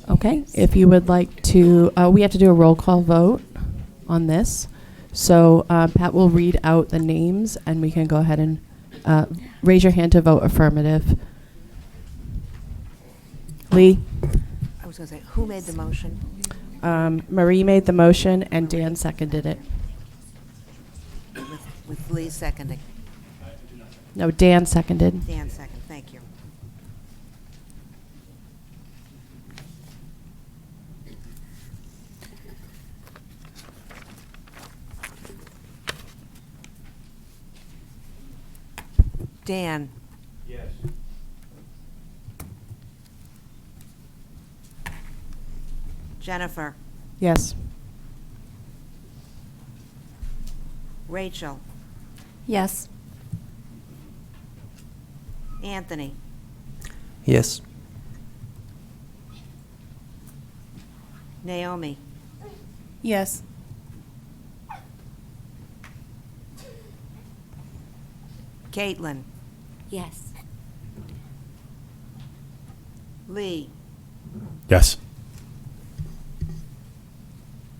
Okay, if you would like to, we have to do a roll call vote on this. So Pat will read out the names and we can go ahead and raise your hand to vote affirmative. Lee? I was going to say, who made the motion? Marie made the motion and Dan seconded it. With Lee seconding. No, Dan seconded. Dan second, thank you. Dan? Yes. Jennifer? Yes. Rachel? Yes. Anthony? Yes. Naomi? Yes. Caitlin? Yes. Lee? Yes.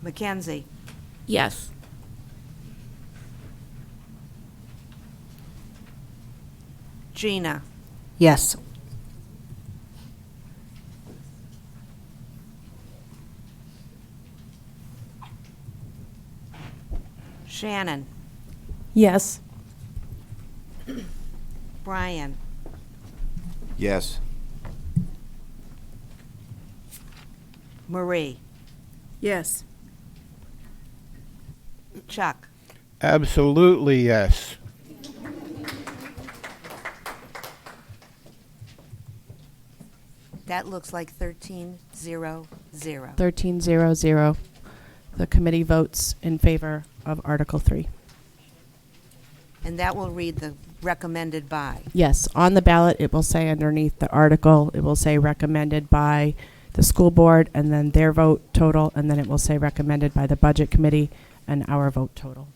Mackenzie? Yes. Gina? Yes. Shannon? Yes. Brian? Yes. Marie? Yes. Chuck? Absolutely, yes. That looks like 13-0-0. 13-0-0. The committee votes in favor of Article 3. And that will read the recommended by. Yes, on the ballot, it will say underneath the article, it will say recommended by the school board, and then their vote total, and then it will say recommended by the budget committee and our vote total.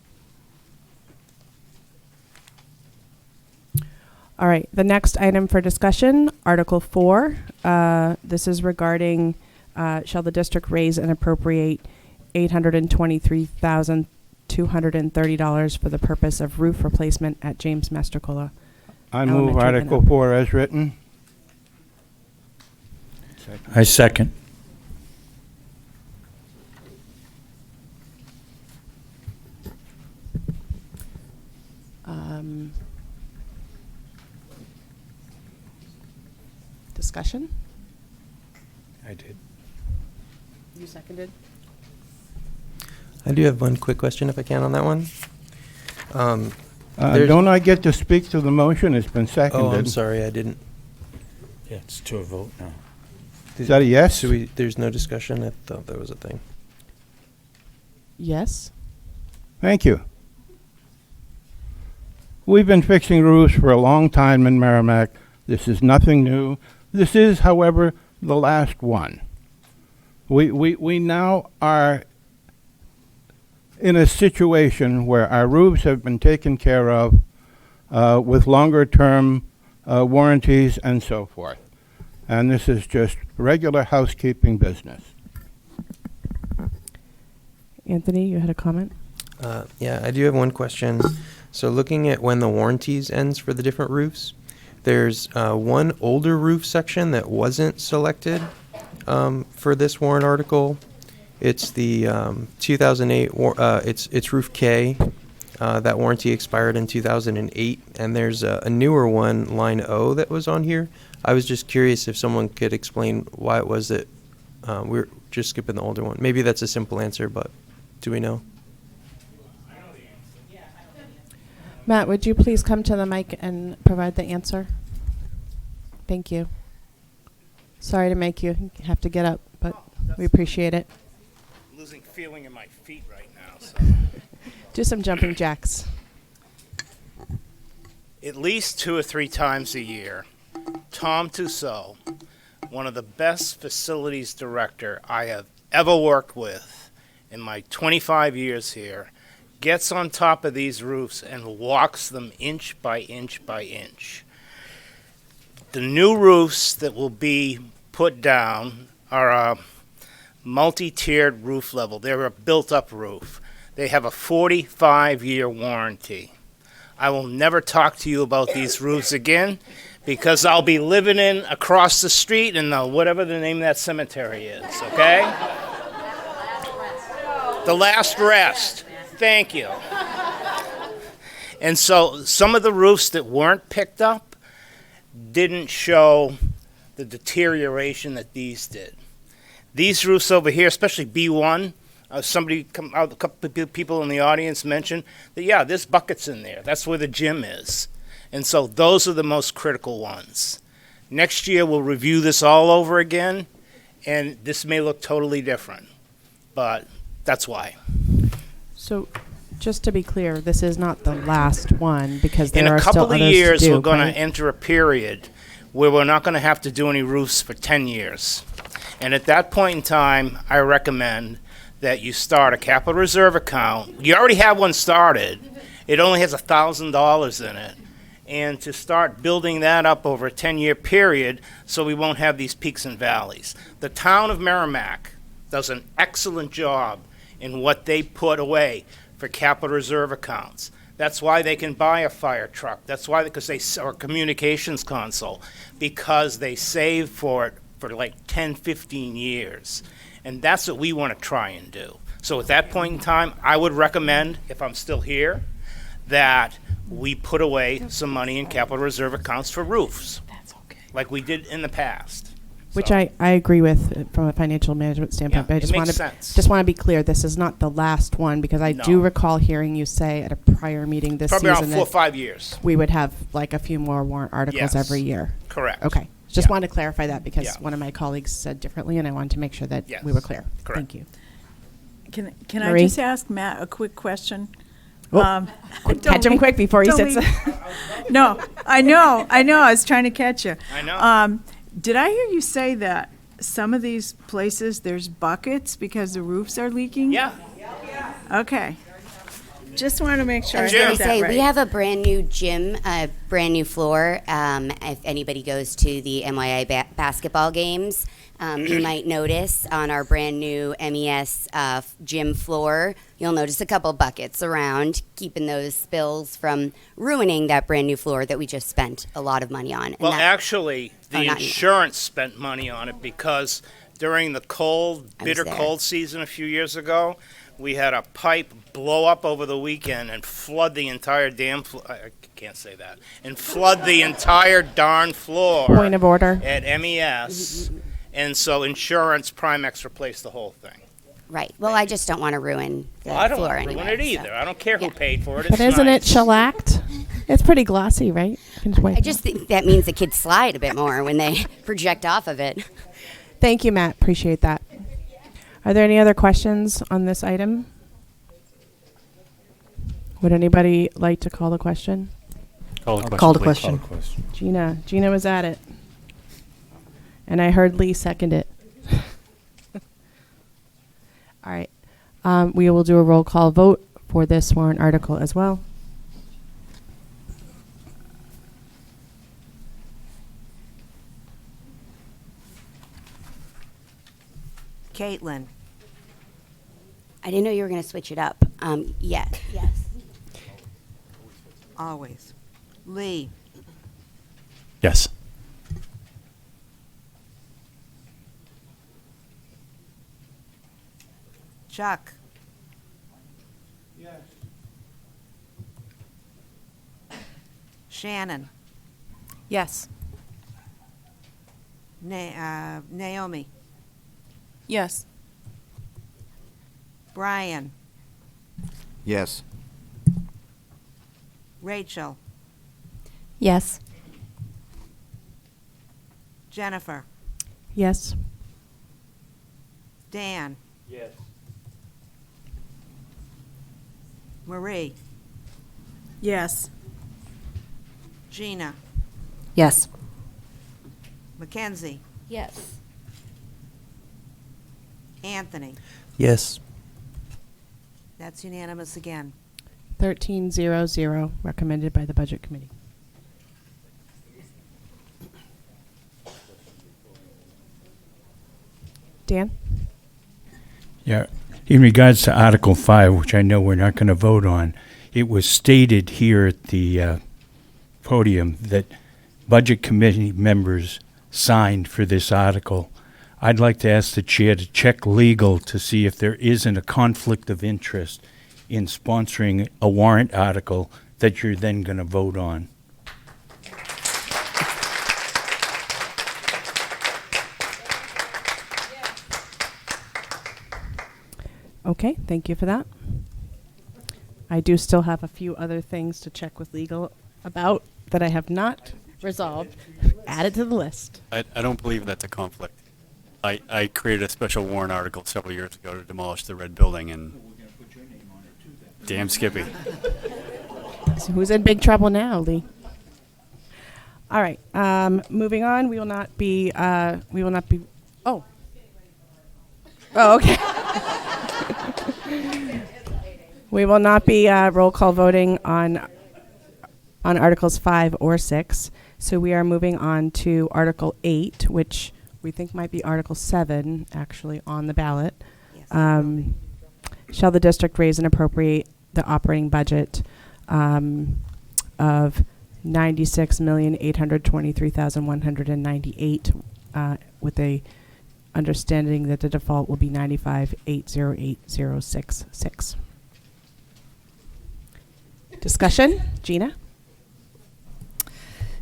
All right, the next item for discussion, Article 4. This is regarding, shall the district raise and appropriate $823,230 for the purpose of roof replacement at James Mastrocola I move Elementary and Article 4 as written. I second. Discussion? I did. You seconded? I do have one quick question, if I can, on that one. Don't I get to speak to the motion? It's been seconded. Oh, I'm sorry, I didn't. Yeah, it's to a vote now. Is that a yes? There's no discussion? I thought that was a thing. Yes? Thank you. We've been fixing roofs for a long time in Merrimack. This is nothing new. This is, however, the last one. We now are in a situation where our roofs have been taken care of with longer term warranties and so forth. And this is just regular housekeeping business. Anthony, you had a comment? Yeah, I do have one question. So looking at when the warranties ends for the different roofs, there's one older roof section that wasn't selected for this warrant article. It's the 2008, it's roof K. That warranty expired in 2008, and there's a newer one, line O, that was on here. I was just curious if someone could explain why it was that we're just skipping the older one. Maybe that's a simple answer, but do we know? Matt, would you please come to the mic and provide the answer? Thank you. Sorry to make you have to get up, but we appreciate it. Losing feeling in my feet right now. So. Do some jumping jacks. At least 2 or 3 times a year, Tom Tussaud, one of the best facilities director I have ever worked with in my 25 years here, gets on top of these roofs and walks them inch by inch by inch. The new roofs that will be put down are a multi-tiered roof level. They're a built-up roof. They have a 45-year warranty. I will never talk to you about these roofs again because I'll be living in across the street in the whatever the name of that cemetery is, okay? The Last Rest. Thank you. And so some of the roofs that weren't picked up didn't show the deterioration that these did. These roofs over here, especially B1, a couple of people in the audience mentioned that, yeah, there's buckets in there. That's where the gym is. And so those are the most critical ones. Next year, we'll review this all over again, and this may look totally different, but that's why. So, just to be clear, this is not the last one because there are In a still couple of others years, to do, we're going right? to enter a period where we're not going to have to do any roofs for 10 years. And at that point in time, I recommend that you start a capital reserve account. You already have one started. It only has $1,000 in it. And to start building that up over a 10-year period so we won't have these peaks and valleys. The town of Merrimack does an excellent job in what they put away for capital reserve accounts. That's why they can buy a fire truck. That's why, because they, or communications console, because they save for it for like 10, 15 years. And that's what we want to try and do. So at that point in time, I would recommend, if I'm still here, that we put away some money in capital reserve accounts for roofs. That's okay. Like we did in the past. Which I agree with from a financial management standpoint, but I it just makes want to sense. just want to be clear. This is not the last one because I do No. recall hearing you say at a prior meeting this Probably season around 4 or that 5 years. we would have like a few more warrant articles Yes. every year. Correct. Okay. Just Yeah. wanted to clarify that because Yeah. one of my colleagues said differently, and I wanted to make sure that Yes. we were clear. Correct. Thank you. Can I Marie? just ask Matt a quick question? Oh, catch him quick before he don't sits. No, I know. I was trying to catch you. I know. Did I hear you say that some of these places there's buckets because the roofs are leaking? Yeah. Okay. Just wanted to make sure I I was going heard to that say, right. we have a brand new gym, a brand new floor. If anybody goes to the MYI basketball games, you might notice on our brand new MES gym floor, you'll notice a couple buckets around, keeping those spills from ruining that brand new floor that we just spent a lot of money on. And Well, that- actually, the Oh, not you. insurance spent money on it because during the cold, I was bitter there. cold season a few years ago, we had a pipe blow up over the weekend and flood the entire damn floor. I can't say that. And flood the entire darn floor. Point of order. At MES. And so insurance, Primex replaced the whole thing. Right. Well, I just don't want to ruin the Well, I don't floor want to anyway. ruin it either. so. I don't care who paid for it. But It's isn't it nice. shellacked? It's pretty glossy, right? You can wipe I it just off. think that means the kids slide a bit more when they project off of it. Thank you, Matt. Appreciate that. Are there any other questions on this item? Would anybody like to call the question? Call the question. Call the please. question. Gina was at it. And I heard Lee second it. All right. We will do a roll call vote for this warrant article as well. Caitlin. I didn't know you were going to switch it up. Yes. Always. Lee. Yes. Chuck. Yes. Shannon. Yes. Naomi. Yes. Brian. Yes. Rachel. Yes. Jennifer. Yes. Dan. Yes. Marie. Yes. Gina. Yes. Mackenzie. Yes. Anthony. Yes. That's unanimous again. 1300, recommended by the Budget Committee. Dan? Yeah, in regards to Article 5, which I know we're not going to vote on, it was stated here at the podium that Budget Committee members signed for this article. I'd like to ask the chair to check legal to see if there isn't a conflict of interest in sponsoring a warrant article that you're then going to vote on. Okay, thank you for that. I do still have a few other things to check with legal about that I have not resolved. Added to the list. I don't believe that's a conflict. I created a special warrant article several years ago to demolish the red building, and damn Skippy. So who's in big trouble now, Lee? All right, moving on. We will not be. Oh, okay. We will not be roll call voting on Articles 5 or 6. So we are moving on to Article 8, which we think might be Article 7, actually, on the ballot. Shall the district raise and appropriate the operating budget of $96,823,198 with a understanding that the default will be 95,808,066. Discussion, Gina?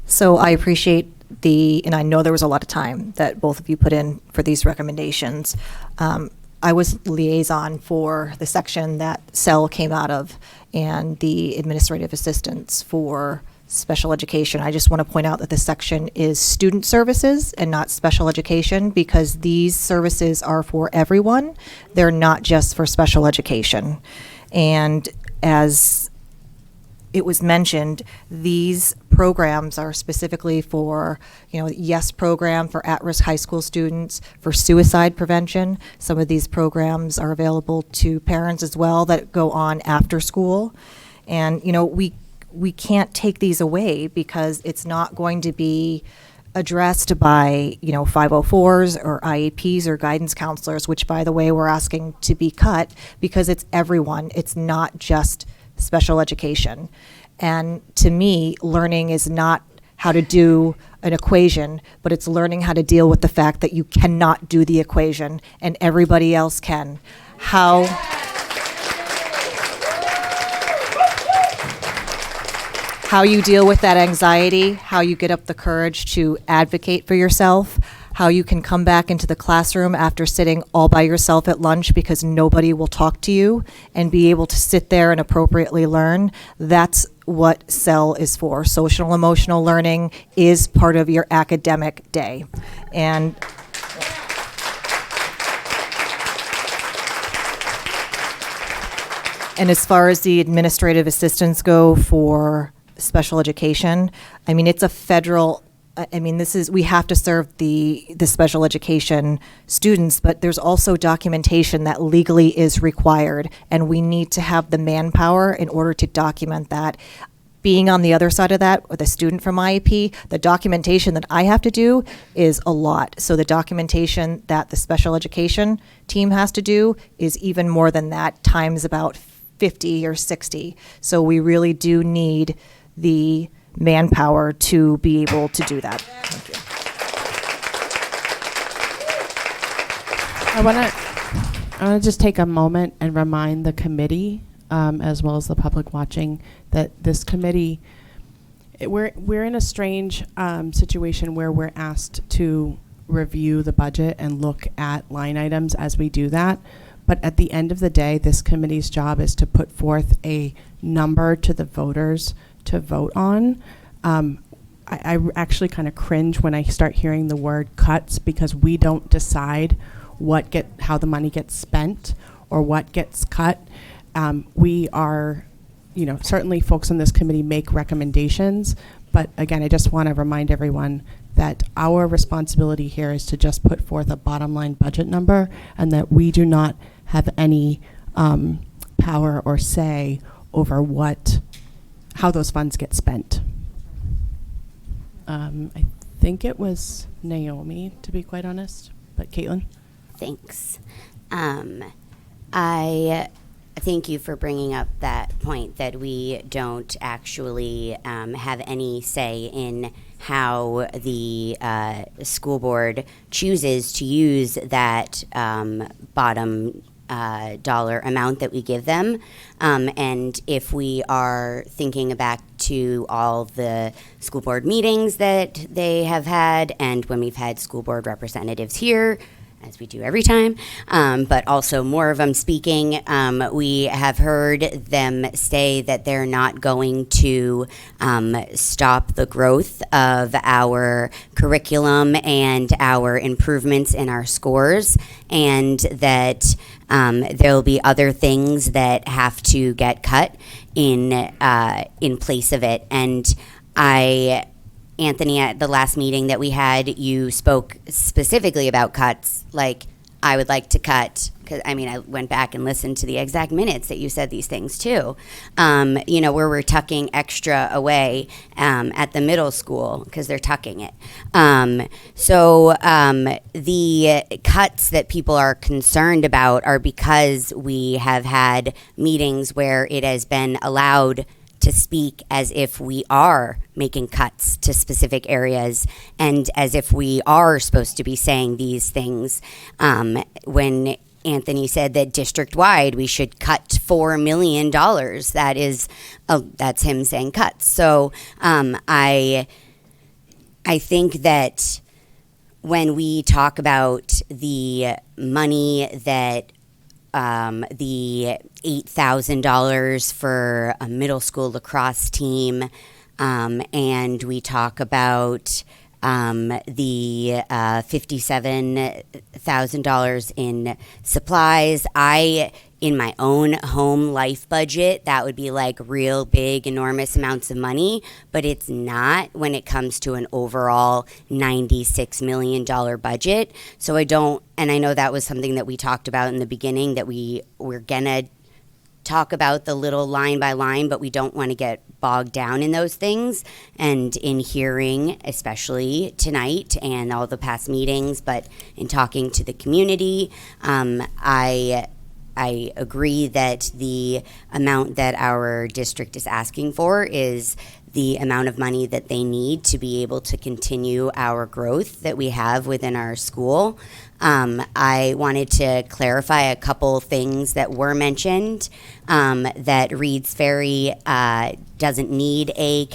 So I appreciate and I know there was a lot of time that both of you put in for these recommendations. I was liaison for the section that CEL came out of and the administrative assistance for special education. I just want to point out that this section is student services and not special education, because these services are for everyone. They're not just for special education. And as it was mentioned, these programs are specifically for, YES program for at-risk high school students, for suicide prevention. Some of these programs are available to parents as well that go on after school. And, we can't take these away because it's not going to be addressed by, 504s or IEPs or guidance counselors, which, by the way, we're asking to be cut because it's everyone. It's not just special education. And to me, learning is not how to do an equation, but it's learning how to deal with the fact that you cannot do the equation and everybody else can. How you deal with that anxiety, how you get up the courage to advocate for yourself, how you can come back into the classroom after sitting all by yourself at lunch because nobody will talk to you and be able to sit there and appropriately learn. That's what SEL is for. Social emotional learning is part of your academic day. And as far as the administrative assistants go for special education, I mean, it's a federal, I mean, we have to serve the special education students, but there's also documentation that legally is required, and we need to have the manpower in order to document that. Being on the other side of that with a student from IEP, the documentation that I have to do is a lot. So the documentation that the special education team has to do is even more than that, times about 50 or 60. So we really do need the manpower to be able to do that. Thank you. I want to just take a moment and remind the committee, as well as the public watching, that this committee, we're in a strange situation where we're asked to review the budget and look at line items as we do that. But at the end of the day, this committee's job is to put forth a number to the voters to vote on. I actually kind of cringe when I start hearing the word cuts, because we don't decide how the money gets spent or what gets cut. We are, certainly folks on this committee make recommendations, but again, I just want to remind everyone that our responsibility here is to just put forth a bottom line budget number, and that we do not have any power or say over how those funds get spent. I think it was Naomi, to be quite honest, but Caitlin? Thanks. I thank you for bringing up that point that we don't actually have any say in how the school board chooses to use that bottom dollar amount that we give them. And if we are thinking back to all the school board meetings that they have had, and when we've had school board representatives here, as we do every time, but also more of them speaking, we have heard them say that they're not going to stop the growth of our curriculum and our improvements in our scores, and that there'll be other things that have to get cut in place of it. And Anthony, at the last meeting that we had, you spoke specifically about cuts. Like, I would like to cut, because I went back and listened to the exact minutes that you said these things too. Where we're tucking extra away at the middle school because they're tucking it. So the cuts that people are concerned about are because we have had meetings where it has been allowed to speak as if we are making cuts to specific areas, and as if we are supposed to be saying these things. When Anthony said that district-wide we should cut $4 million, that's him saying cuts. So I think that when we talk about the money that the $8,000 for a middle school lacrosse team, and we talk about the $57,000 in supplies. In my own home life budget, that would be like real big, enormous amounts of money, but it's not when it comes to an overall $96 million budget. So I know that was something that we talked about in the beginning, that we're gonna talk about the little line by line, but we don't want to get bogged down in those things. And in hearing, especially tonight and all the past meetings, but in talking to the community, I agree that the amount that our district is asking for is the amount of money that they need to be able to continue our growth that we have within our school. I wanted to clarify a couple things that were mentioned, that Reed's Ferry doesn't need a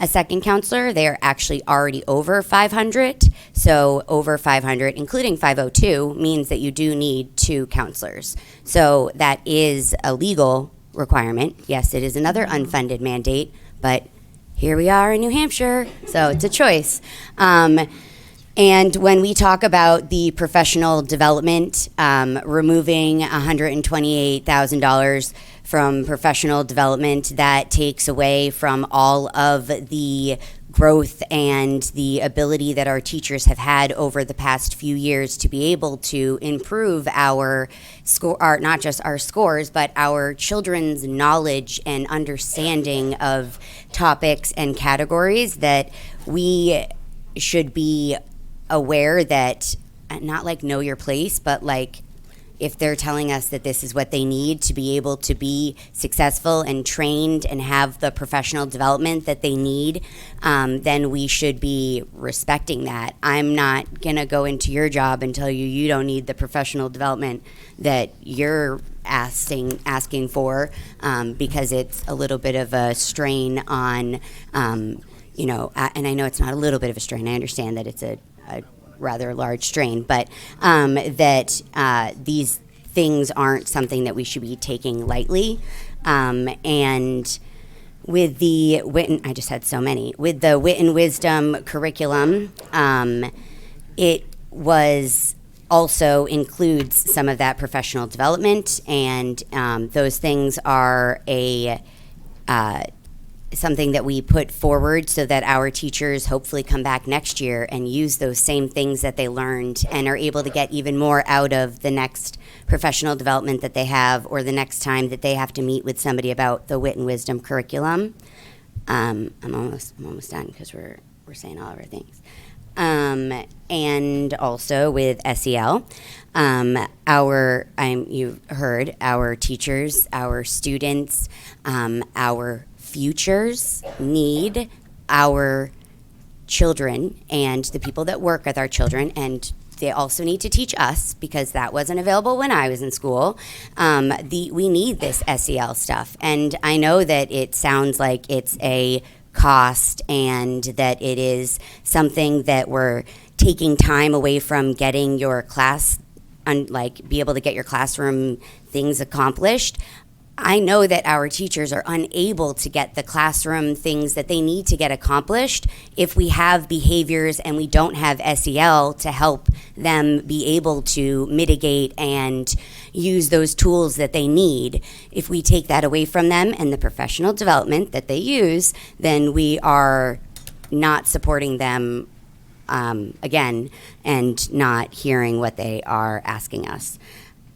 second counselor. They're actually already over 500. So over 500, including 502, means that you do need 2 counselors. So that is a legal requirement. Yes, it is another unfunded mandate, but here we are in New Hampshire, so it's a choice. And when we talk about the professional development, removing $128,000 from professional development, that takes away from all of the growth and the ability that our teachers have had over the past few years to be able to improve our not just our scores, but our children's knowledge and understanding of topics and categories that we should be aware that, not like know your place, but like if they're telling us that this is what they need to be able to be successful and trained and have the professional development that they need, then we should be respecting that. I'm not gonna go into your job and tell you you don't need the professional development that you're asking for, because it's a little bit of a strain on, and I know it's not a little bit of a strain. I understand that it's a rather large strain, but that these things aren't something that we should be taking lightly. And with the I just had so many. With the Wit and Wisdom curriculum, it was also includes some of that professional development, and those things are something that we put forward so that our teachers hopefully come back next year and use those same things that they learned and are able to get even more out of the next professional development that they have, or the next time that they have to meet with somebody about the Wit and Wisdom curriculum. I'm almost done because we're saying all of our things. And also with SEL, you've heard our teachers, our students, our futures need our children and the people that work with our children, and they also need to teach us, because that wasn't available when I was in school. We need this SEL stuff, and I know that it sounds like it's a cost and that it is something that we're taking time away from getting your class, be able to get your classroom things accomplished. I know that our teachers are unable to get the classroom things that they need to get accomplished if we have behaviors and we don't have SEL to help them be able to mitigate and use those tools that they need. If we take that away from them and the professional development that they use, then we are not supporting them again and not hearing what they are asking us.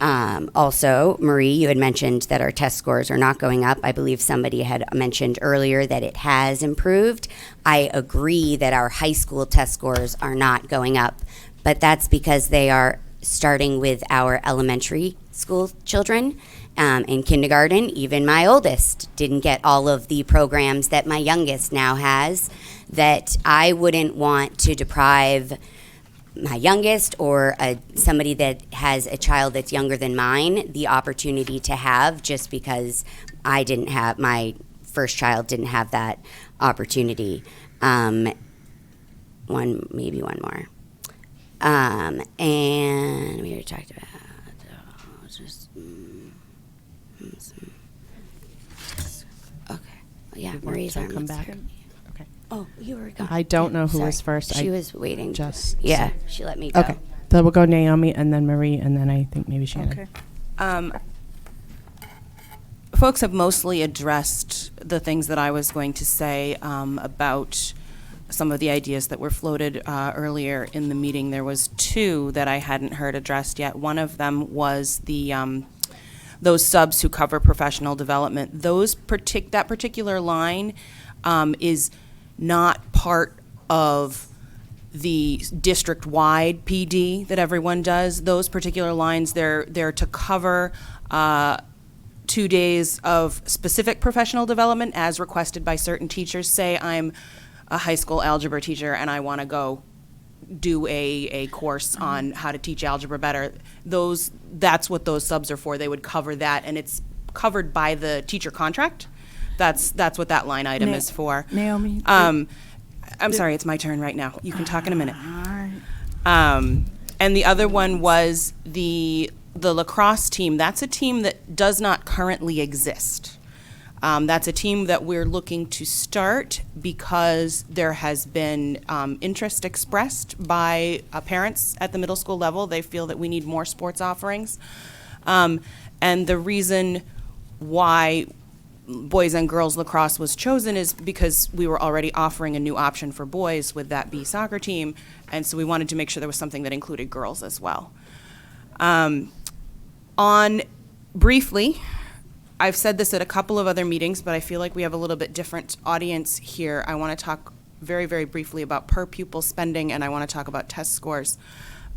Also, Marie, you had mentioned that our test scores are not going up. I believe somebody had mentioned earlier that it has improved. I agree that our high school test scores are not going up, but that's because they are starting with our elementary school children. In kindergarten, even my oldest didn't get all of the programs that my youngest now has, that I wouldn't want to deprive my youngest or somebody that has a child that's younger than mine the opportunity to have, just because my first child didn't have that opportunity. Maybe one more. And we already talked about okay. Yeah, Marie's arm. Come back. Okay. Oh, you were gone. I don't know who was Sorry. first. She was waiting. Just Yeah, she let me go. Okay. So we'll go Naomi and then Marie and then I think maybe Shannon. Okay. Folks have mostly addressed the things that I was going to say about some of the ideas that were floated earlier in the meeting. There was two that I hadn't heard addressed yet. One of them was the those subs who cover professional development. That particular line is not part of the district-wide PD that everyone does. Those particular lines, they're to cover 2 days of specific professional development as requested by certain teachers. Say I'm a high school algebra teacher and I want to go do a course on how to teach algebra better. That's what those subs are for. They would cover that, and it's covered by the teacher contract. That's what that line item is for. Naomi? I'm sorry, it's my turn right now. You can talk in a minute. And the other one was the lacrosse team. That's a team that does not currently exist. That's a team that we're looking to start because there has been interest expressed by parents at the middle school level. They feel that we need more sports offerings. And the reason why boys and girls lacrosse was chosen is because we were already offering a new option for boys with that B soccer team, and so we wanted to make sure there was something that included girls as well. Briefly, I've said this at a couple of other meetings, but I feel like we have a little bit different audience here. I want to talk very, very briefly about per pupil spending, and I want to talk about test scores.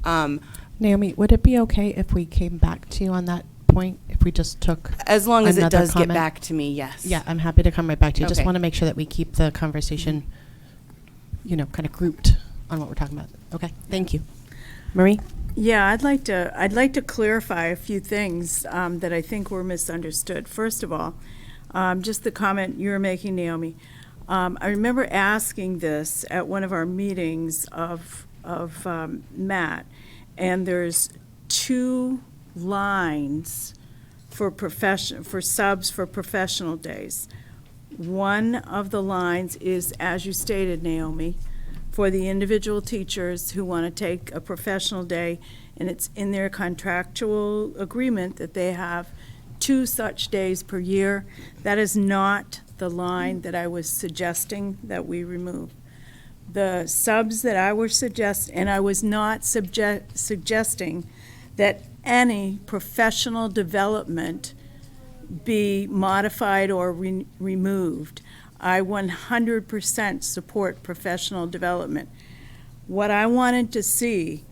Naomi, would it be okay if we came back to you on that point, if we just took as long as it another does comment? get back to me, yes. Yeah, I'm happy to come right back to you. Just Okay. want to make sure that we keep the conversation, kind of grouped on what we're talking about. Okay, thank you. Marie? Yeah, I'd like to clarify a few things that I think were misunderstood. First of all, just the comment you were making, Naomi. I remember asking this at one of our meetings of Matt, and there's 2 lines for subs for professional days. One of the lines is, as you stated, Naomi, for the individual teachers who want to take a professional day, and it's in their contractual agreement that they have 2 such days per year. That is not the line that I was suggesting that we remove. The subs that I was suggesting, and I was not suggesting that any professional development be modified or removed. I 100% support professional development. What I wanted to see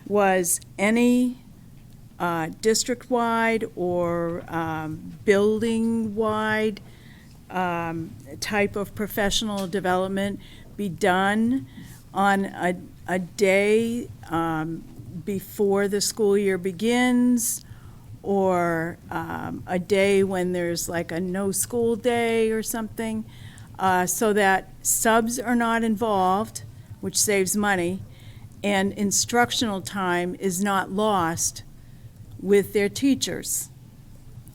was any district-wide or building-wide type of professional development be done on a day before the school year begins, or a day when there's like a no school day or something, so that subs are not involved, which saves money, and instructional time is not lost with their teachers.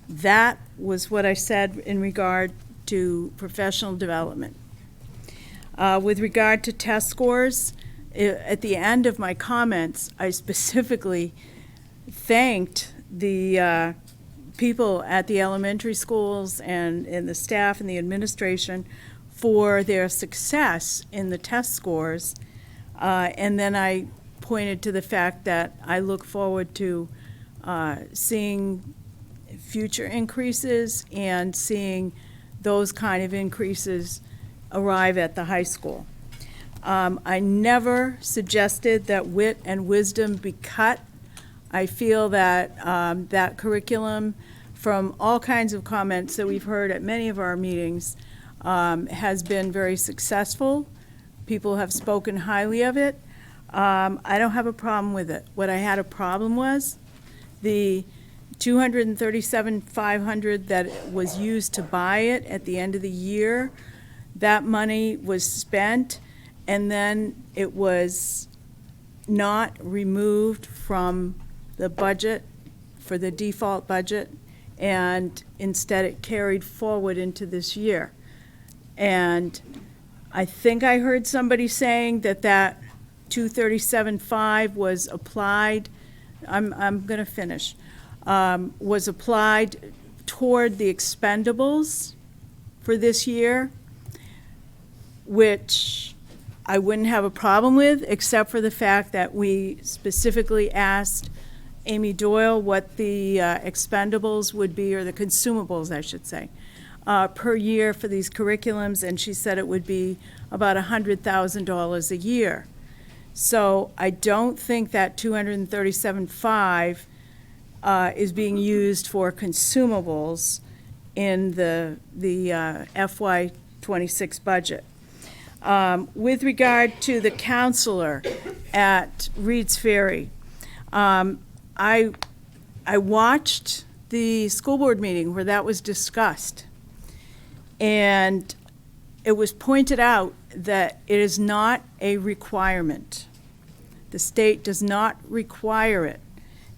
That was what I said in regard to professional development. With regard to test scores, at the end of my comments, I specifically thanked the people at the elementary schools and the staff and the administration for their success in the test scores. And then I pointed to the fact that I look forward to seeing future increases and seeing those kind of increases arrive at the high school. I never suggested that wit and wisdom be cut. I feel that that curriculum, from all kinds of comments that we've heard at many of our meetings, has been very successful. People have spoken highly of it. I don't have a problem with it. What I had a problem was the $237,500 that was used to buy it at the end of the year. That money was spent, and then it was not removed from the budget for the default budget, and instead it carried forward into this year. And I think I heard somebody saying that that 237.5 was applied, I'm going to finish, was applied toward the expendables for this year, which I wouldn't have a problem with, except for the fact that we specifically asked Amy Doyle what the expendables would be, or the consumables, I should say, per year for these curriculums, and she said it would be about $100,000 a year. So I don't think that 237.5 is being used for consumables in the FY '26 budget. With regard to the counselor at Reed's Ferry, I watched the school board meeting where that was discussed, and it was pointed out that it is not a requirement. The state does not require it,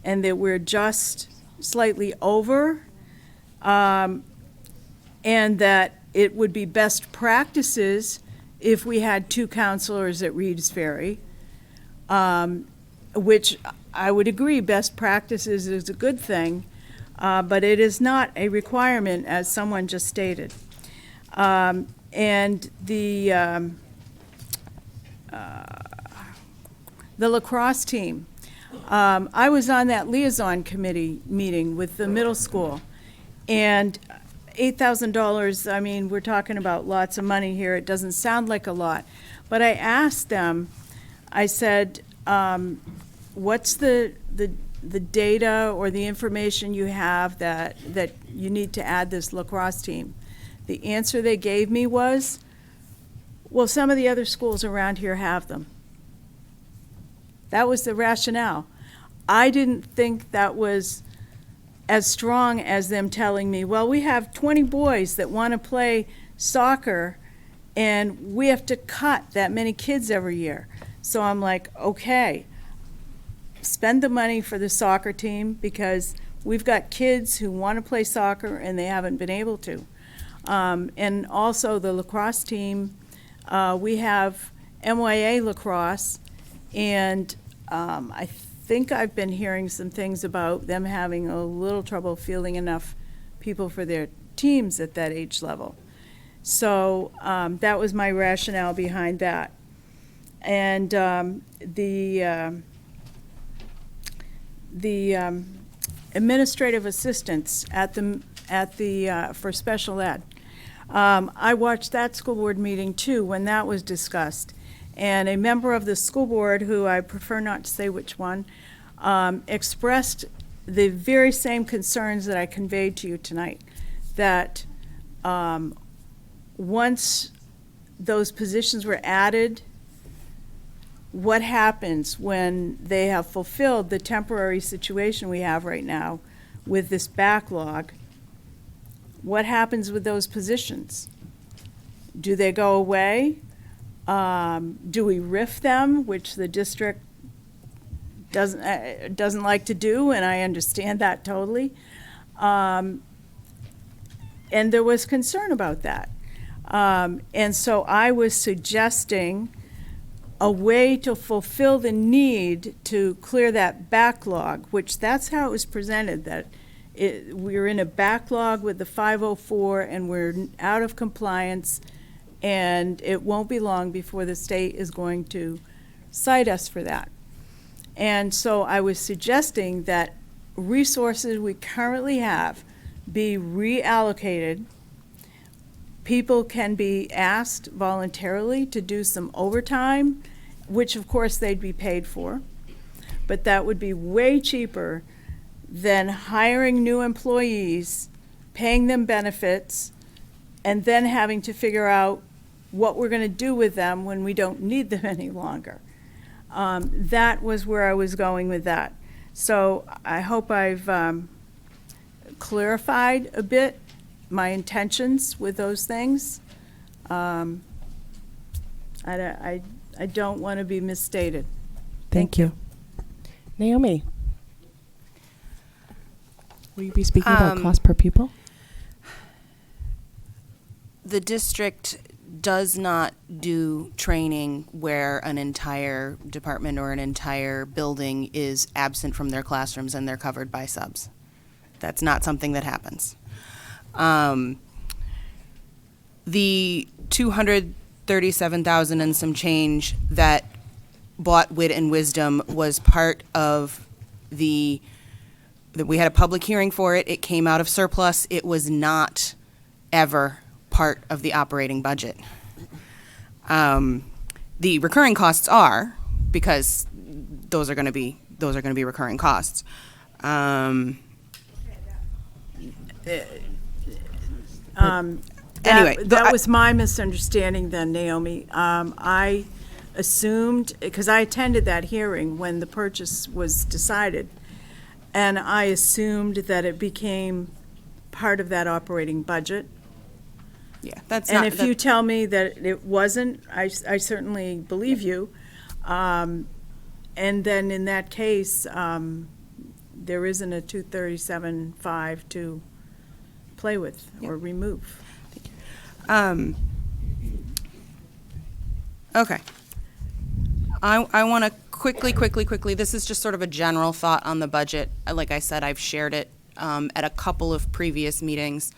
and that we're just slightly over, and that it would be best practices if we had 2 counselors at Reed's Ferry, which I would agree, best practices is a good thing, but it is not a requirement, as someone just stated. And the lacrosse team, I was on that liaison committee meeting with the middle school, and $8,000, I mean, we're talking about lots of money here. It doesn't sound like a lot. But I asked them, I said, what's the data or the information you have that you need to add this lacrosse team? The answer they gave me was, well, some of the other schools around here have them. That was the rationale. I didn't think that was as strong as them telling me, well, we have 20 boys that want to play soccer and we have to cut that many kids every year. So I'm like, okay, spend the money for the soccer team because we've got kids who want to play soccer and they haven't been able to. And also the lacrosse team, we have MYA lacrosse, and I think I've been hearing some things about them having a little trouble fielding enough people for their teams at that age level. So that was my rationale behind that. And the administrative assistants at the for special ed. I watched that school board meeting too when that was discussed. And a member of the school board, who I prefer not to say which one, expressed the very same concerns that I conveyed to you tonight, that once those positions were added, what happens when they have fulfilled the temporary situation we have right now with this backlog? What happens with those positions? Do they go away? Do we RIF them, which the district doesn't like to do, and I understand that totally. And there was concern about that. And so I was suggesting a way to fulfill the need to clear that backlog, which that's how it was presented, that we're in a backlog with the 504 and we're out of compliance, and it won't be long before the state is going to cite us for that. And so I was suggesting that resources we currently have be reallocated. People can be asked voluntarily to do some overtime, which of course they'd be paid for, but that would be way cheaper than hiring new employees, paying them benefits, and then having to figure out what we're going to do with them when we don't need them any longer. That was where I was going with that. So I hope I've clarified a bit my intentions with those things. I don't want to be misstated. Thank you. Naomi, will you be speaking about cost per pupil? The district does not do training where an entire department or an entire building is absent from their classrooms and they're covered by subs. That's not something that happens. The $237,000 and some change that bought Wit and Wisdom was part of that we had a public hearing for it. It came out of surplus. It was not ever part of the operating budget. The recurring costs are, because those are going to be recurring costs. Anyway, That was my misunderstanding then, Naomi. I assumed, because I attended that hearing when the purchase was decided, and I assumed that it became part of that operating budget. Yeah, that's And not. if you tell me that it wasn't, I certainly believe you. And then in that case, there isn't a 237.5 to play with or remove. Okay. I want to quickly, this is just sort of a general thought on the budget. Like I said, I've shared it at a couple of previous meetings.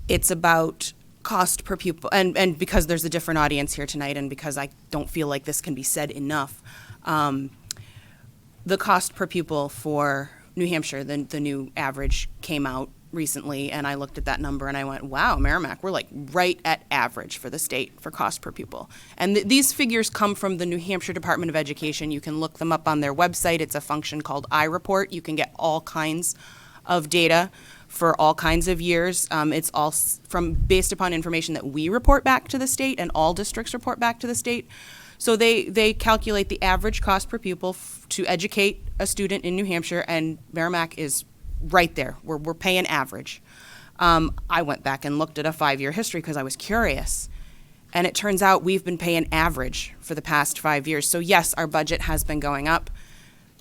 It's about cost per pupil, and because there's a different audience here tonight, and because I don't feel like this can be said enough, the cost per pupil for New Hampshire, the new average came out recently, and I looked at that number and I went, wow, Merrimack, we're like right at average for the state for cost per pupil. And these figures come from the New Hampshire Department of Education. You can look them up on their website. It's a function called iReport. You can get all kinds of data for all kinds of years. It's all based upon information that we report back to the state and all districts report back to the state. So they calculate the average cost per pupil to educate a student in New Hampshire, and Merrimack is right there. We're paying average. I went back and looked at a 5-year history because I was curious. And it turns out we've been paying average for the past 5 years. So yes, our budget has been going up.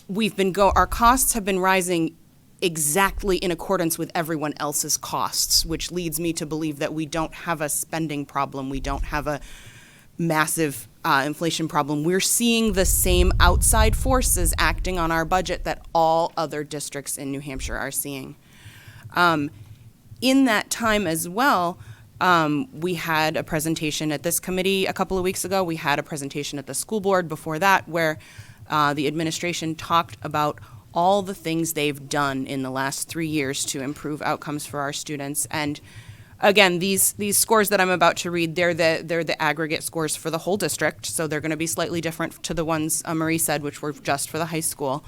Our costs have been rising exactly in accordance with everyone else's costs, which leads me to believe that we don't have a spending problem. We don't have a massive inflation problem. We're seeing the same outside forces acting on our budget that all other districts in New Hampshire are seeing. In that time as well, we had a presentation at this committee a couple of weeks ago. We had a presentation at the school board before that where the administration talked about all the things they've done in the last 3 years to improve outcomes for our students. And again, these scores that I'm about to read, they're the aggregate scores for the whole district, so they're going to be slightly different to the ones Marie said, which were just for the high school.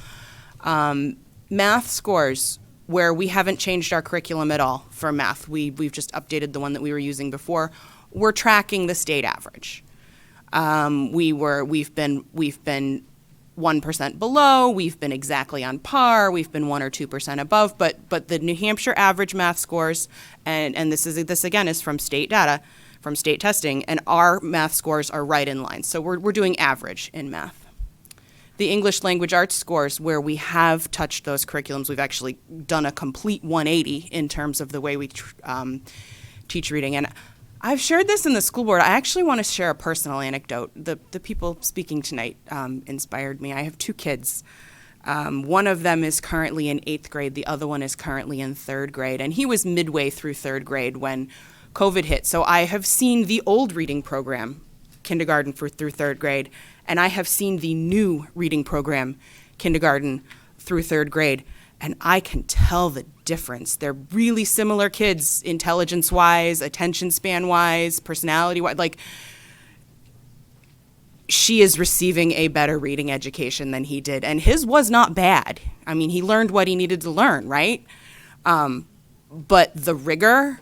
Math scores, where we haven't changed our curriculum at all for math. We've just updated the one that we were using before. We're tracking the state average. We've been 1% below, we've been exactly on par, we've been 1 or 2% above, but the New Hampshire average math scores, and this again is from state data, from state testing, and our math scores are right in line. So we're doing average in math. The English language arts scores, where we have touched those curriculums, we've actually done a complete 180 in terms of the way we teach reading. And I've shared this in the school board. I actually want to share a personal anecdote. The people speaking tonight inspired me. I have 2 kids. One of them is currently in 8th grade. The other one is currently in 3rd grade. And he was midway through 3rd grade when COVID hit. So I have seen the old reading program, kindergarten through 3rd grade, and I have seen the new reading program, kindergarten through 3rd grade. And I can tell the difference. They're really similar kids, intelligence-wise, attention span-wise, personality-wise. Like, she is receiving a better reading education than he did. And his was not bad. I mean, he learned what he needed to learn, right? But the rigor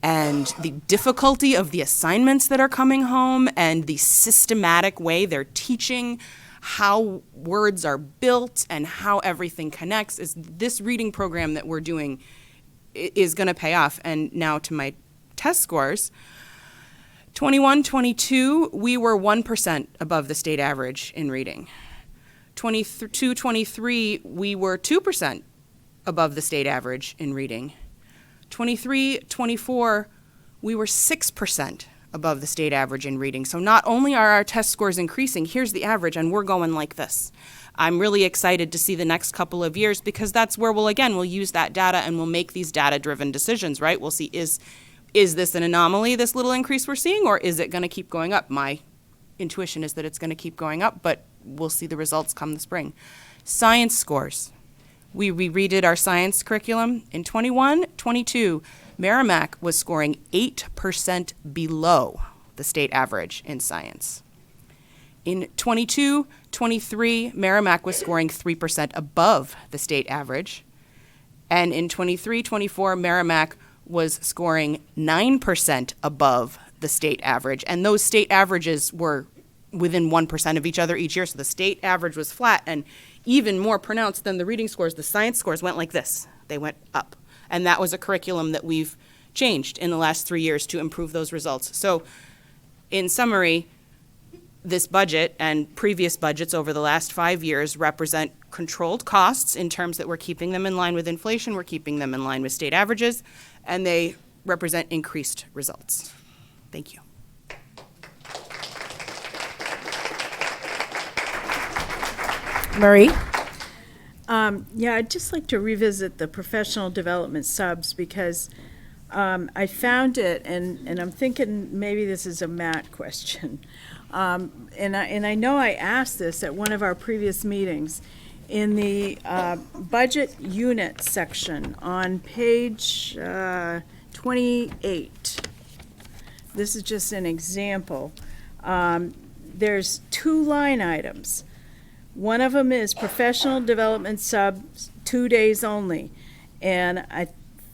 and the difficulty of the assignments that are coming home and the systematic way they're teaching how words are built and how everything connects, is this reading program that we're doing is going to pay off. And now to my test scores, 21, 22, we were 1% above the state average in reading. 22, 23, we were 2% above the state average in reading. 23, 24, we were 6% above the state average in reading. So not only are our test scores increasing, here's the average, and we're going like this. I'm really excited to see the next couple of years, because that's where we'll use that data and we'll make these data-driven decisions, right? We'll see, is this an anomaly, this little increase we're seeing, or is it going to keep going up? My intuition is that it's going to keep going up, but we'll see the results come the spring. Science scores. We redid our science curriculum in 21, 22. Merrimack was scoring 8% below the state average in science. In 22, 23, Merrimack was scoring 3% above the state average. And in 23-24, Merrimack was scoring 9% above the state average. And those state averages were within 1% of each other each year. So the state average was flat, and even more pronounced than the reading scores, the science scores went like this. They went up. And that was a curriculum that we've changed in the last 3 years to improve those results. So in summary, this budget and previous budgets over the last 5 years represent controlled costs in terms that we're keeping them in line with inflation, we're keeping them in line with state averages, and they represent increased results. Thank you. Marie? Yeah, I'd just like to revisit the professional development subs because I found it, and I'm thinking maybe this is a Matt question. And I know I asked this at one of our previous meetings. In the budget unit section on page 28, this is just an example. There's 2 line items. One of them is professional development subs, 2 days only. And I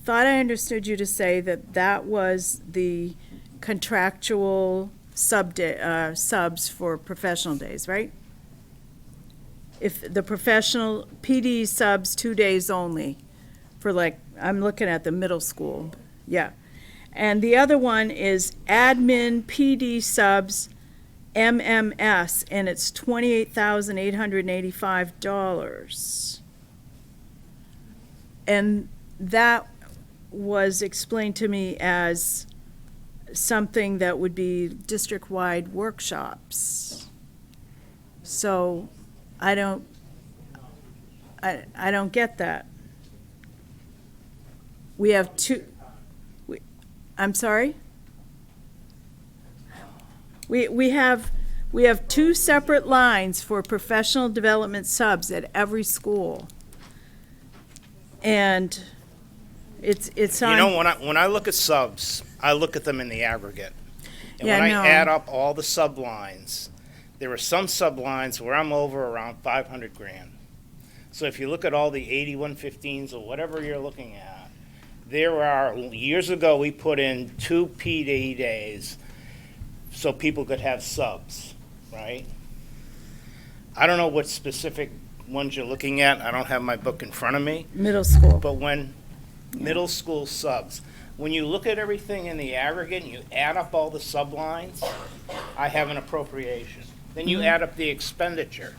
thought I understood you to say that that was the contractual subs for professional days, right? If the professional PD subs 2 days only for, like, I'm looking at the middle school, yeah. And the other one is admin PD subs MMS, and it's $28,885. And that was explained to me as something that would be district-wide workshops. So I don't get that. We have I'm sorry? We have 2 separate lines for professional development subs at every school. And it's on. You know, when I look at subs, I look at them in the aggregate. And Yeah, when no. I add up all the sublines, there are some sublines where I'm over around 500 grand. So if you look at all the 8115s or whatever you're looking at, there are, years ago, we put in 2 PD days so people could have subs, right? I don't know what specific ones you're looking at. I don't have my book in front of me. Middle school. But when middle school subs, when you look at everything in the aggregate and you add up all the sublines, I have an appropriation. Then you add up the expenditure,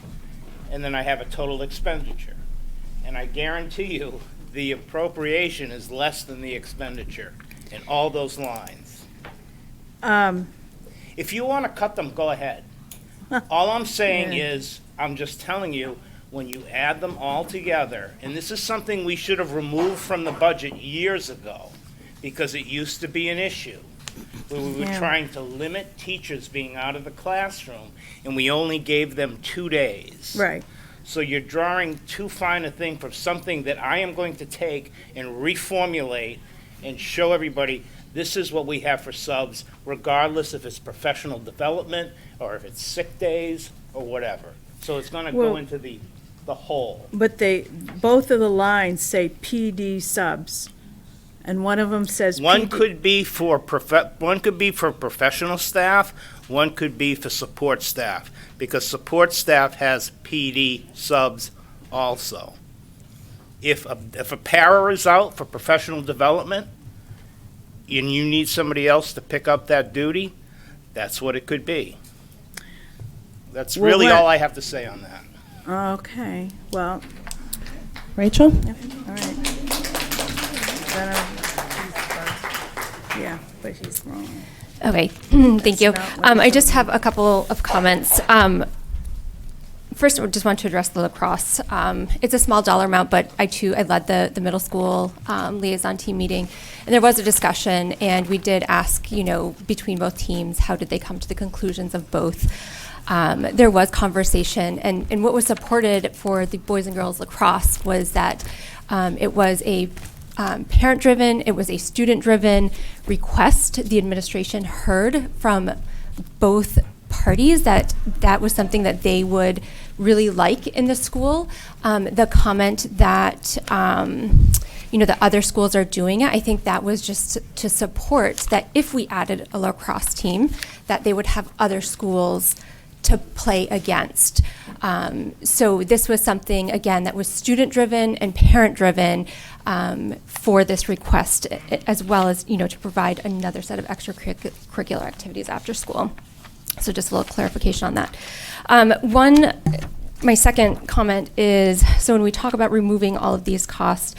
and then I have a total expenditure. And I guarantee you, the appropriation is less than the expenditure in all those lines. If you want to cut them, go ahead. All I'm saying is, I'm just telling you, when you add them all together, and this is something we should have removed from the budget years ago, because it used to be an issue, where we were Yeah. trying to limit teachers being out of the classroom, and we only gave them 2 days. Right. So you're drawing too fine a thing for something that I am going to take and reformulate and show everybody, this is what we have for subs, regardless if it's professional development or if it's sick days or whatever. So it's going to go Well- into the whole. But both of the lines say PD subs, and one of them says One PD. could be for professional staff, one could be for support staff, because support staff has PD subs also. If a para is out for professional development, and you need somebody else to pick up that duty, that's what it could be. That's Well, really what- all I have to say on that. Okay, well, Rachel? yeah, all right. Yeah, but he's wrong. Okay, thank you. That's not what I it's just on. have a couple of comments. First, I just want to address the lacrosse. It's a small dollar amount, but I led the middle school liaison team meeting, and there was a discussion, and we did ask, between both teams, how did they come to the conclusions of both? There was conversation, and what was supported for the boys and girls lacrosse was that it was a parent-driven, it was a student-driven request the administration heard from both parties, that was something that they would really like in the school. The comment that, that other schools are doing it, I think that was just to support that if we added a lacrosse team, that they would have other schools to play against. So this was something, again, that was student-driven and parent-driven for this request, as well as, to provide another set of extracurricular activities after school. So just a little clarification on that. My second comment is, so when we talk about removing all of these costs,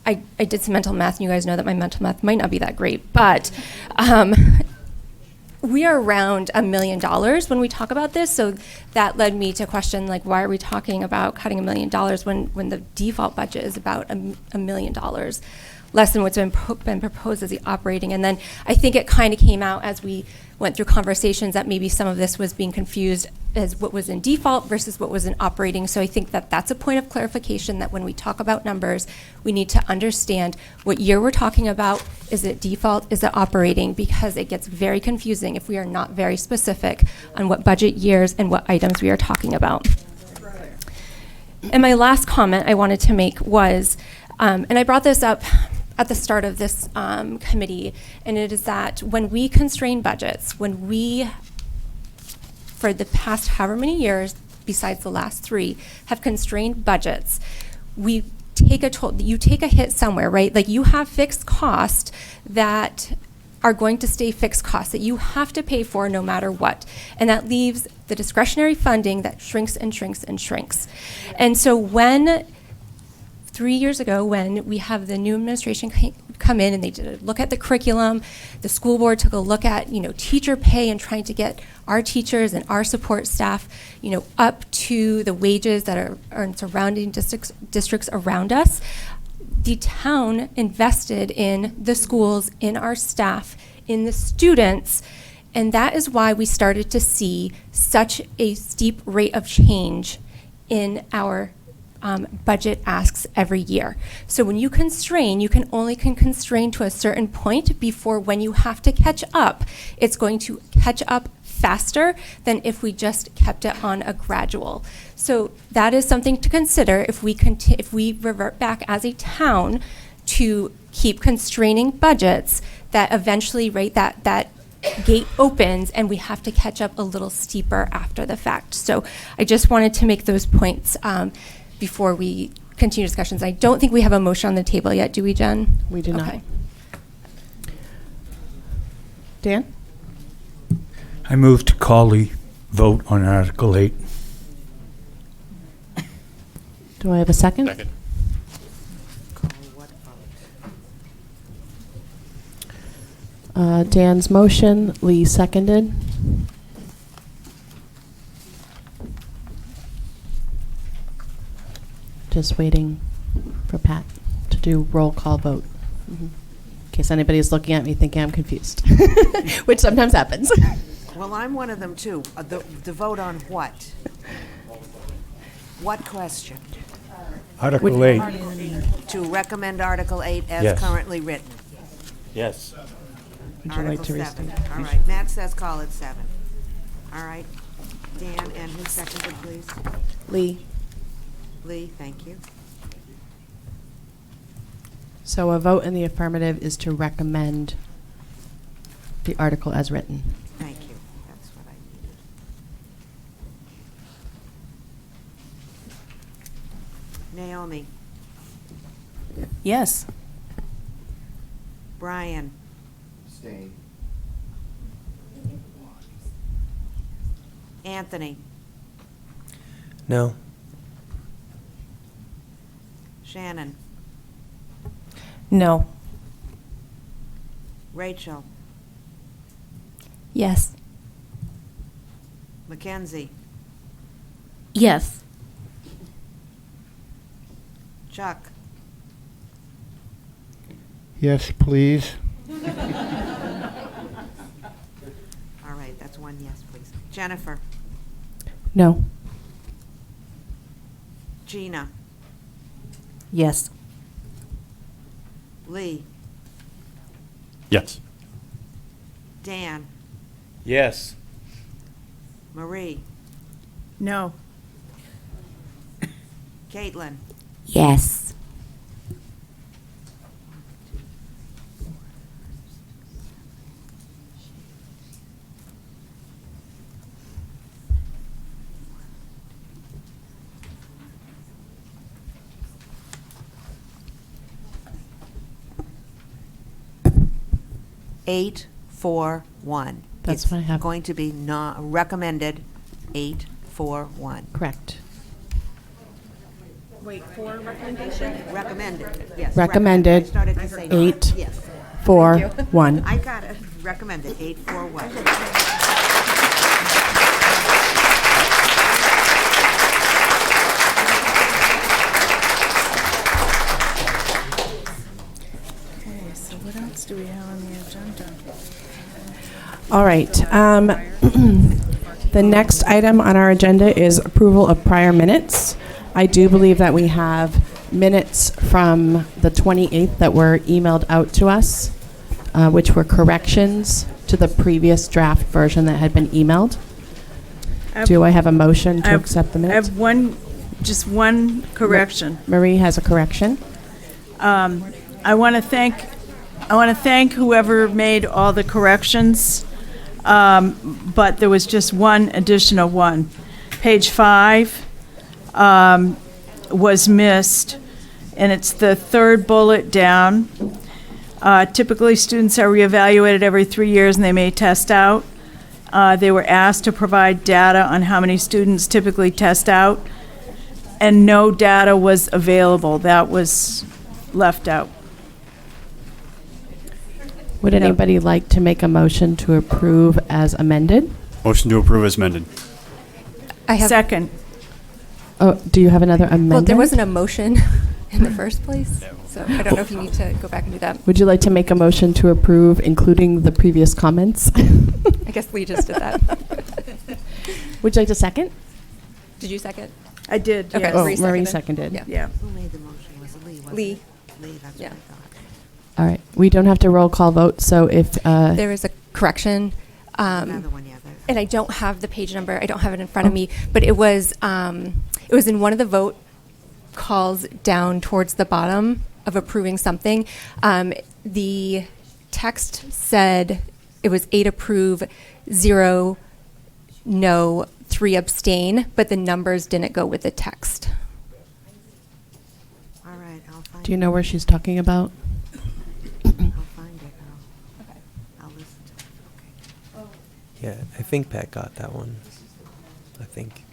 I did some mental math, and you guys know that my mental math might not be that great, but we are around $1 million when we talk about this. So that led me to question, why are we talking about cutting $1 million when the default budget is about $1 million, less than what's been proposed as the operating. And then I think it kind of came out as we went through conversations that maybe some of this was being confused as what was in default versus what was in operating. So I think that that's a point of clarification, that when we talk about numbers, we need to understand what year we're talking about. Is it default? Is it operating? Because it gets very confusing if we are not very specific on what budget years and what items we are talking about. And my last comment I wanted to make was, and I brought this up at the start of this committee, and it is that when we constrain budgets, when we, for the past however many years, besides the last 3, have constrained budgets, we take you take a hit somewhere, right? You have fixed costs that are going to stay fixed costs that you have to pay for no matter what. And that leaves the discretionary funding that shrinks and shrinks and shrinks. And so when 3 years ago, when we have the new administration come in and they did a look at the curriculum, the school board took a look at, teacher pay and trying to get our teachers and our support staff, up to the wages that are in surrounding districts around us. The town invested in the schools, in our staff, in the students, and that is why we started to see such a steep rate of change in our budget asks every year. So when you constrain, you can only constrain to a certain point before, when you have to catch up, it's going to catch up faster than if we just kept it on a gradual. So that is something to consider if we revert back as a town to keep constraining budgets, that eventually, right, that gate opens and we have to catch up a little steeper after the fact. So I just wanted to make those points before we continue discussions. I don't think we have a motion on the table yet, do we, Jen? We do not. Okay. Dan? I move to call the vote on Article 8. Do I have a second? Second. Dan's motion, Lee seconded. Just waiting for Pat to do roll call vote. In case anybody's looking at me thinking I'm confused, which sometimes happens. Well, I'm one of them too. The vote on what? What question? Article 8. To recommend Article 8 as Yes. currently written. Yes. Would you like Article to 7. restate? All right, Matt says call it 7. All right, Dan, and who seconded, please? Lee. Lee, thank you. So a vote in the affirmative is to recommend the article as written. Thank you. That's what I needed. Naomi, Yes. Brian, Stay. Anthony, No. Shannon, No. Rachel, Yes. Mackenzie, Yes. Chuck, Yes, please. all right, that's one yes, please. Jennifer, No. Gina, Yes. Lee, Yes. Dan, Yes. Marie, No. Caitlin, Yes. eight, 4, 1. That's what I have. It's going to be not recommended, 8, 4, 1. Correct. Wait, for recommendation? Recommended, yes. Recommended, I started to say 8, not. Yes. 4, Thank you. 1. I got it. Recommended, 8, 4, 1. Okay, so what else do we have on the agenda? All right. The next item on our agenda is approval of prior minutes. I do believe that we have minutes from the 28th that were emailed out to us, which were corrections to the previous draft version that had been emailed. Do I have a motion to accept the I minutes? have just one correction. Marie has a correction. I want to thank whoever made all the corrections, but there was just one additional one. Page 5 was missed, and it's the third bullet down. Typically, students are reevaluated every 3 years, and they may test out. They were asked to provide data on how many students typically test out, and no data was available. That was left out. Would anybody like to make a motion to approve as amended? Motion to approve as amended. I have. Second. Oh, do you have another amendment? Well, there wasn't a motion in the first place, so I don't know if you need to go back and do that. Would you like to make a motion to approve, including the previous comments? I guess Lee just did that. Would you like to second? Did you second? I did, Okay, yes. Oh, Marie Marie seconded. seconded. Yeah. Who made the motion? Was it Lee? wasn't Lee. it? Lee, that's Yeah. what I thought. All right. We don't have to roll call vote, so if There is a correction. Another one, yeah. And I don't have the page number. I don't have it in front of me, but it was in one of the vote calls down towards the bottom of approving something. The text said it was 8 approve, 0 no, 3 abstain, but the numbers didn't go with the text. All right, I'll find it. do you know where she's talking about? I'll find it. I'll listen to it. Okay. Yeah, I think Pat got that one. I think.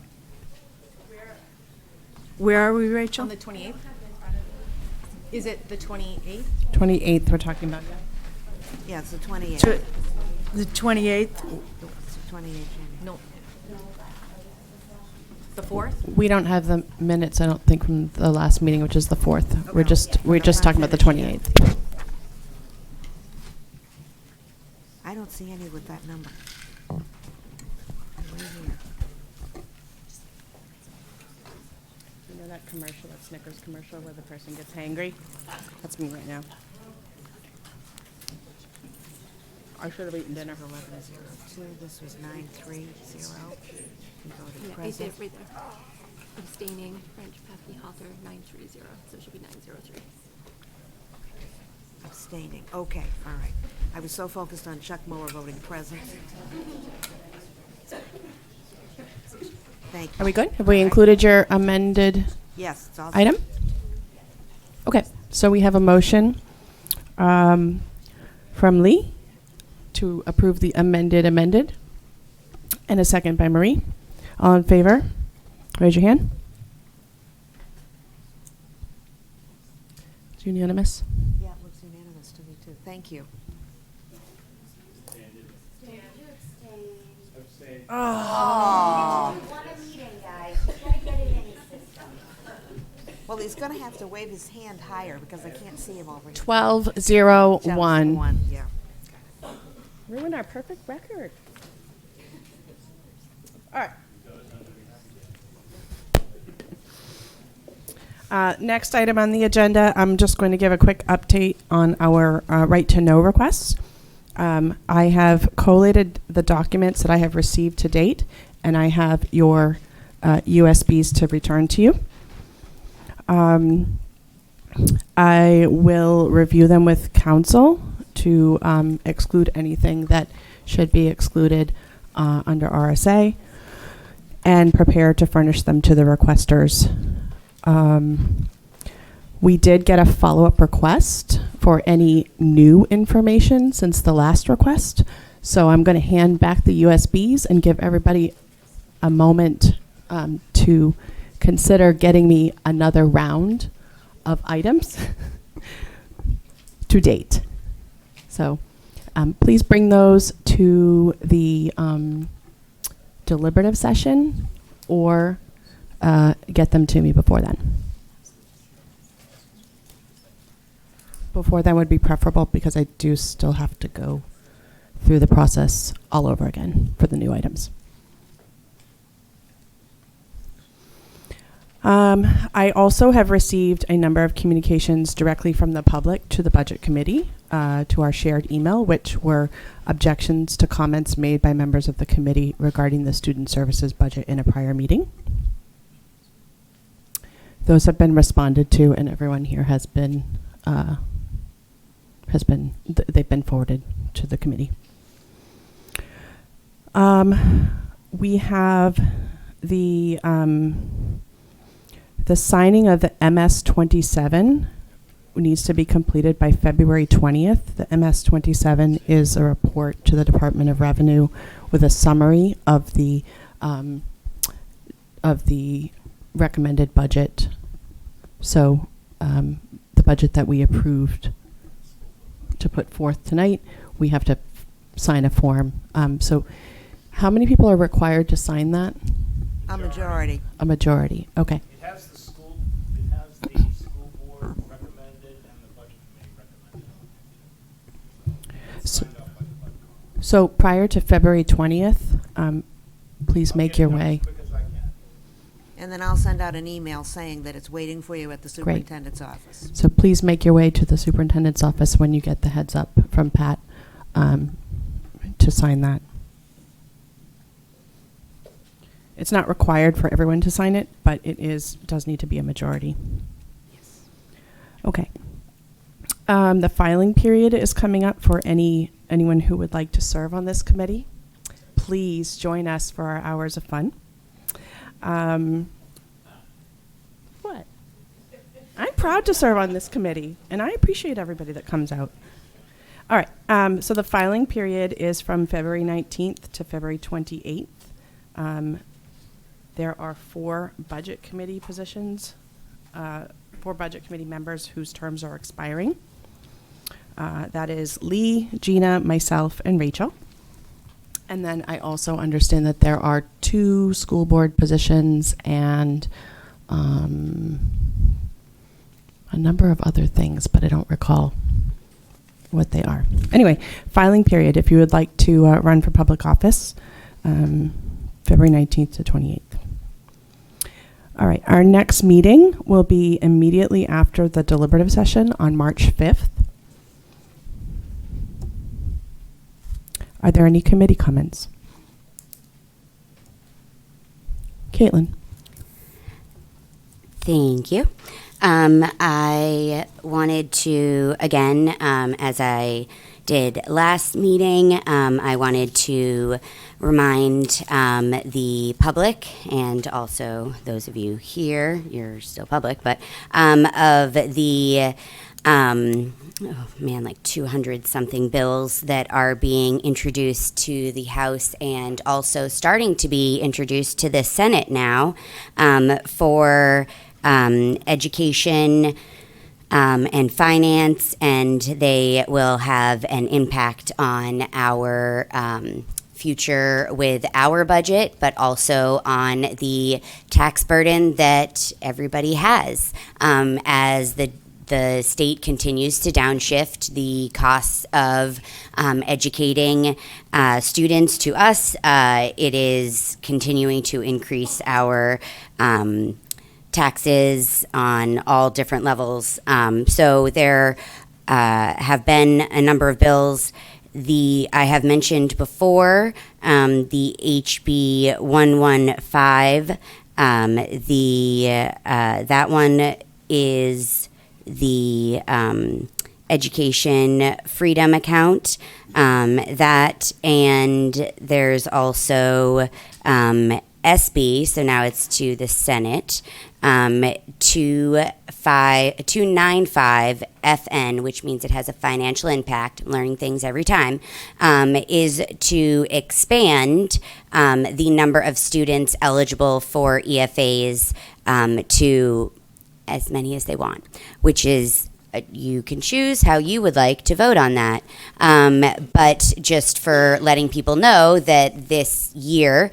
Where are we, Rachel? On the 28th? Is it the 28th? 28th we're talking about. Yeah, it's the 28th. The 28th? It's the 28th. No. The 4th? We don't have the minutes, I don't think, from the last meeting, which is the 4th. We're just talking about the 28th. I don't see any with that number. Right here. You know that commercial, that Snickers commercial where the person gets hangry? That's me right now. I should have eaten dinner. 1102, this was 930. You go to Yeah, present. right there. Abstaining, French, Pappy, Halter, 930, so it should be 903. Abstaining, okay, all right. I was so focused on Chuck Moore voting present. Thank you. Are we good? Have we included your amended Yes, it's all. item? Okay, so we have a motion from Lee to approve the amended, and a second by Marie. All in favor? Raise your hand. It's unanimous. Yeah, it looks unanimous to me, too. Thank you. Oh. Well, he's going to have to wave his hand higher because I can't see him over here. 12-0-1. Yeah. Ruined our perfect record. All right. Next item on the agenda, I'm just going to give a quick update on our right to know requests. I have collated the documents that I have received to date, and I have your USBs to return to you. I will review them with council to exclude anything that should be excluded under RSA, and prepare to furnish them to the requesters. We did get a follow-up request for any new information since the last request. So I'm going to hand back the USBs and give everybody a moment to consider getting me another round of items to date. So please bring those to the deliberative session, or get them to me before then. Before then would be preferable, because I do still have to go through the process all over again for the new items. I also have received a number of communications directly from the public to the Budget Committee, to our shared email, which were objections to comments made by members of the committee regarding the student services budget in a prior meeting. Those have been responded to, and everyone here has been they've been forwarded to the committee. We have the signing of the MS-27 needs to be completed by February 20th. The MS-27 is a report to the Department of Revenue with a summary of the recommended budget. So the budget that we approved to put forth tonight, we have to sign a form. So how many people are required to sign that? A majority. A majority, okay. It has the school board recommended and the budget committee recommended. So prior to February 20th, please make your way. And then I'll send out an email saying that it's waiting for you at the superintendent's office. So please make your way to the superintendent's office when you get the heads up from Pat to sign that. It's not required for everyone to sign it, but it does need to be a majority. Yes. Okay. The filing period is coming up for anyone who would like to serve on this committee. Please join us for our hours of fun. What? I'm proud to serve on this committee, and I appreciate everybody that comes out. All right. So the filing period is from February 19th to February 28th. There are 4 budget committee positions, 4 budget committee members whose terms are expiring. That is Lee, Gina, myself, and Rachel. And then I also understand that there are 2 school board positions and a number of other things, but I don't recall what they are. Anyway, filing period, if you would like to run for public office, February 19th to 28th. All right, our next meeting will be immediately after the deliberative session on March 5th. Are there any committee comments? Caitlin. Thank you. I wanted to, again, as I did last meeting, I wanted to remind the public, and also those of you here, you're still public, but of the like 200 something bills that are being introduced to the House and also starting to be introduced to the Senate now for education and finance, and they will have an impact on our future with our budget, but also on the tax burden that everybody has as the state continues to downshift the costs of educating students to us. It is continuing to increase our taxes on all different levels. So there have been a number of bills I have mentioned before the HB 115. That one is the education freedom account. That, and there's also SB, so now it's to the Senate, 295 FN, which means it has a financial impact, learning things every time, is to expand the number of students eligible for EFAs to as many as they want, which is you can choose how you would like to vote on that. But just for letting people know that this year,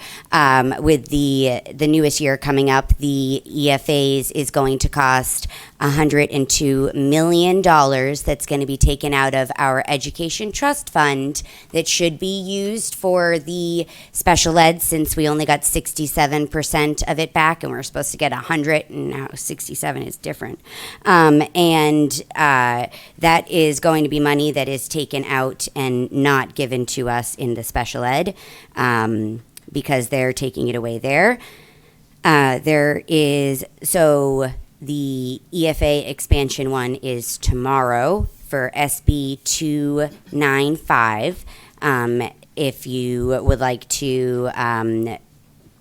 with the newest year coming up, the EFAs is going to cost $102 million. That's going to be taken out of our education trust fund that should be used for the special ed, since we only got 67% of it back and we're supposed to get 100, and now 67 is different. That is going to be money that is taken out and not given to us in the special ed, because they're taking it away there. The EFA expansion one is tomorrow for SB 295. If you would like to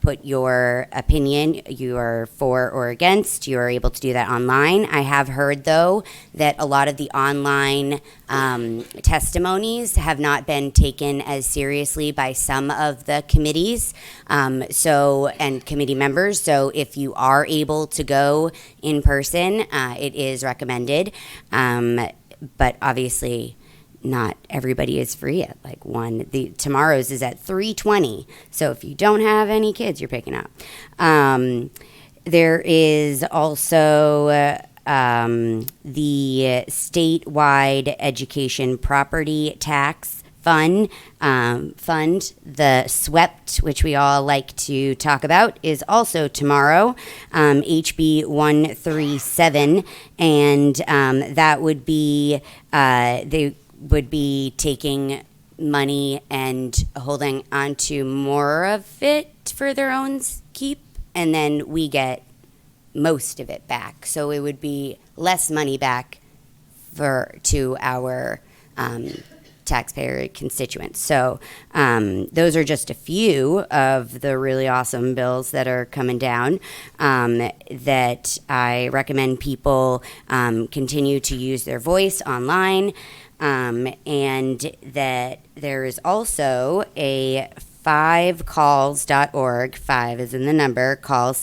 put your opinion, you are for or against, you are able to do that online. I have heard, though, that a lot of the online testimonies have not been taken as seriously by some of the committees, and committee members. So if you are able to go in person, it is recommended. But obviously, not everybody is free at like one. Tomorrow's is at 3:20. So if you don't have any kids, you're picking up. There is also the statewide education property tax fund. The SWEPT, which we all like to talk about, is also tomorrow, HB 137, and that would be they would be taking money and holding on to more of it for their own keep, and then we get most of it back. So it would be less money back to our taxpayer constituents. So those are just a few of the really awesome bills that are coming down that I recommend people continue to use their voice online. And that there is also a 5calls.org, 5 is in the number, call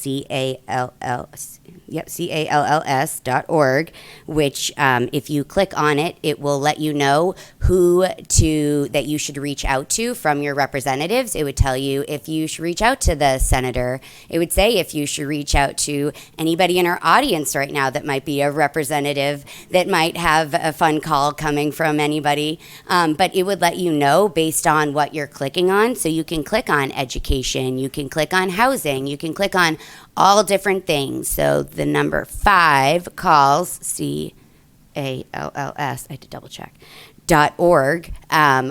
calls.org, which if you click on it, it will let you know that you should reach out to from your representatives. It would tell you if you should reach out to the senator. It would say if you should reach out to anybody in our audience right now that might be a representative that might have a fun call coming from anybody. But it would let you know based on what you're clicking on. So you can click on education, you can click on housing, you can click on all different things. So the number 5 calls, CALLS, I had to double check, .org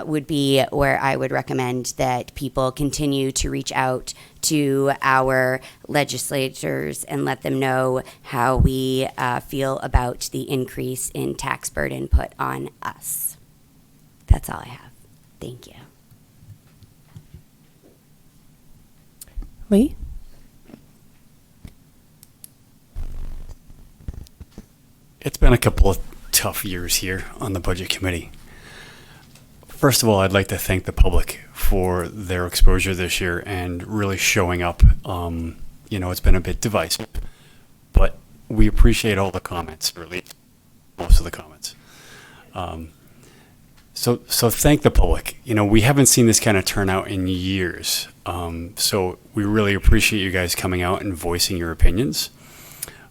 would be where I would recommend that people continue to reach out to our legislators and let them know how we feel about the increase in tax burden put on us. That's all I have. Thank you. Lee? It's been a couple of tough years here on the Budget Committee. First of all, I'd like to thank the public for their exposure this year and really showing up. It's been a bit divisive, but we appreciate all the comments, or at least most of the comments. So thank the public. We haven't seen this kind of turnout in years. So we really appreciate you guys coming out and voicing your opinions.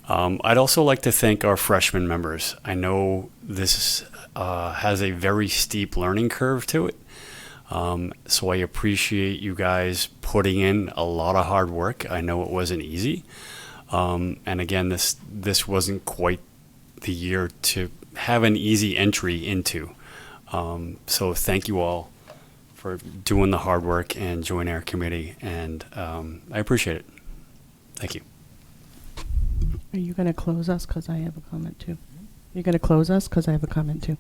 I'd also like to thank our freshman members. I know this has a very steep learning curve to it. So I appreciate you guys putting in a lot of hard work. I know it wasn't easy. And again, this wasn't quite the year to have an easy entry into. So thank you all for doing the hard work and joining our committee, and I appreciate it. Thank you. Are you going to close us? Because I have a comment too. You're going to close us? Because I have a comment too.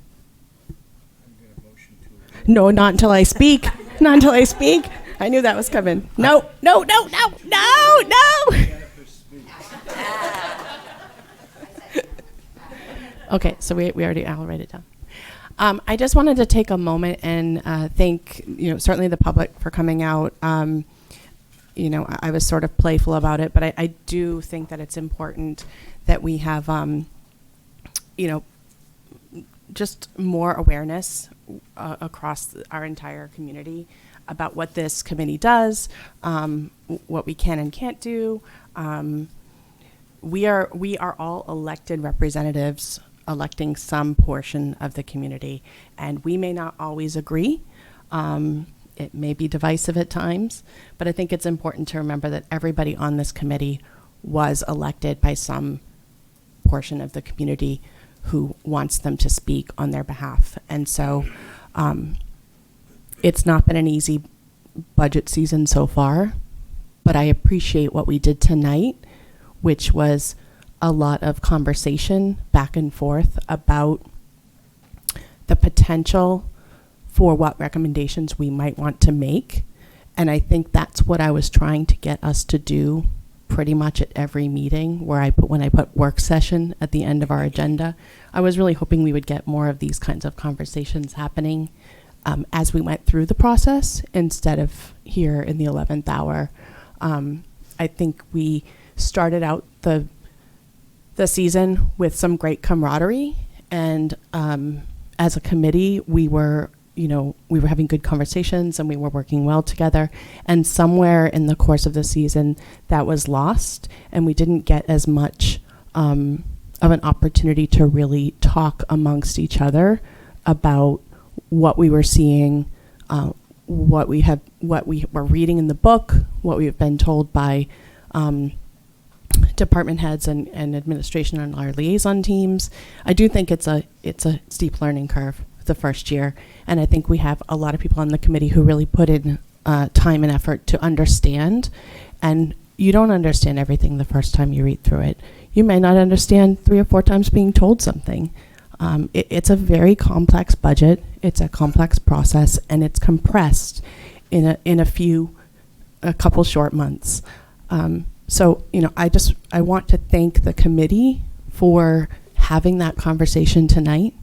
No, not until I speak. Not until I speak. I knew that was coming. No, no, no, no, no, no. Okay, so we already, I'll write it down. I just wanted to take a moment and thank, certainly the public for coming out. I was sort of playful about it, but I do think that it's important that we have, just more awareness across our entire community about what this committee does, what we can and can't do. We are all elected representatives electing some portion of the community, and we may not always agree. It may be divisive at times, but I think it's important to remember that everybody on this committee was elected by some portion of the community who wants them to speak on their behalf. And so it's not been an easy budget season so far, but I appreciate what we did tonight, which was a lot of conversation back and forth about the potential for what recommendations we might want to make. And I think that's what I was trying to get us to do pretty much at every meeting when I put work session at the end of our agenda. I was really hoping we would get more of these kinds of conversations happening as we went through the process instead of here in the 11th hour. I think we started out the season with some great camaraderie, and as a committee, we were having good conversations and we were working well together. And somewhere in the course of the season, that was lost, and we didn't get as much of an opportunity to really talk amongst each other about what we were seeing, what we were reading in the book, what we've been told by department heads and administration on our liaison teams. I do think it's a steep learning curve the first year, and I think we have a lot of people on the committee who really put in time and effort to understand. And you don't understand everything the first time you read through it. You may not understand 3 or 4 times being told something. It's a very complex budget. It's a complex process, and it's compressed in a couple short months. So I want to thank the committee for having that conversation tonight,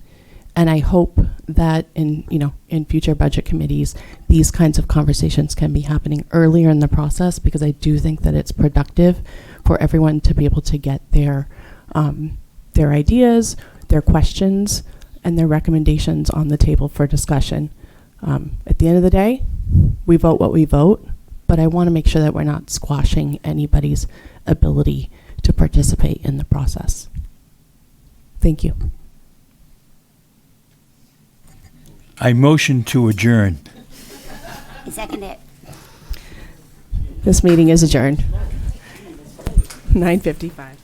and I hope that in future budget committees, these kinds of conversations can be happening earlier in the process, because I do think that it's productive for everyone to be able to get their ideas, their questions, and their recommendations on the table for discussion. At the end of the day, we vote what we vote, but I want to make sure that we're not squashing anybody's ability to participate in the process. Thank you. I motion to adjourn. I second it. This meeting is adjourned. 9:55.